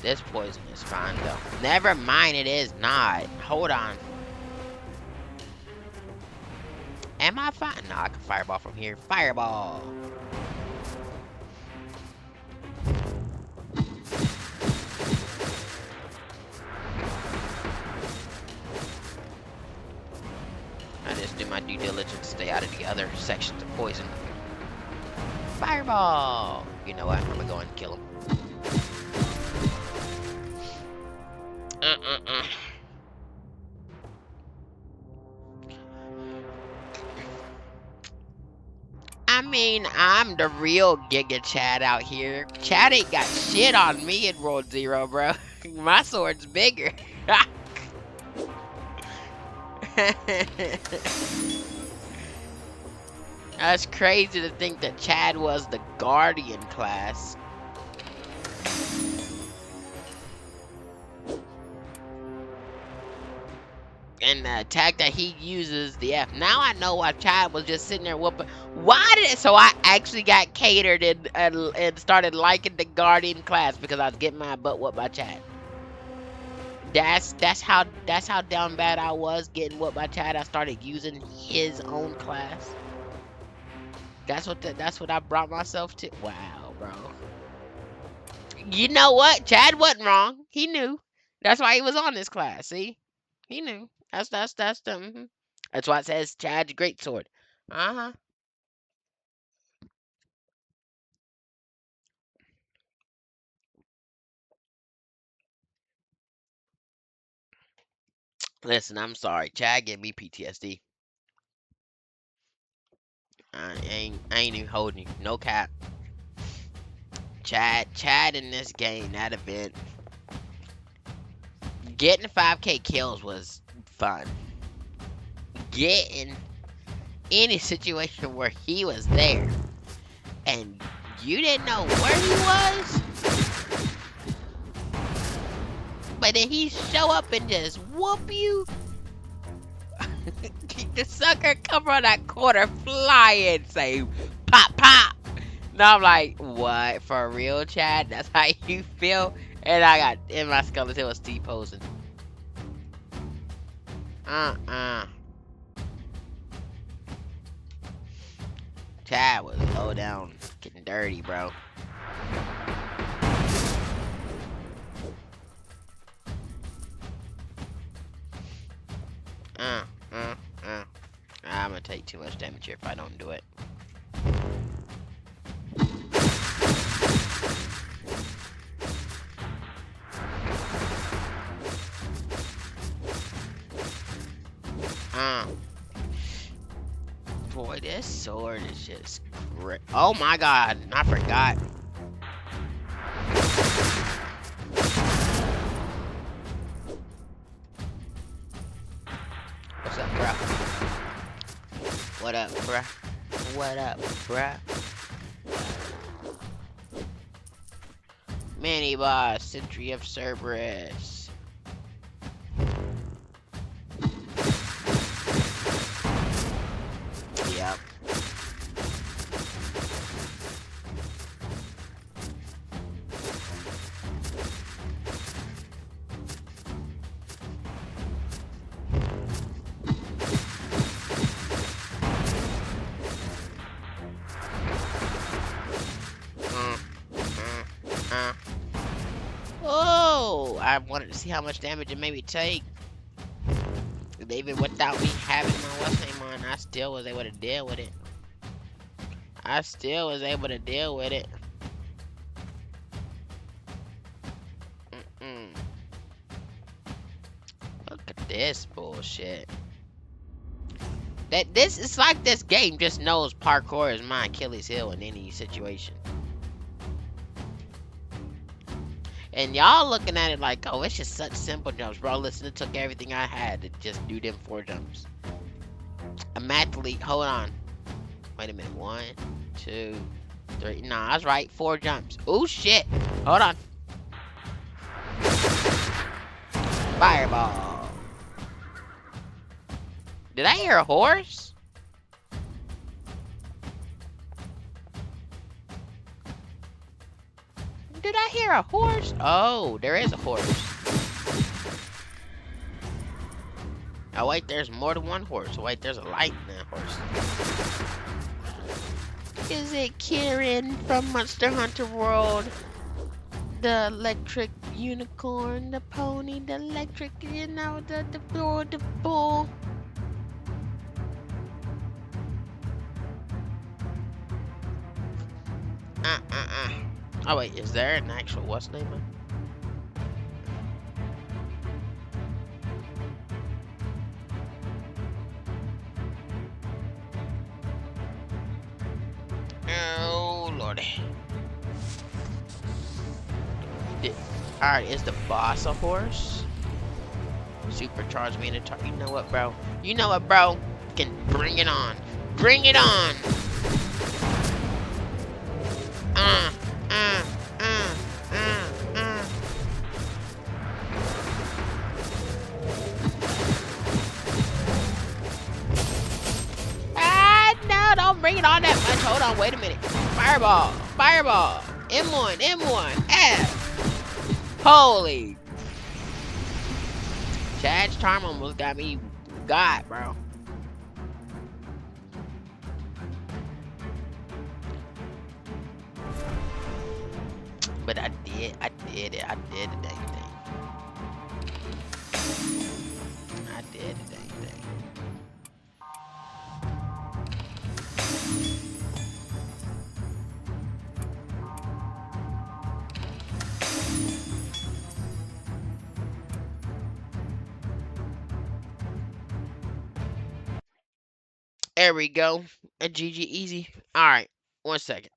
[SPEAKER 2] This poison is fine though. Never mind, it is not. Hold on. Am I fine? No, I can fireball from here. Fireball. I just do my due diligence to stay out of the other sections of poison. Fireball. You know what? I'm gonna go and kill him. I mean, I'm the real Giga Chad out here. Chad ain't got shit on me in World Zero, bro. My sword's bigger. That's crazy to think that Chad was the Guardian class. And the attack that he uses, the F. Now I know why Chad was just sitting there whooping. Why did it? So I actually got catered and started liking the Guardian class because I was getting my butt whooped by Chad. That's how down bad I was getting whooped by Chad. I started using his own class. That's what I brought myself to. Wow, bro. You know what? Chad wasn't wrong. He knew. That's why he was on this class. See, he knew. That's the. That's why it says Chad's greatsword. Listen, I'm sorry. Chad gave me PTSD. I ain't even holding you. No cap. Chad in this game, that event, getting 5K kills was fun. Getting any situation where he was there and you didn't know where he was, but then he show up and just whoop you. The sucker come around that corner flying, say pop pop. Now I'm like, what? For real, Chad? That's how you feel? And I got in my skeleton was T-posing. Chad was low down, getting dirty, bro. I'm gonna take too much damage here if I don't do it. Boy, this sword is just great. Oh my god, I forgot. What's up, bro? What up, bruh? What up, bruh? Mini boss, Sentry of Cerberus. Yep. Oh, I wanted to see how much damage it made me take. Even without me having my what's name on, I still was able to deal with it. Look at this bullshit. It's like this game just knows parkour is my Achilles heel in any situation. And y'all looking at it like, oh, it's just such simple jumps, bro. Listen, it took everything I had to just do them 4 jumps. Immaculately, hold on. Wait a minute, 1, 2, 3. Nah, I was right, 4 jumps. Oh shit, hold on. Fireball. Did I hear a horse? Did I hear a horse? Oh, there is a horse. Oh, wait, there's more than one horse. Wait, there's a light in that horse. Is it Kieran from Monster Hunter World? The electric unicorn, the pony, the electric, you know, the bull. Oh, wait, is there an actual, what's the name of it? Oh, lordy. Alright, is the boss a horse? Supercharge me in a you know what, bro? You know what, bro? Can bring it on. Bring it on! Uh. Ah, no, don't bring it on that much. Hold on, wait a minute. Fireball, fireball. M1, M1, F. Holy. Chad's charm almost got me bro. But I did it. I did the dang thing. I did the dang thing. There we go. A GG easy. Alright, 1 second.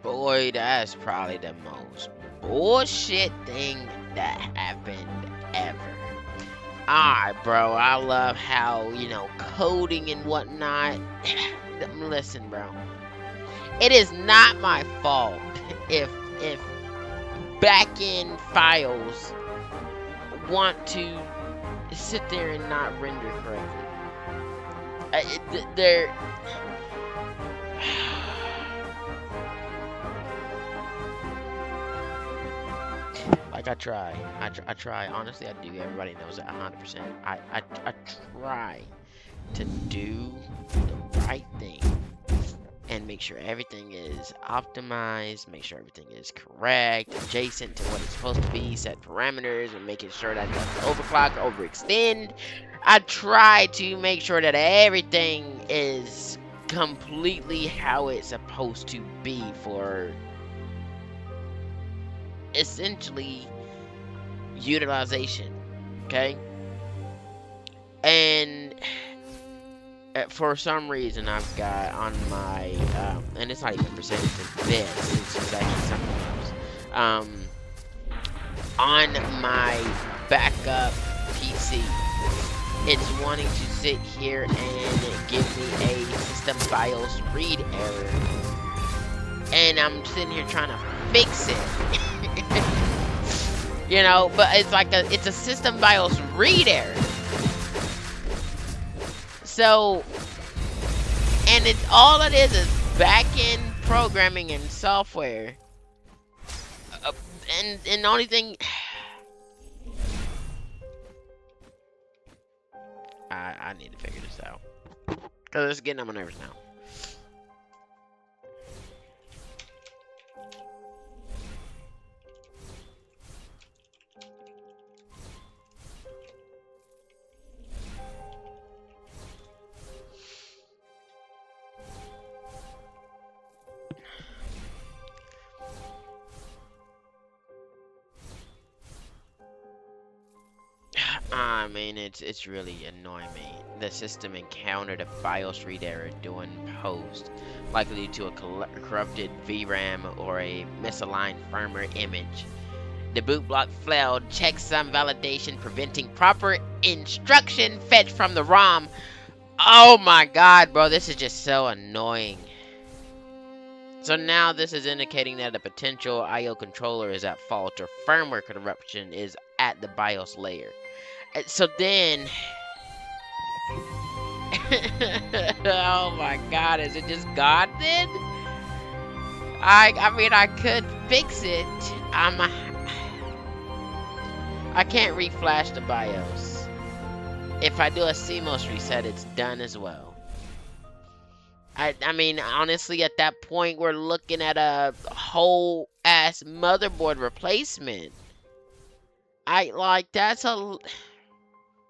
[SPEAKER 2] Boy, that's probably the most bullshit thing that happened ever. Alright, bro, I love how, coding and whatnot. Listen, bro. It is not my fault if backend files want to sit there and not render correctly. They're like I try. I try. Honestly, I do. Everybody knows that 100%. I try to do the right thing and make sure everything is optimized, make sure everything is correct, adjacent to what it's supposed to be, set parameters, and making sure that it doesn't overclock or overextend. I try to make sure that everything is completely how it's supposed to be for essentially utilization, okay? And for some reason I've got on my, and it's not even percentage of this, it's just actually something else, on my backup PC, it's wanting to sit here and give me a system BIOS read error, and I'm sitting here trying to fix it. But it's a system BIOS read error. So, and it's all it is back-end programming and software. And the only thing I need to figure this out, because it's getting on my nerves now. I mean, it's really annoying me. The system encountered a BIOS read error during post, likely due to a corrupted VRAM or a misaligned firmware image. The boot block failed checksum validation, preventing proper instruction fetch from the ROM. Oh my god, bro, this is just so annoying. So now this is indicating that a potential IO controller is at fault, or firmware corruption is at the BIOS layer. So then, oh my god, is it just God then? I mean, I could fix it. I can't reflash the BIOS. If I do a CMOS reset, it's done as well. I mean, honestly, at that point, we're looking at a whole ass motherboard replacement. That's a...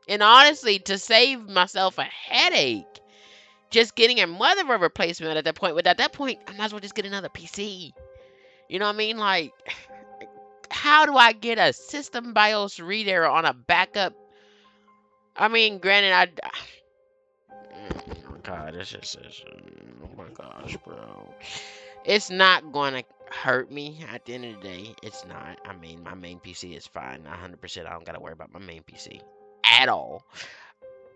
[SPEAKER 2] And honestly, to save myself a headache, just getting a motherboard replacement at that point, but at that point, I might as well just get another PC. You know what I mean? Like, how do I get a system BIOS read error on a backup? I mean, granted, oh god, oh my gosh, bro. It's not going to hurt me at the end of the day. It's not. I mean, my main PC is fine. 100%. I don't got to worry about my main PC at all.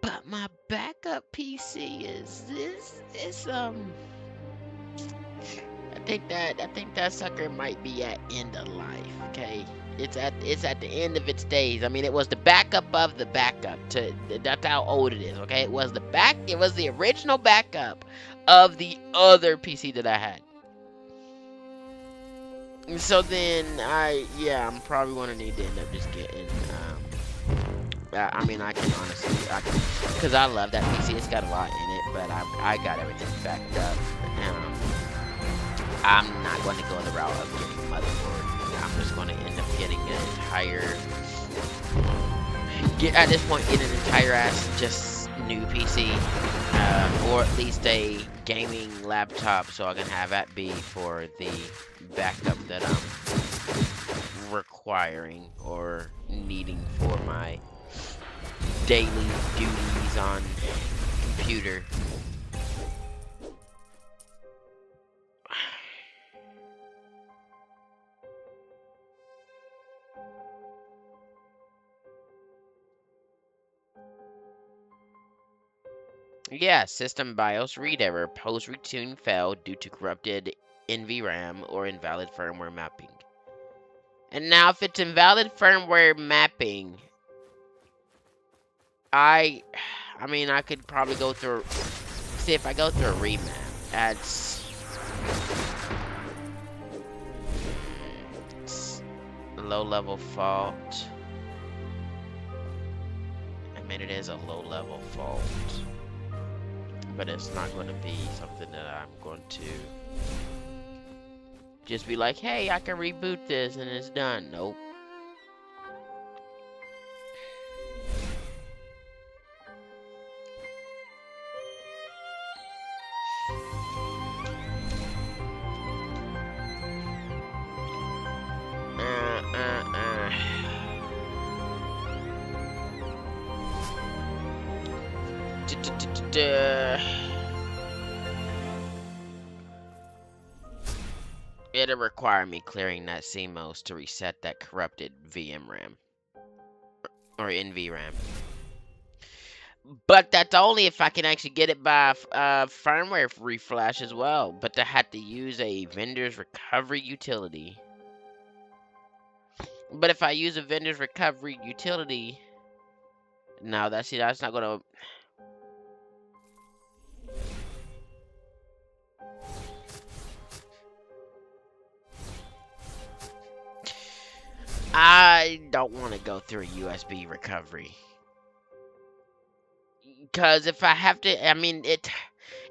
[SPEAKER 2] But my backup PC is I think that sucker might be at end of life, okay? It's at the end of its days. I mean, it was the backup of the backup. That's how old it is, okay? It was the original backup of the other PC that I had. So then I'm probably gonna need to end up just getting I mean, I can honestly, because I love that PC. It's got a lot in it, but I got everything backed up. I'm not going to go the route of getting a motherboard. I'm just going to end up getting an entire, at this point, get an entire ass just new PC, or at least a gaming laptop, so I can have that be for the backup that I'm requiring or needing for my daily duties on computer. Yeah, system BIOS read error. Post retune failed due to corrupted NVRAM or invalid firmware mapping. And now, if it's invalid firmware mapping, I mean, I could probably go through. See, if I go through a remap, it's a low-level fault. I mean, it is a low-level fault, but it's not going to be something that I'm going to just be like, hey, I can reboot this and it's done. Nope. It'll require me clearing that CMOS to reset that corrupted VMRAM or NVRAM. But that's only if I can actually get it by firmware reflash as well. But I had to use a vendor's recovery utility. But if I use a vendor's recovery utility, no, that's not gonna. I don't want to go through a USB recovery. Because if I have to, I mean,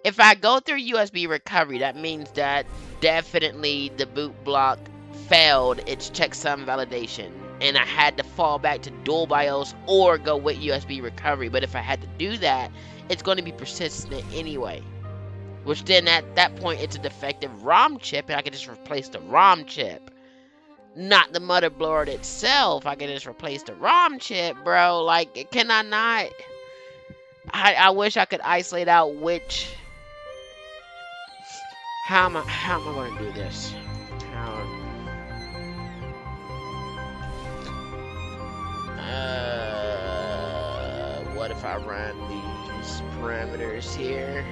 [SPEAKER 2] if I go through USB recovery, that means that definitely the boot block failed its checksum validation. And I had to fall back to dual BIOS or go with USB recovery. But if I had to do that, it's going to be persistent anyway. Which then at that point, it's a defective ROM chip, and I can just replace the ROM chip. Not the motherboard itself. I can just replace the ROM chip, bro. Like, can I not? I wish I could isolate out which. How am I going to do this? What if I run these parameters here?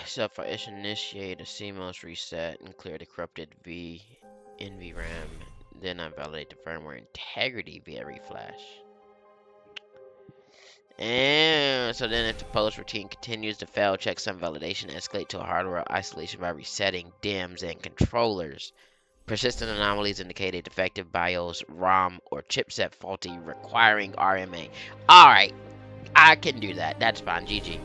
[SPEAKER 2] So if I initiate a CMOS reset and clear the corrupted NVRAM, then I validate the firmware integrity via reflash. And so then if the post routine continues to fail, checksum validation escalate to a hardware isolation by resetting DIMMs and controllers. Persistent anomalies indicate a defective BIOS, ROM, or chipset faulty requiring RMA. Alright, I can do that. That's fine. GG.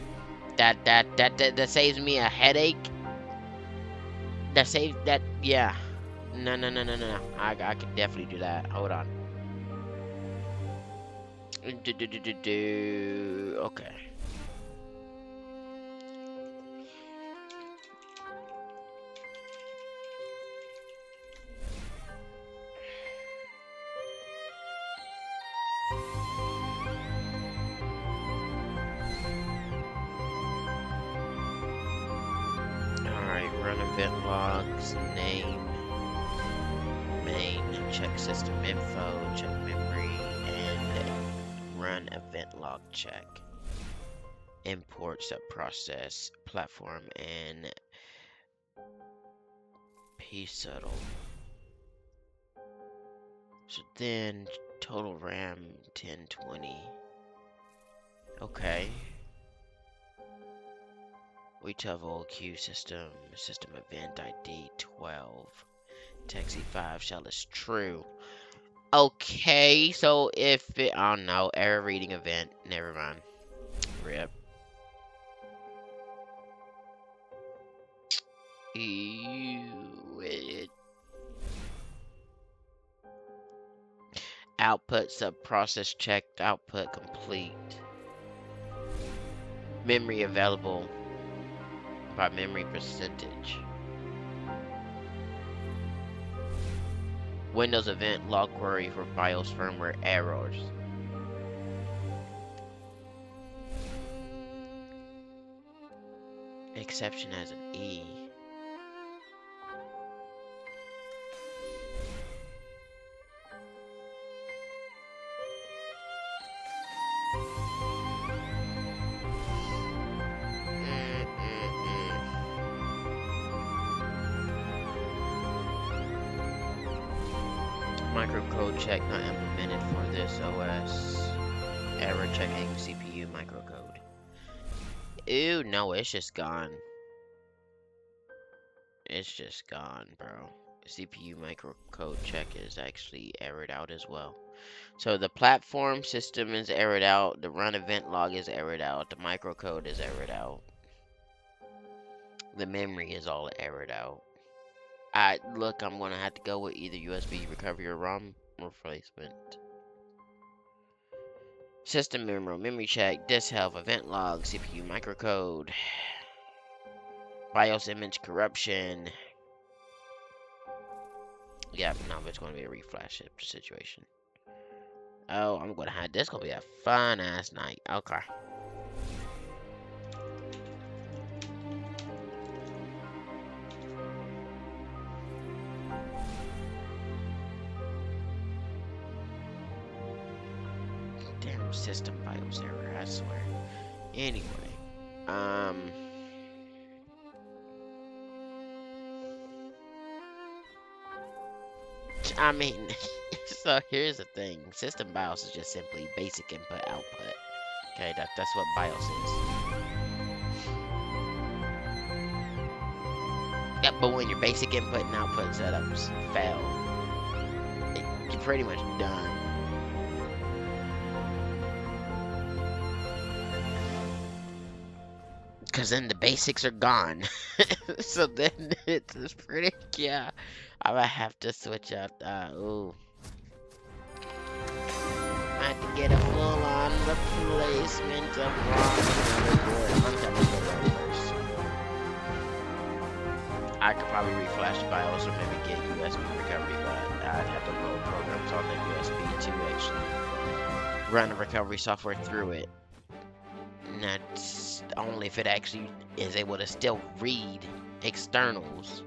[SPEAKER 2] That saves me a headache. That saves that, yeah. No. I can definitely do that. Hold on. Okay. Alright, run event logs, name, main, check system info, check memory, and run event log check. Import subprocess platform and psettle. So then total RAM 1020. Okay. WeTovel Q system event ID 12. TXE5 shell is true. Okay, so if it, oh no, error reading event, never mind. RIP. Output subprocess checked, output complete. Memory available by memory percentage. Windows event log query for BIOS firmware errors. Exception as an E. Microcode check not implemented for this OS. Error checking CPU microcode. Ew, no, it's just gone. It's just gone, bro. CPU microcode check is actually errored out as well. So the platform system is errored out, the run event log is errored out, the microcode is errored out. The memory is all errored out. Look, I'm gonna have to go with either USB recovery or ROM replacement. System memory check, disk health, event log, CPU microcode, BIOS image corruption. Yeah, no, it's gonna be a reflash situation. Oh, I'm gonna have this. Gonna be a fun ass night. Okay. Damn system BIOS error, I swear. Anyway, I mean, so here's the thing. System BIOS is just simply basic input output. Okay, that's what BIOS is. Yeah, but when your basic input and output setups fail, you're pretty much done. Because then the basics are gone. So then it's pretty, yeah. I might have to switch out, ooh. I have to get a full-on replacement of ROM. I'm gonna go first. I could probably reflash the BIOS or maybe get USB recovery, but I'd have to load programs on the USB to actually run the recovery software through it. And that's only if it actually is able to still read externals.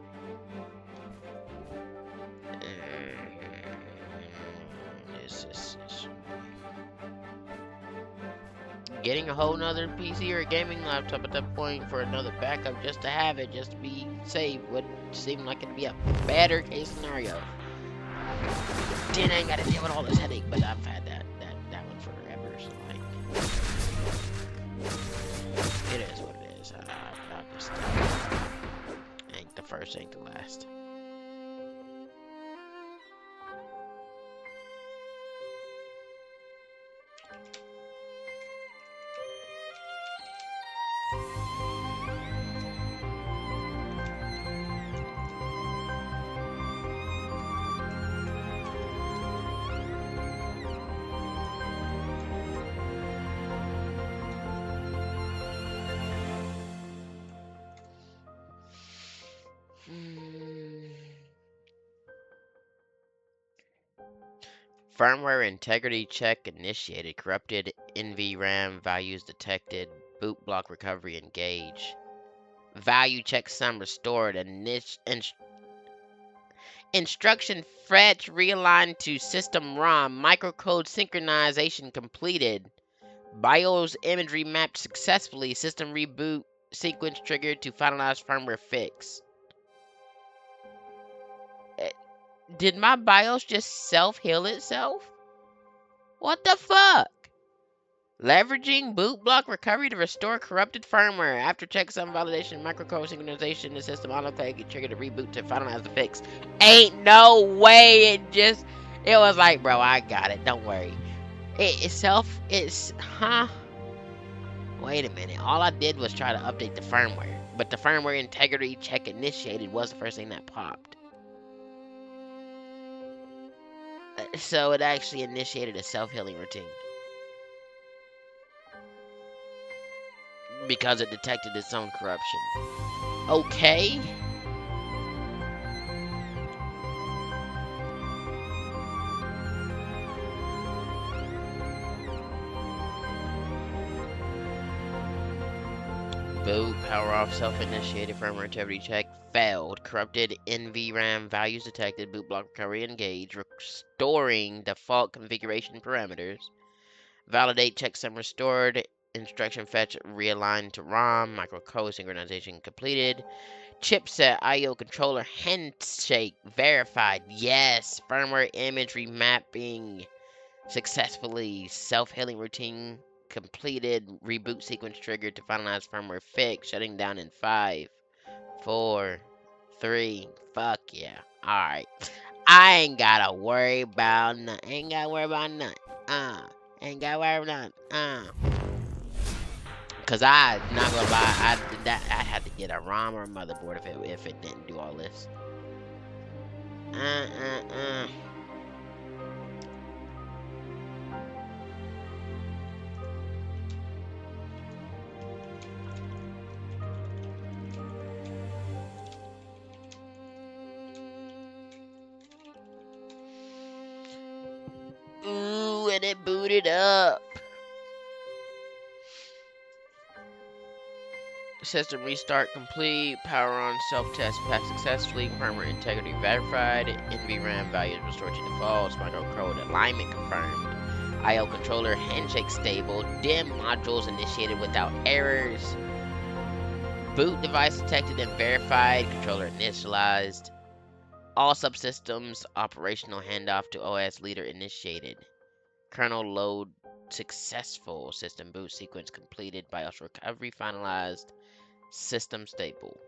[SPEAKER 2] Getting a whole nother PC or a gaming laptop at that point for another backup just to have it, just to be safe, would seem like it'd be a better case scenario. Then I ain't gotta deal with all this headache, but I've had that one forever, so like, it is what it is. I just ain't the first, ain't the last. Firmware integrity check initiated. Corrupted NVRAM values detected. Boot block recovery engaged. Value checksum restored. Instruction fetch realigned to system ROM. Microcode synchronization completed. BIOS imagery mapped successfully. System reboot sequence triggered to finalize firmware fix. Did my BIOS just self-heal itself? What the fuck? Leveraging boot block recovery to restore corrupted firmware. After checksum validation, microcode synchronization, the system automatically triggered a reboot to finalize the fix. Ain't no way it was like, bro, I got it. Don't worry. Huh? Wait a minute. All I did was try to update the firmware. But the firmware integrity check initiated was the first thing that popped. So it actually initiated a self-healing routine. because it detected its own corruption. Okay. Boot, power off, self-initiated firmware integrity check failed. Corrupted NVRAM values detected. Boot block recovery engaged. Restoring default configuration parameters. Validate checksum restored. Instruction fetch realigned to ROM. Microcode synchronization completed. Chipset IO controller handshake verified. Yes. Firmware image remapping successfully. Self-healing routine completed. Reboot sequence triggered to finalize firmware fix. Shutting down in 5, 4, 3. Fuck yeah. Alright. I ain't gotta worry about nothing. Ain't gotta worry about nothing. Ain't gotta worry about nothing. Cause I not gonna lie, I had to get a ROM or a motherboard if it didn't do all this. Ooh, and it booted up. System restart complete. Power on self-test passed successfully. Firmware integrity verified. NVRAM values restored to default. Microcode alignment confirmed. IO controller handshake stable. DIMM modules initiated without errors. Boot device detected and verified. Controller initialized. All subsystems operational. Handoff to OS leader initiated. Kernel load successful. System boot sequence completed. BIOS recovery finalized. System stable.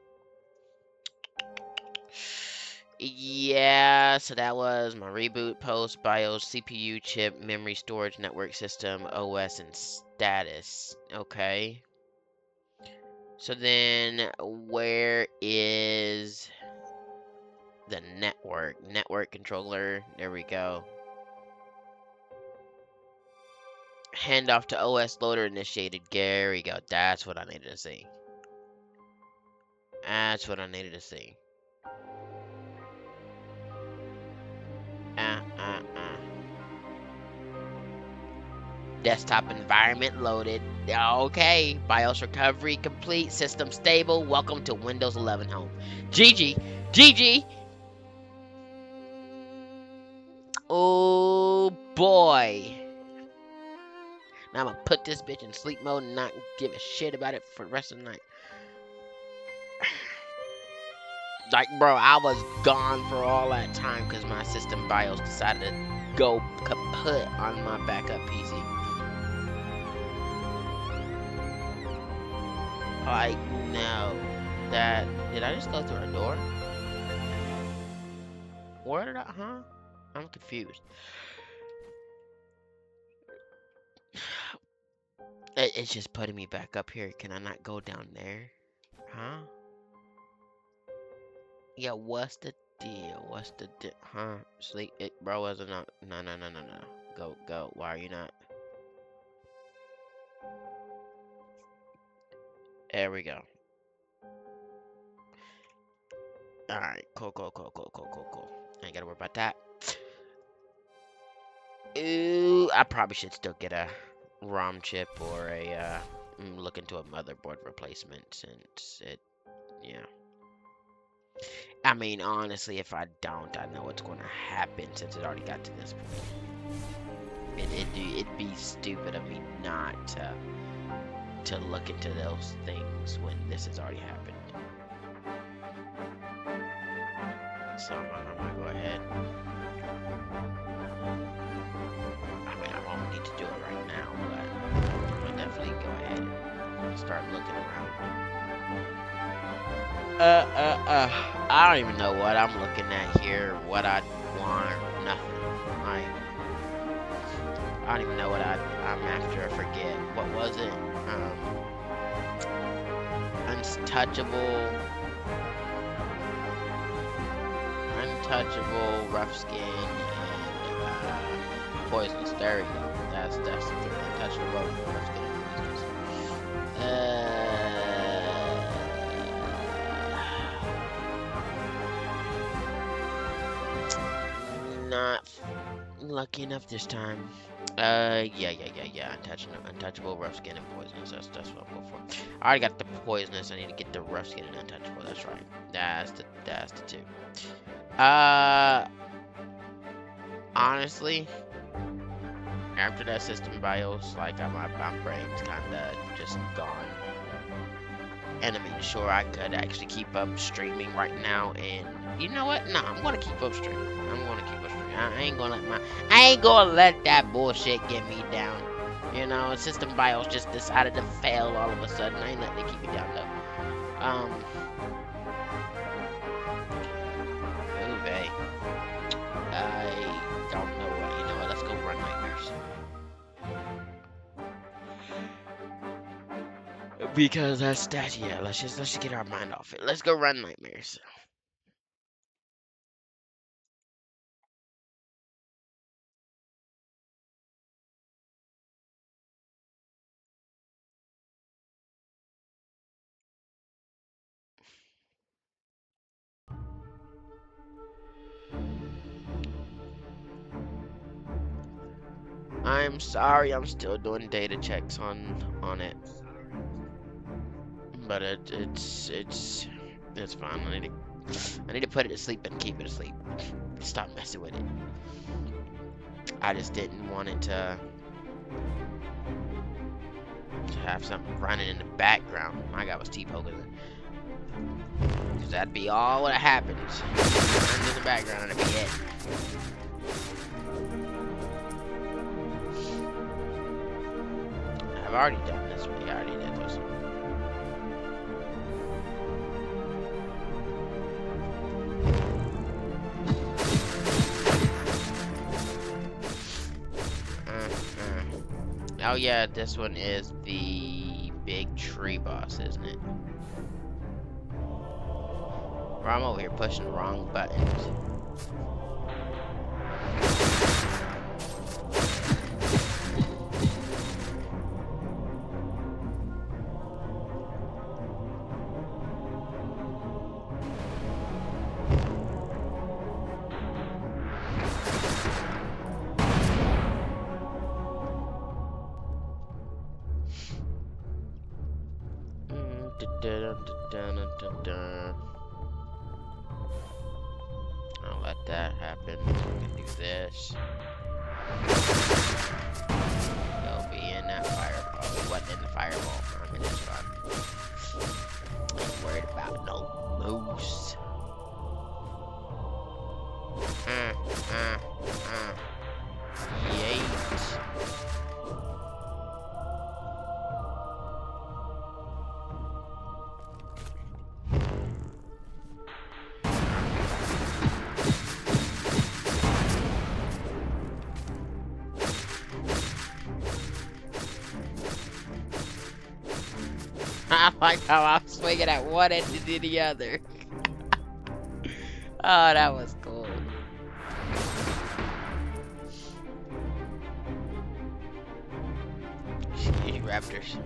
[SPEAKER 2] Yeah, so that was my reboot, post, BIOS, CPU chip, memory storage, network system, OS, and status. Okay. So then, where is the network? Network controller. There we go. Handoff to OS loader initiated. There we go. That's what I needed to see. That's what I needed to see. Desktop environment loaded. Okay. BIOS recovery complete. System stable. Welcome to Windows 11 Home. GG. GG. Oh boy. Now I'm gonna put this bitch in sleep mode and not give a shit about it for the rest of the night. Like, bro, I was gone for all that time because my system BIOS decided to go kaput on my backup PC. Like, no. Did I just go through a door? Where did huh? I'm confused. It's just putting me back up here. Can I not go down there? Huh? Yeah, what's the deal? What's the deal? Huh? Sleep it, bro, was it not? No. Go. Why are you not? There we go. Alright, cool. Ain't gotta worry about that. Ooh, I probably should still get a ROM chip or a, look into a motherboard replacement since it, yeah. I mean, honestly, if I don't, I know what's going to happen since it already got to this point. It'd be stupid of me not to look into those things when this has already happened. So I'm gonna go ahead. I mean, I won't need to do it right now, but I'm gonna definitely go ahead and start looking around. I don't even know what I'm looking at here, what I want, nothing. I don't even know what I'm after, I forget. What was it? Untouchable, rough skin, and poisonous. There we go. That's the thing. Untouchable, rough skin, and poisonous. lucky enough this time. Yeah. Untouchable, rough skin, and poisonous. That's what I'm going for. I already got the poisonous. I need to get the rough skin and untouchable. That's right. That's the two. Honestly, after that system bios, like my brain's kinda just gone. And I mean, sure, I could actually keep up streaming right now, and you know what? Nah, I'm gonna keep up streaming. I ain't gonna let that bullshit get me down. You know, system BIOS just decided to fail all of a sudden. I ain't letting it keep me down though. Uwe. I don't know what. You know what? Let's go run nightmares. Because yeah. Let's just get our mind off it. Let's go run nightmares. I'm sorry, I'm still doing data checks on it, but it's fine. I need to put it to sleep and keep it asleep. Stop messing with it. I just didn't want it to have something running in the background. My guy was T-poking it. Cause that'd be all what happens. Runs in the background and it'd be it. I've already done this one. I already did this one. Oh yeah, this one is the big tree boss, isn't it? Or I'm over here pushing the wrong buttons. I'll let that happen. We can do this. He'll be in that fireball. He wasn't in the fireball. I mean, it's fine. Ain't worried about no moose. Yeet. I like how I'm swinging at one end to the other. Oh, that was cool. Excuse you, raptors.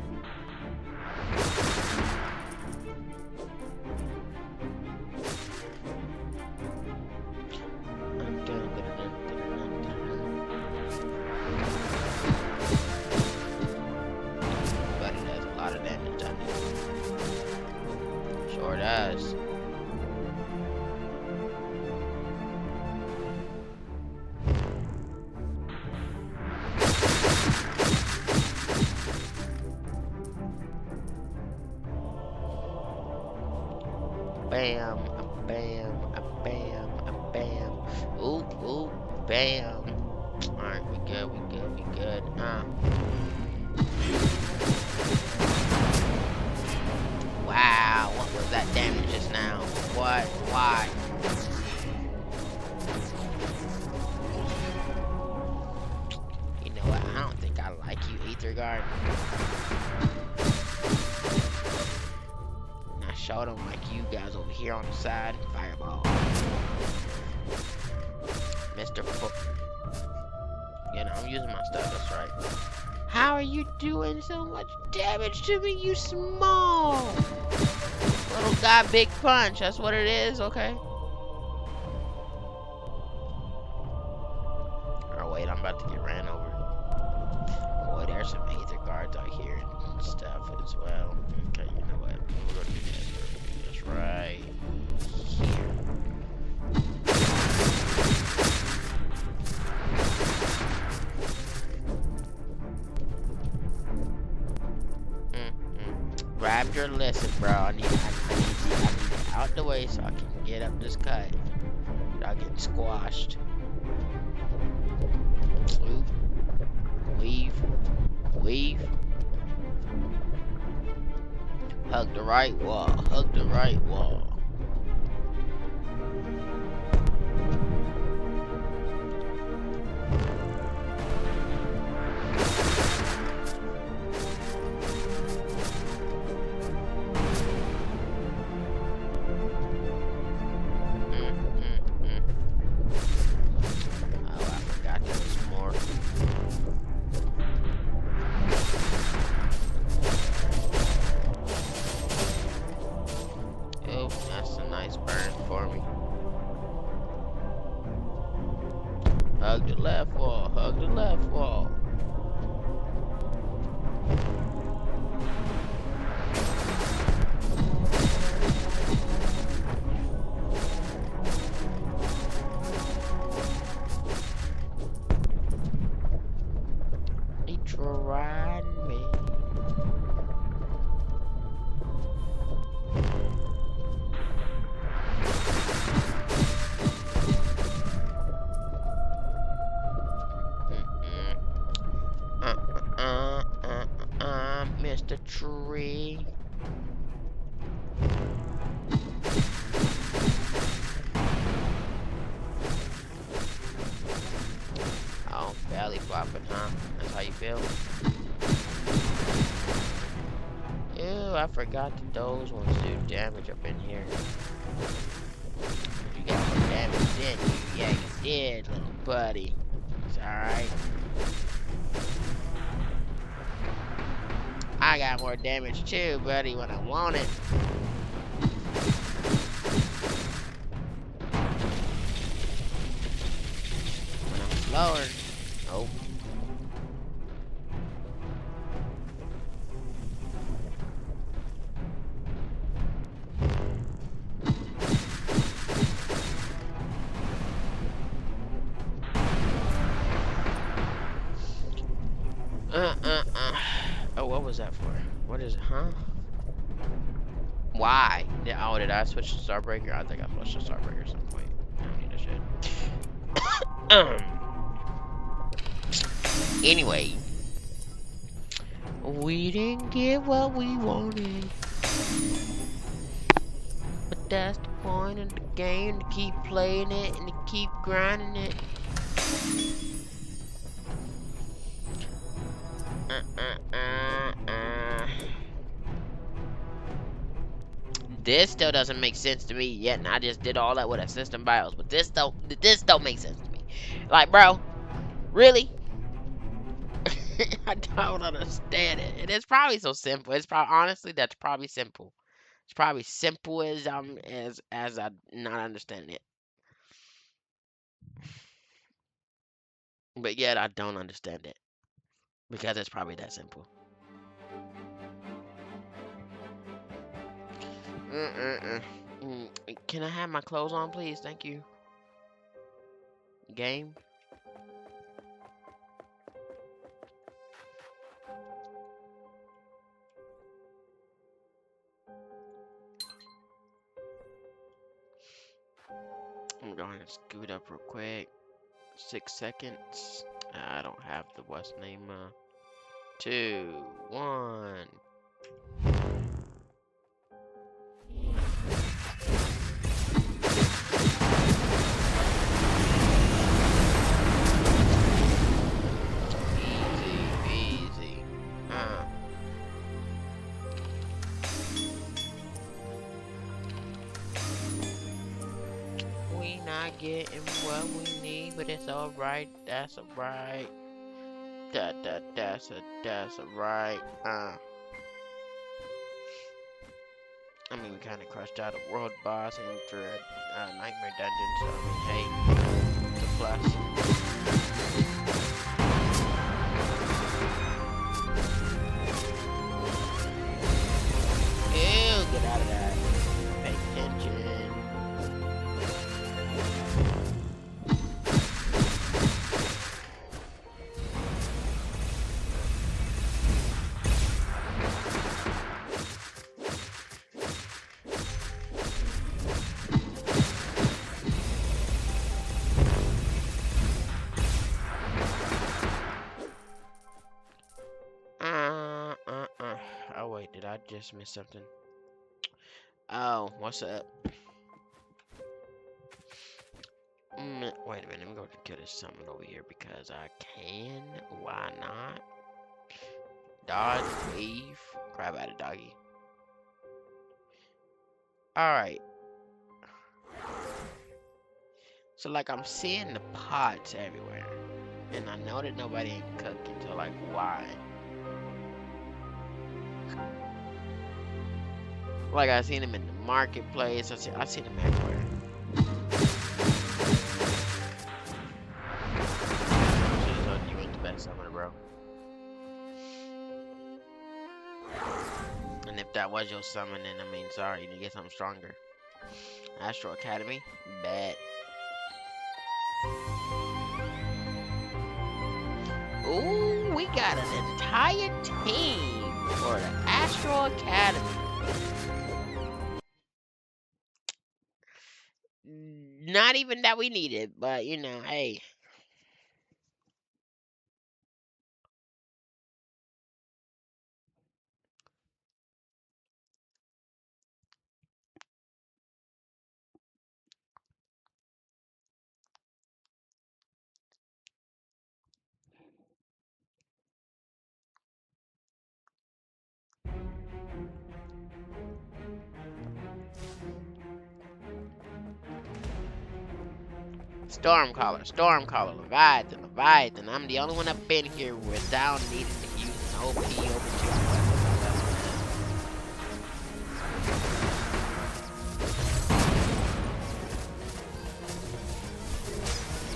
[SPEAKER 2] But it does a lot of damage, doesn't it? Sure does. Bam, bam, bam, bam. Ooh, ooh, bam. Alright, we good. Wow, what was that damage just now? What? Why? You know what? I don't think I like you, Aether Guard. I showed him like you guys over here on the side. Fireball. Mr. Foot. You know, I'm using my stuff, that's right. How are you doing so much damage to me, you small? Little guy, big punch. That's what it is, okay? Or wait, about to get ran over. Boy, there's some Aether guards out here and stuff as well. Okay, you know what? We're gonna do this. We're gonna do this right here. Raptor, listen, bro. I need you out the way so I can get up this cut without getting squashed. Swoop. Weave. Weave. Hug the right wall. Hug the right wall. Hug the left wall. Hug the left wall. He tried me. Mr. Tree. Oh, belly flopping, huh? That's how you feel? Ew, I forgot that those ones do damage up in here. You got more damage, didn't you? Yeah, you did, little buddy. It's alright. I got more damage too, buddy, when I want it. When I'm slower. Oh. Oh, what was that for? What is it, huh? Why? Oh, did I switch to Starbreaker? I think I switched to Starbreaker at some point. I don't need this shit. Anyway. We didn't get what we wanted. But that's the point of the game, to keep playing it and to keep grinding it. This still doesn't make sense to me yet, and I just did all that with a system BIOS, but this don't make sense to me. Like, bro, really? I don't understand it. It is probably so simple. It's probably, honestly, that's probably simple. It's probably simple as I not understand it. But yet I don't understand it. Because it's probably that simple. Can I have my clothes on, please? Thank you. Game. I'm going to scoot up real quick. 6 seconds. I don't have the what's name. 2, 1. Easy. We not getting what we need, but it's alright. That's alright. That's alright. I mean, we kind of crushed out a world boss and for a nightmare dungeon, so I mean, hey, it's a plus. just missed something. Oh, what's up? Wait a minute, I'm going to kill this summon over here because I can. Why not? Dodge, wave, grab at it, doggy. Alright. So, like, I'm seeing the pots everywhere. And I know that nobody ain't cooking, so, like, why? Like, I seen them in the marketplace. I seen them everywhere. Should've told you ain't the best summoner, bro. And if that was your summon, then, I mean, sorry, you need to get something stronger. Astro Academy? Bet. Ooh, we got an entire team for the Astro Academy. Not even that we need it, but you know, hey. Stormcaller, Leviathan. I'm the only one up in here without needing to use an OP over 2.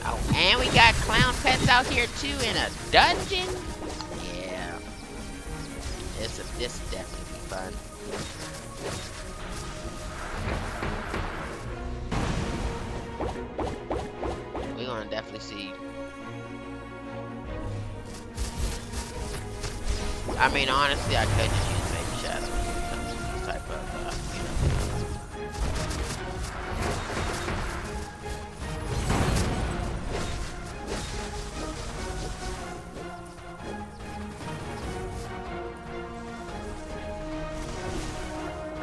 [SPEAKER 2] Oh, and we got clown pets out here too in a dungeon. Yeah, this will definitely be fun. We're gonna definitely see. I mean, honestly, I could just use Baby Shadow when it comes to these type of, you know.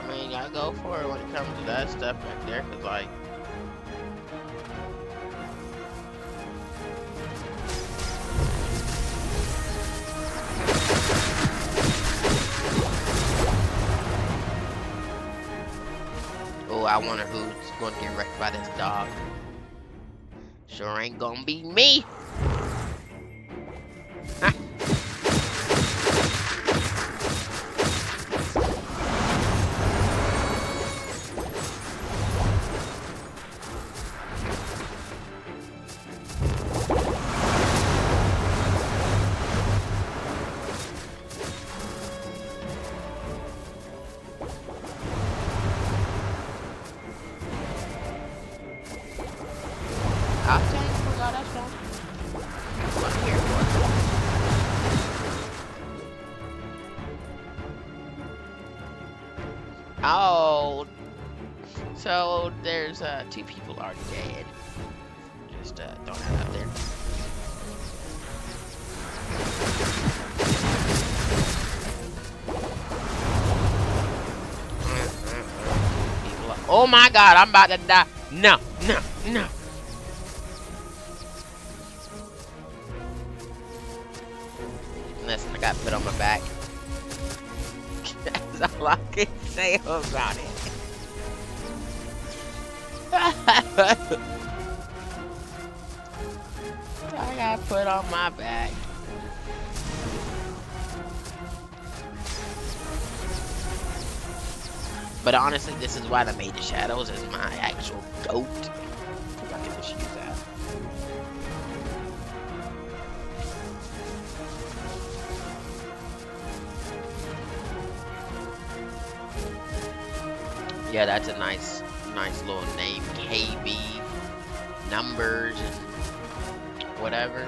[SPEAKER 2] I mean, y'all go for it when it comes to that stuff back there, cause like. Oh, I wonder who's gonna get wrecked by this dog. Sure ain't gonna be me. Oh, so there's 2 people already dead. Just throwing that out there. Oh my God, I'm about to die. No. Listen, I got put on my back. That's all I can say about it. I got put on my back. But honestly, this is why I made the Shadows as my actual GOAT. Because I can just use that. Yeah, that's a nice little name. KB, numbers, and whatever.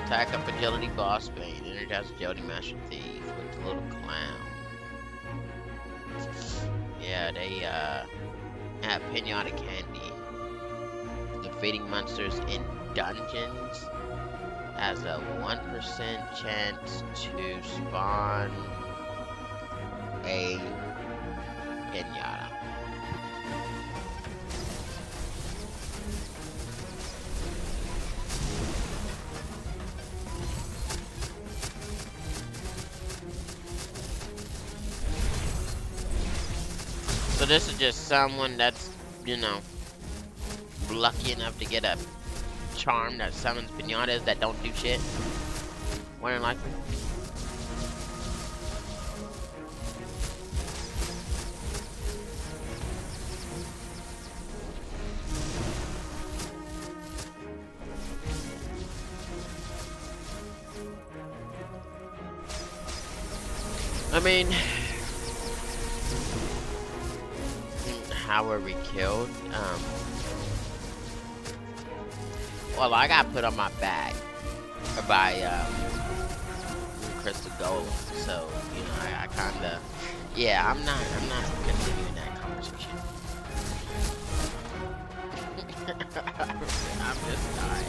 [SPEAKER 2] Attack up agility, boss bane. Energize agility, master thief with the little clown. Yeah, they have pinata candy. Defeating monsters in dungeons has a 1% chance to spawn a pinata. So this is just someone that's, you know, lucky enough to get a charm that summons pinatas that don't do shit. More than likely. I mean, how were we killed? Well, I got put on my back by Crystal Gold, so you know, I kinda, yeah, I'm not continuing that conversation. I'm just dying.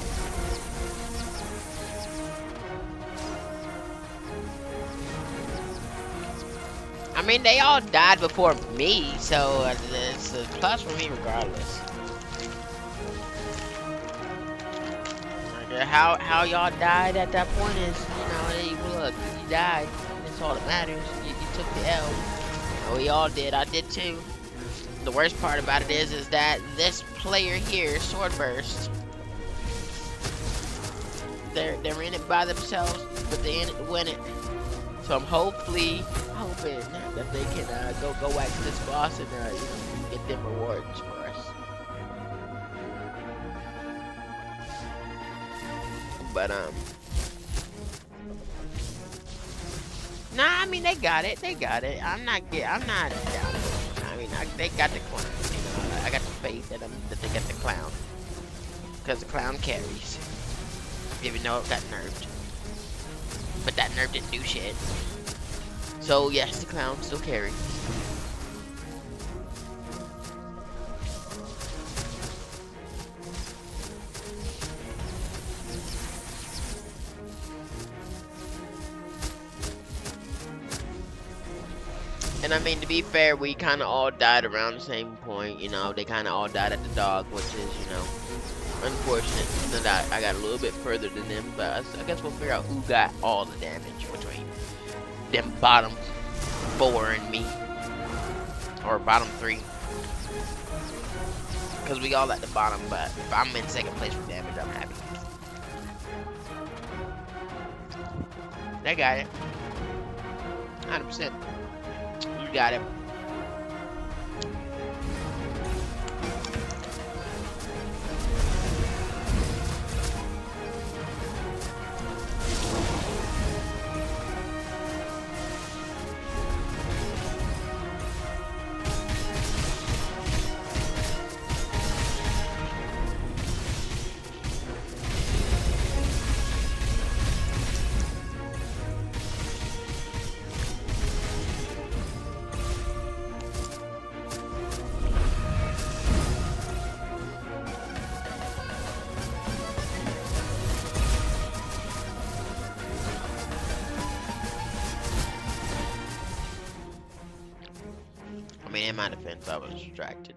[SPEAKER 2] I mean, they all died before me, so it's a plus for me regardless. How y'all died at that point is, you know, hey, look, you died. That's all that matters. You took the L. We all did. I did too. The worst part about it is that this player here, Swordburst, they're in it by themselves, but they're in it to win it. So I'm hoping that they can go back to this boss and you know, get them rewards for us. But nah, I mean they got it. I'm not down. I mean they got the clown. You know, I got the faith that they got the clown, because the clown carries. Even though it got nerfed, but that nerf didn't do shit. So yes, the clown still carries. And I mean, to be fair, we kind of all died around the same point. You know, they kind of all died at the dog, which is, you know, unfortunate. That I got a little bit further than them, but I guess we'll figure out who got all the damage between them bottom 4 and me, or bottom 3, because we all at the bottom. But if I'm in second place for damage, I'm happy. They got it, 100%. You got it. I mean, in my defense, I was distracted.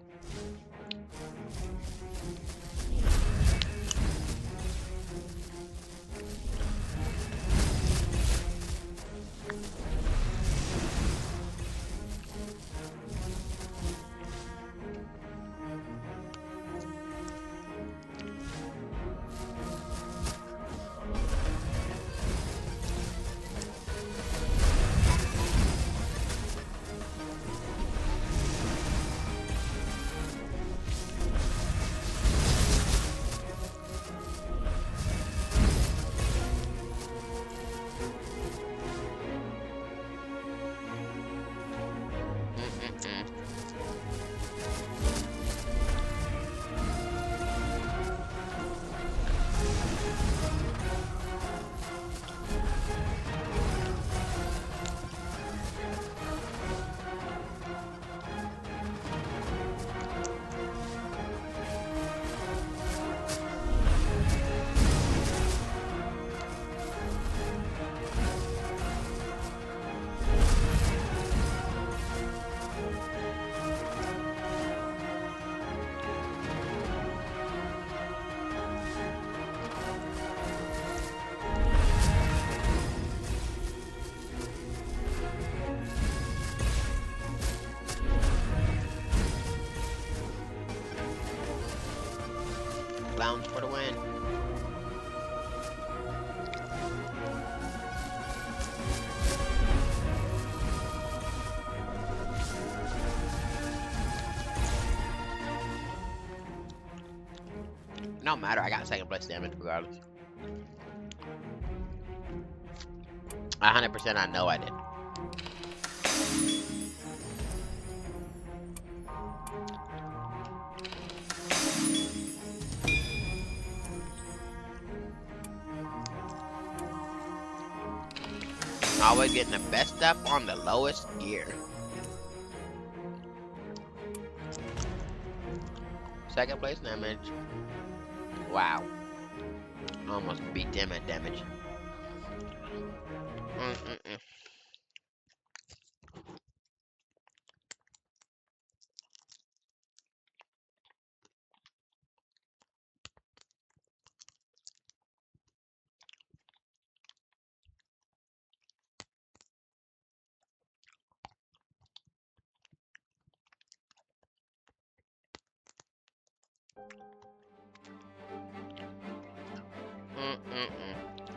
[SPEAKER 2] Lounge for the win. No matter, I got second place damage regardless. 100% I know I did. Always getting the best stuff on the lowest gear. Second place damage. Wow. Almost beat them at damage.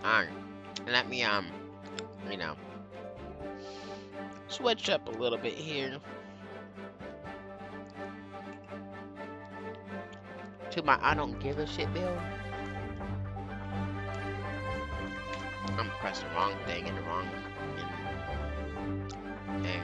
[SPEAKER 2] Alright. Let me, you know, switch up a little bit here. To my I don't give a shit bill. I'm pressing the wrong thing in the wrong thing.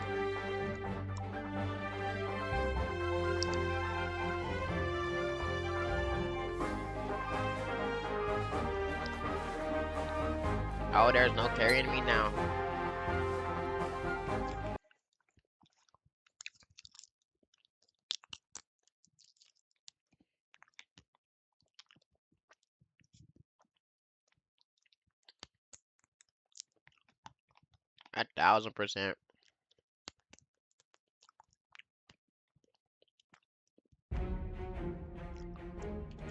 [SPEAKER 2] Oh, there's no carrying me now. A 1000%.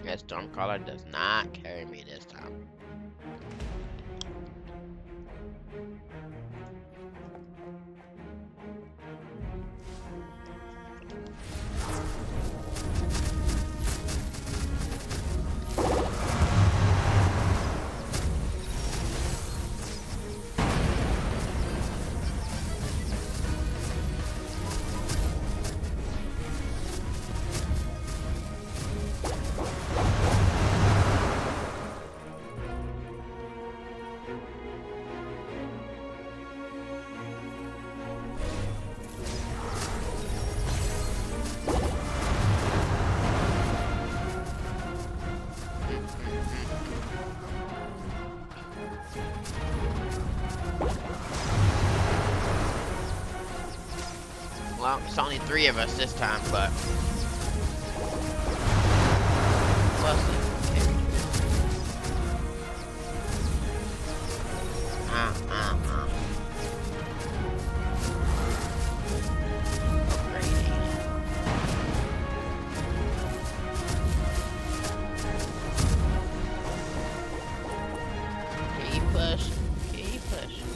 [SPEAKER 2] That Stormcaller does not carry me this time. Well, it's only 3 of us this time, but we'll see. Keep pushing. Keep pushing.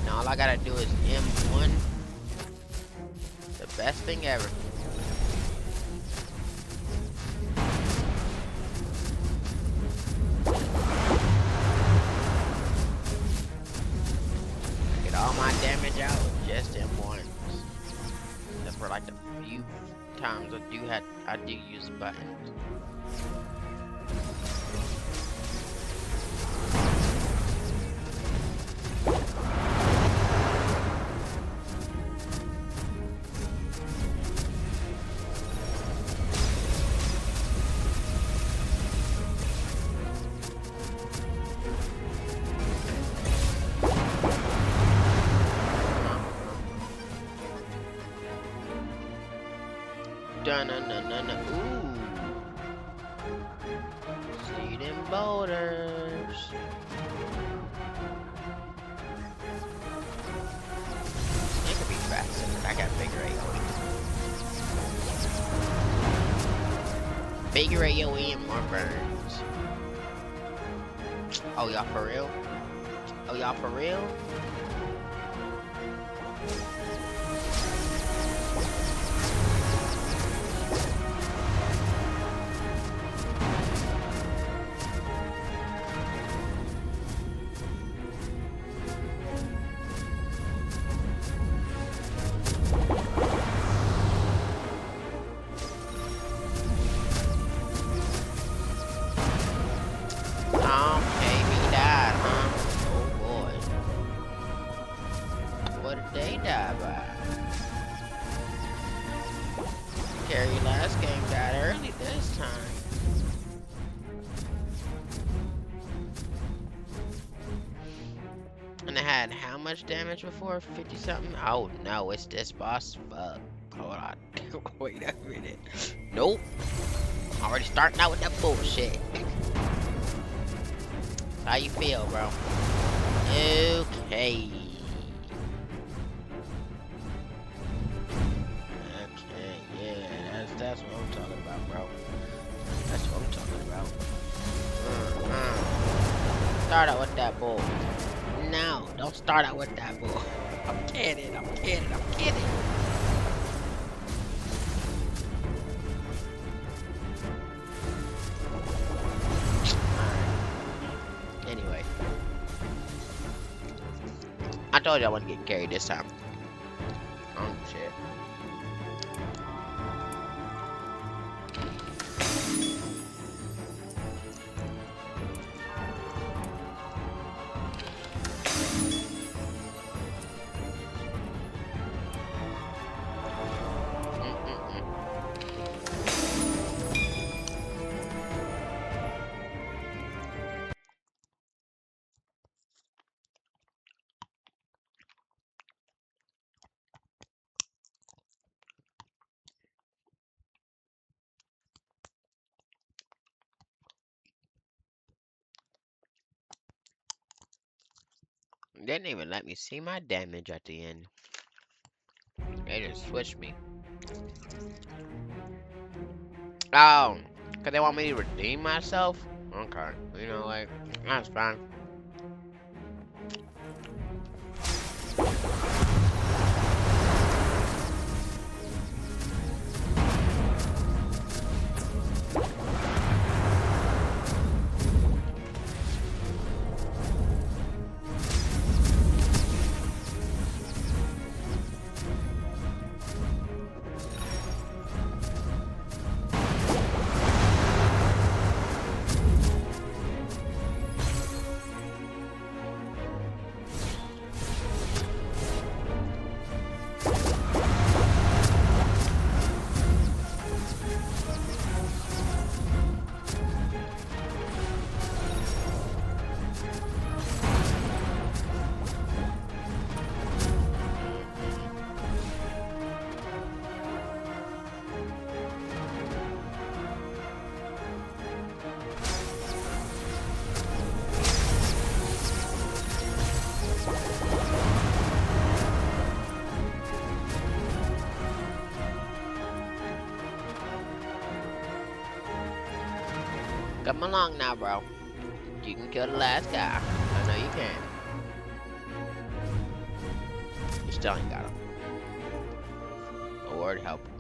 [SPEAKER 2] Now all I gotta do is M1. The best thing ever. Get all my damage out with just M1. That's for like the few times I do use the buttons. Dun-dun-dun-dun-dun. Ooh. See them boulders. It could be fast. I got Figure AoE and more burns. Oh, y'all for real? Oh, y'all for real? KB died, huh? Oh boy. What did they die by? Carrie last game died early this time. And it had how much damage before? 50 something? Oh no, it's this boss. Fuck. Hold on. Wait a minute. Nope. Already starting out with that bullshit. How you feel, bro? Okay. Okay, yeah, that's what I'm talking about, bro. That's what I'm talking about. Start out with that bull. No, don't start out with that bull. I'm kidding. Anyway. I told you I wasn't getting carried this time. Oh shit. They didn't even let me see my damage at the end. They just switched me. Oh, cause they want me to redeem myself? Okay, you know, like, that's fine. Come along now, bro. You can kill the last guy. I know you can. You still ain't got him. Lord help him.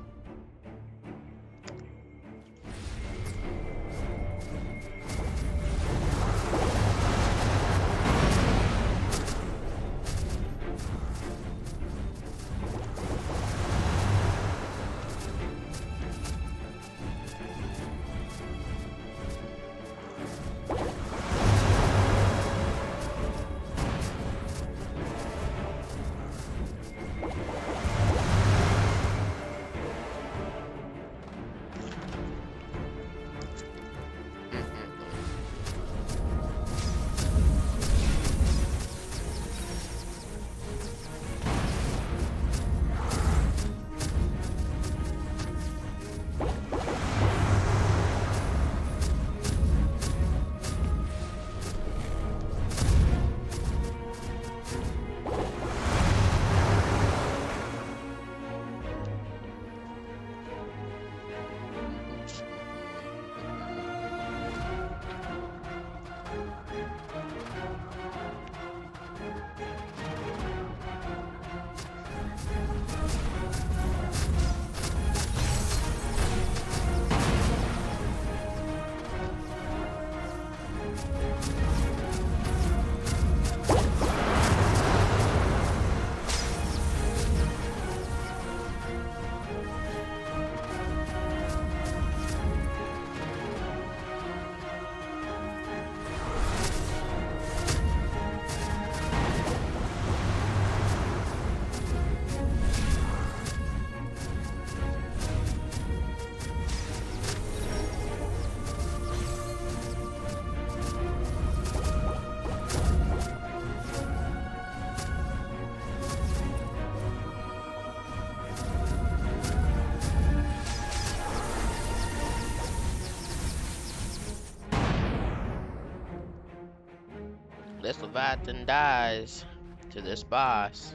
[SPEAKER 2] This Leviathan dies to this boss.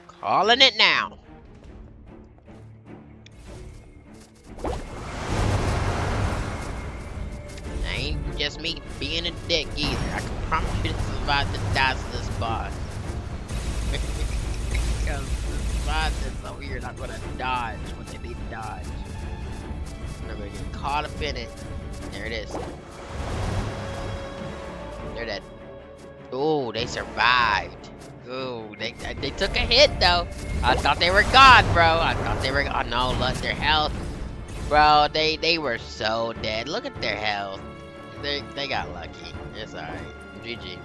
[SPEAKER 2] Calling it now. Ain't just me being a dick either. I can promise you this Leviathan dies to this boss. Because this Leviathan's over here not gonna dodge what they need to dodge. I'm gonna get caught up in it. There it is. They're dead. Ooh, they survived. Ooh, they took a hit though. I thought they were gone, bro. I thought they were. Oh no, look their health, bro. They were so dead. Look at their health. They got lucky. It's alright. GG.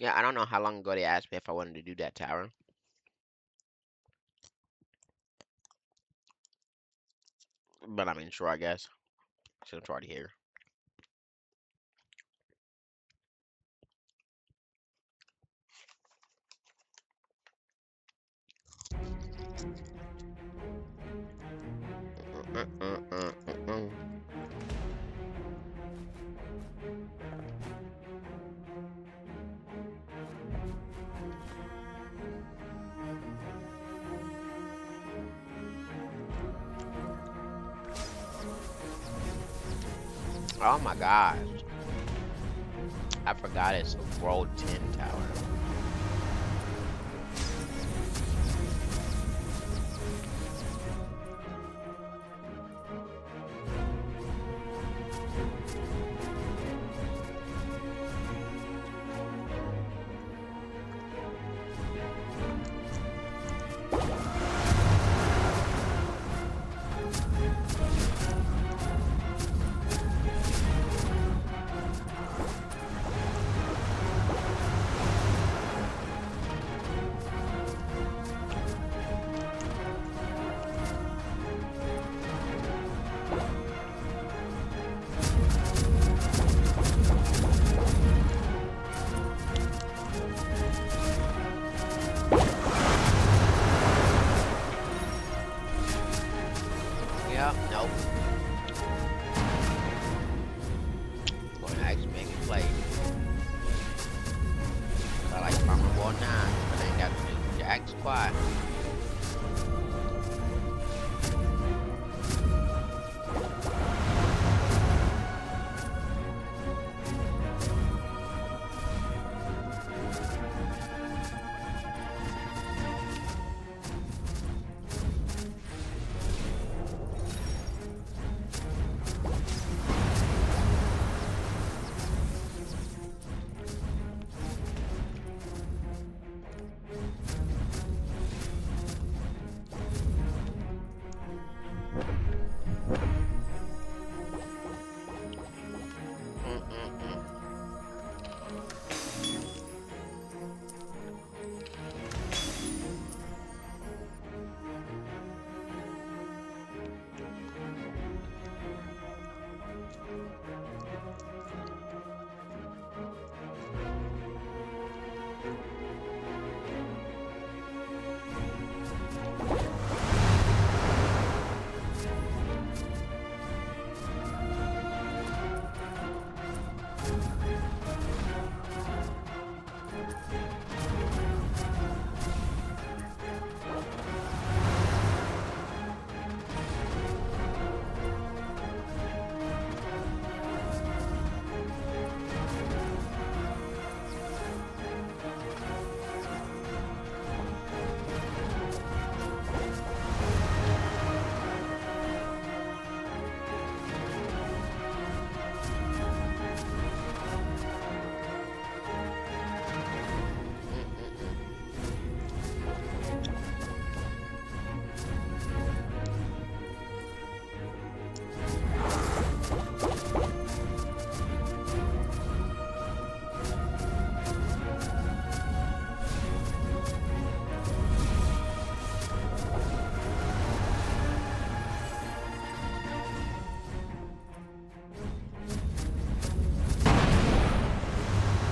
[SPEAKER 2] Yeah, I don't know how long ago they asked me if I wanted to do that tower. But I mean, sure, I guess. Since I'm already here. Oh my gosh. I forgot it's World 10 tower. Nope. Going to actually make it play. I like Farmer Ball 9, but I ain't got to do Jack Squad.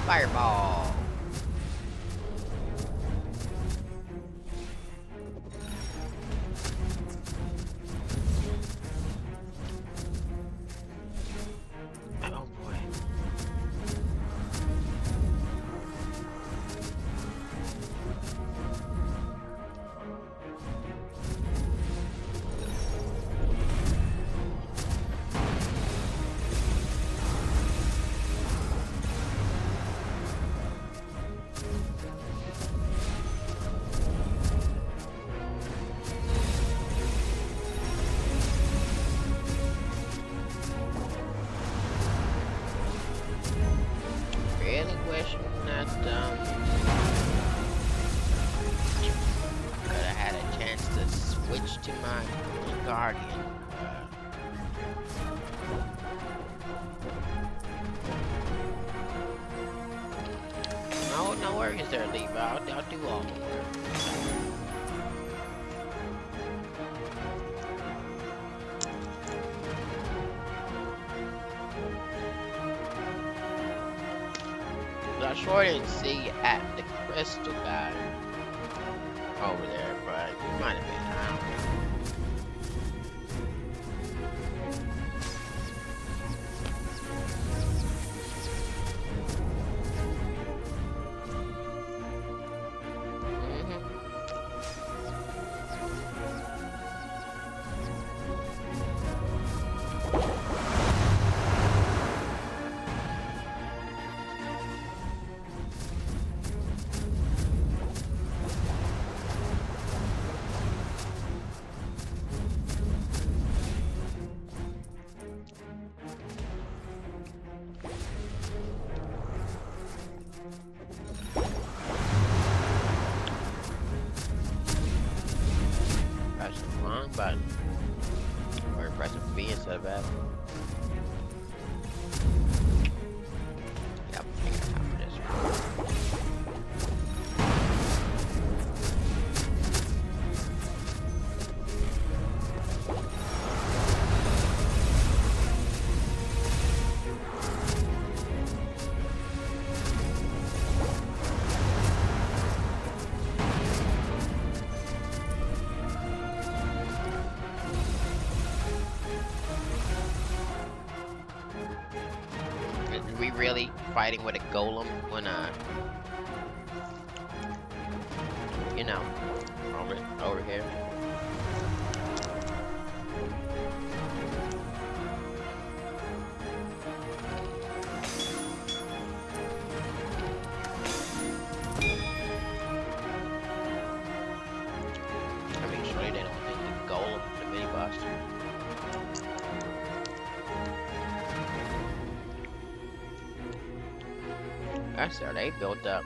[SPEAKER 2] Fireball. Oh boy. Really wishing that could have had a chance to switch to my Guardian. No, no worries there, Levi. I'll do all the work. I sure didn't see at the crystal guy over there, but it might have been. I don't know. Press the wrong button. Or pressing B instead of F. Yep, I got time for this one. Are we really fighting with a golem when you know, over here? I mean, surely they don't think the golem is the mini boss. That's how they built up.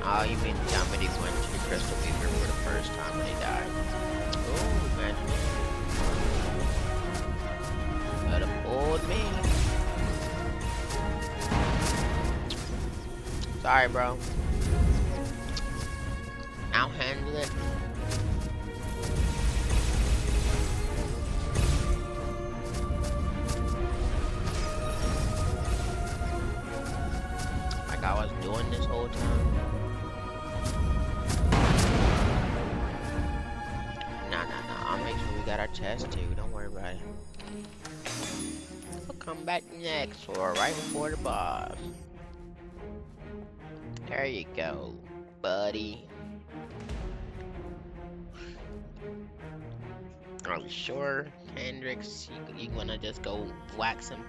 [SPEAKER 2] Oh, you mean Dominic went to the Crystal Weaver for the first time when he died? Oh, man. That old man. Sorry, bro. I'll handle it. Like I was doing this whole time. Nah. I'll make sure we got our chest too. Don't worry about it. We'll come back next or right before the boss. There you go, buddy. Are you sure, Hendrix? You wanna just go wax him?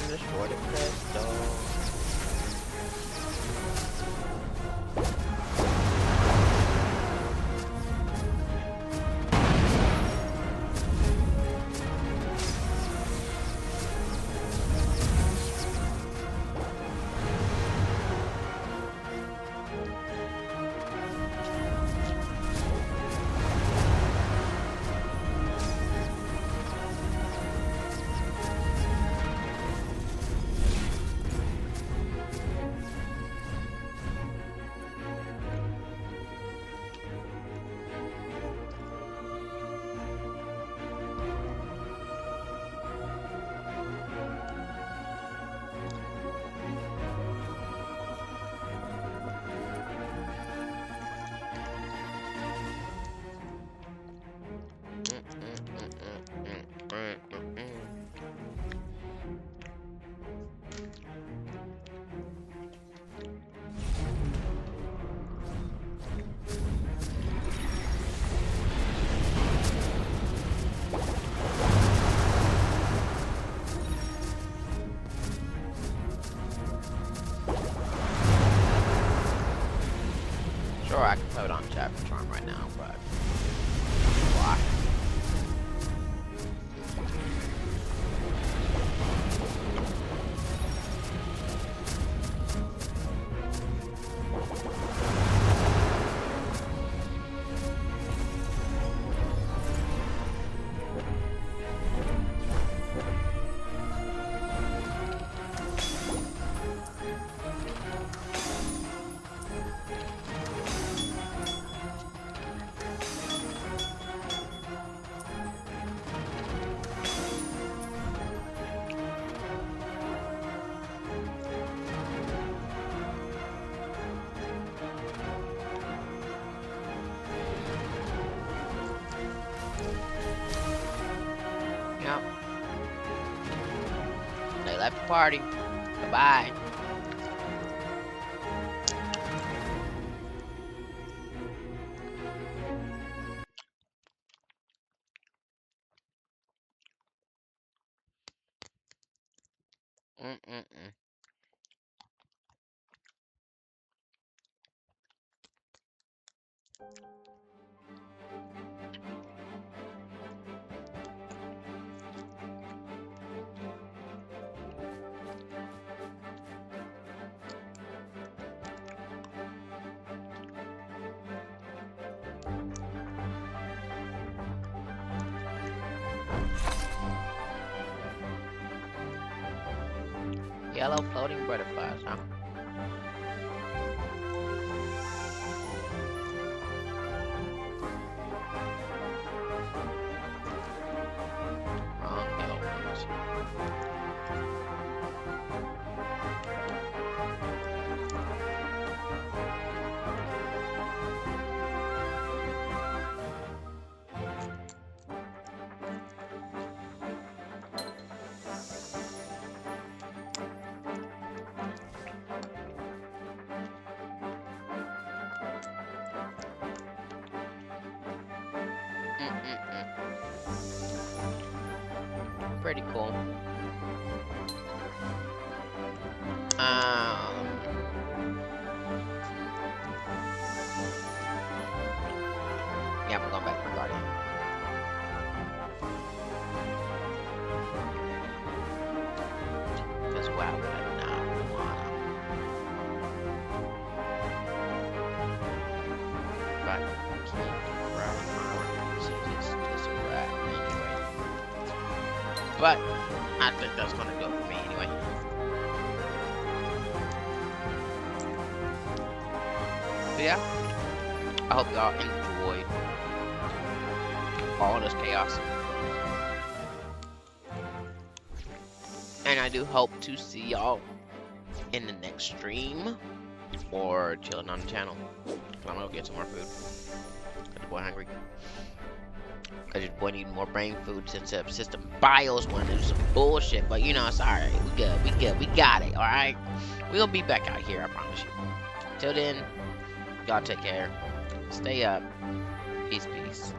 [SPEAKER 2] Destroy the crystal. Sure, I can put on Chapter Charm right now, but why? Yep. They left the party. Goodbye. Mm-mm-mm. Yellow floating butterflies, huh? Wrong elephants. Mm-mm-mm. pretty cool. Yeah, I'm going back to my guardian. Because why would I not wanna? But keep right. Just right anyway. But I think that's gonna do it for me anyway. So yeah, I hope y'all enjoyed all this chaos. And I do hope to see y'all in the next stream or chilling on the channel. I'm gonna go get some more food. Got the boy hungry. Cause your boy need more brain food since the system BIOS wanted to do some bullshit. But you know, it's alright. We good. We got it. Alright? We gonna be back out here, I promise you. Till then, y'all take care. Stay up. Peace, peace.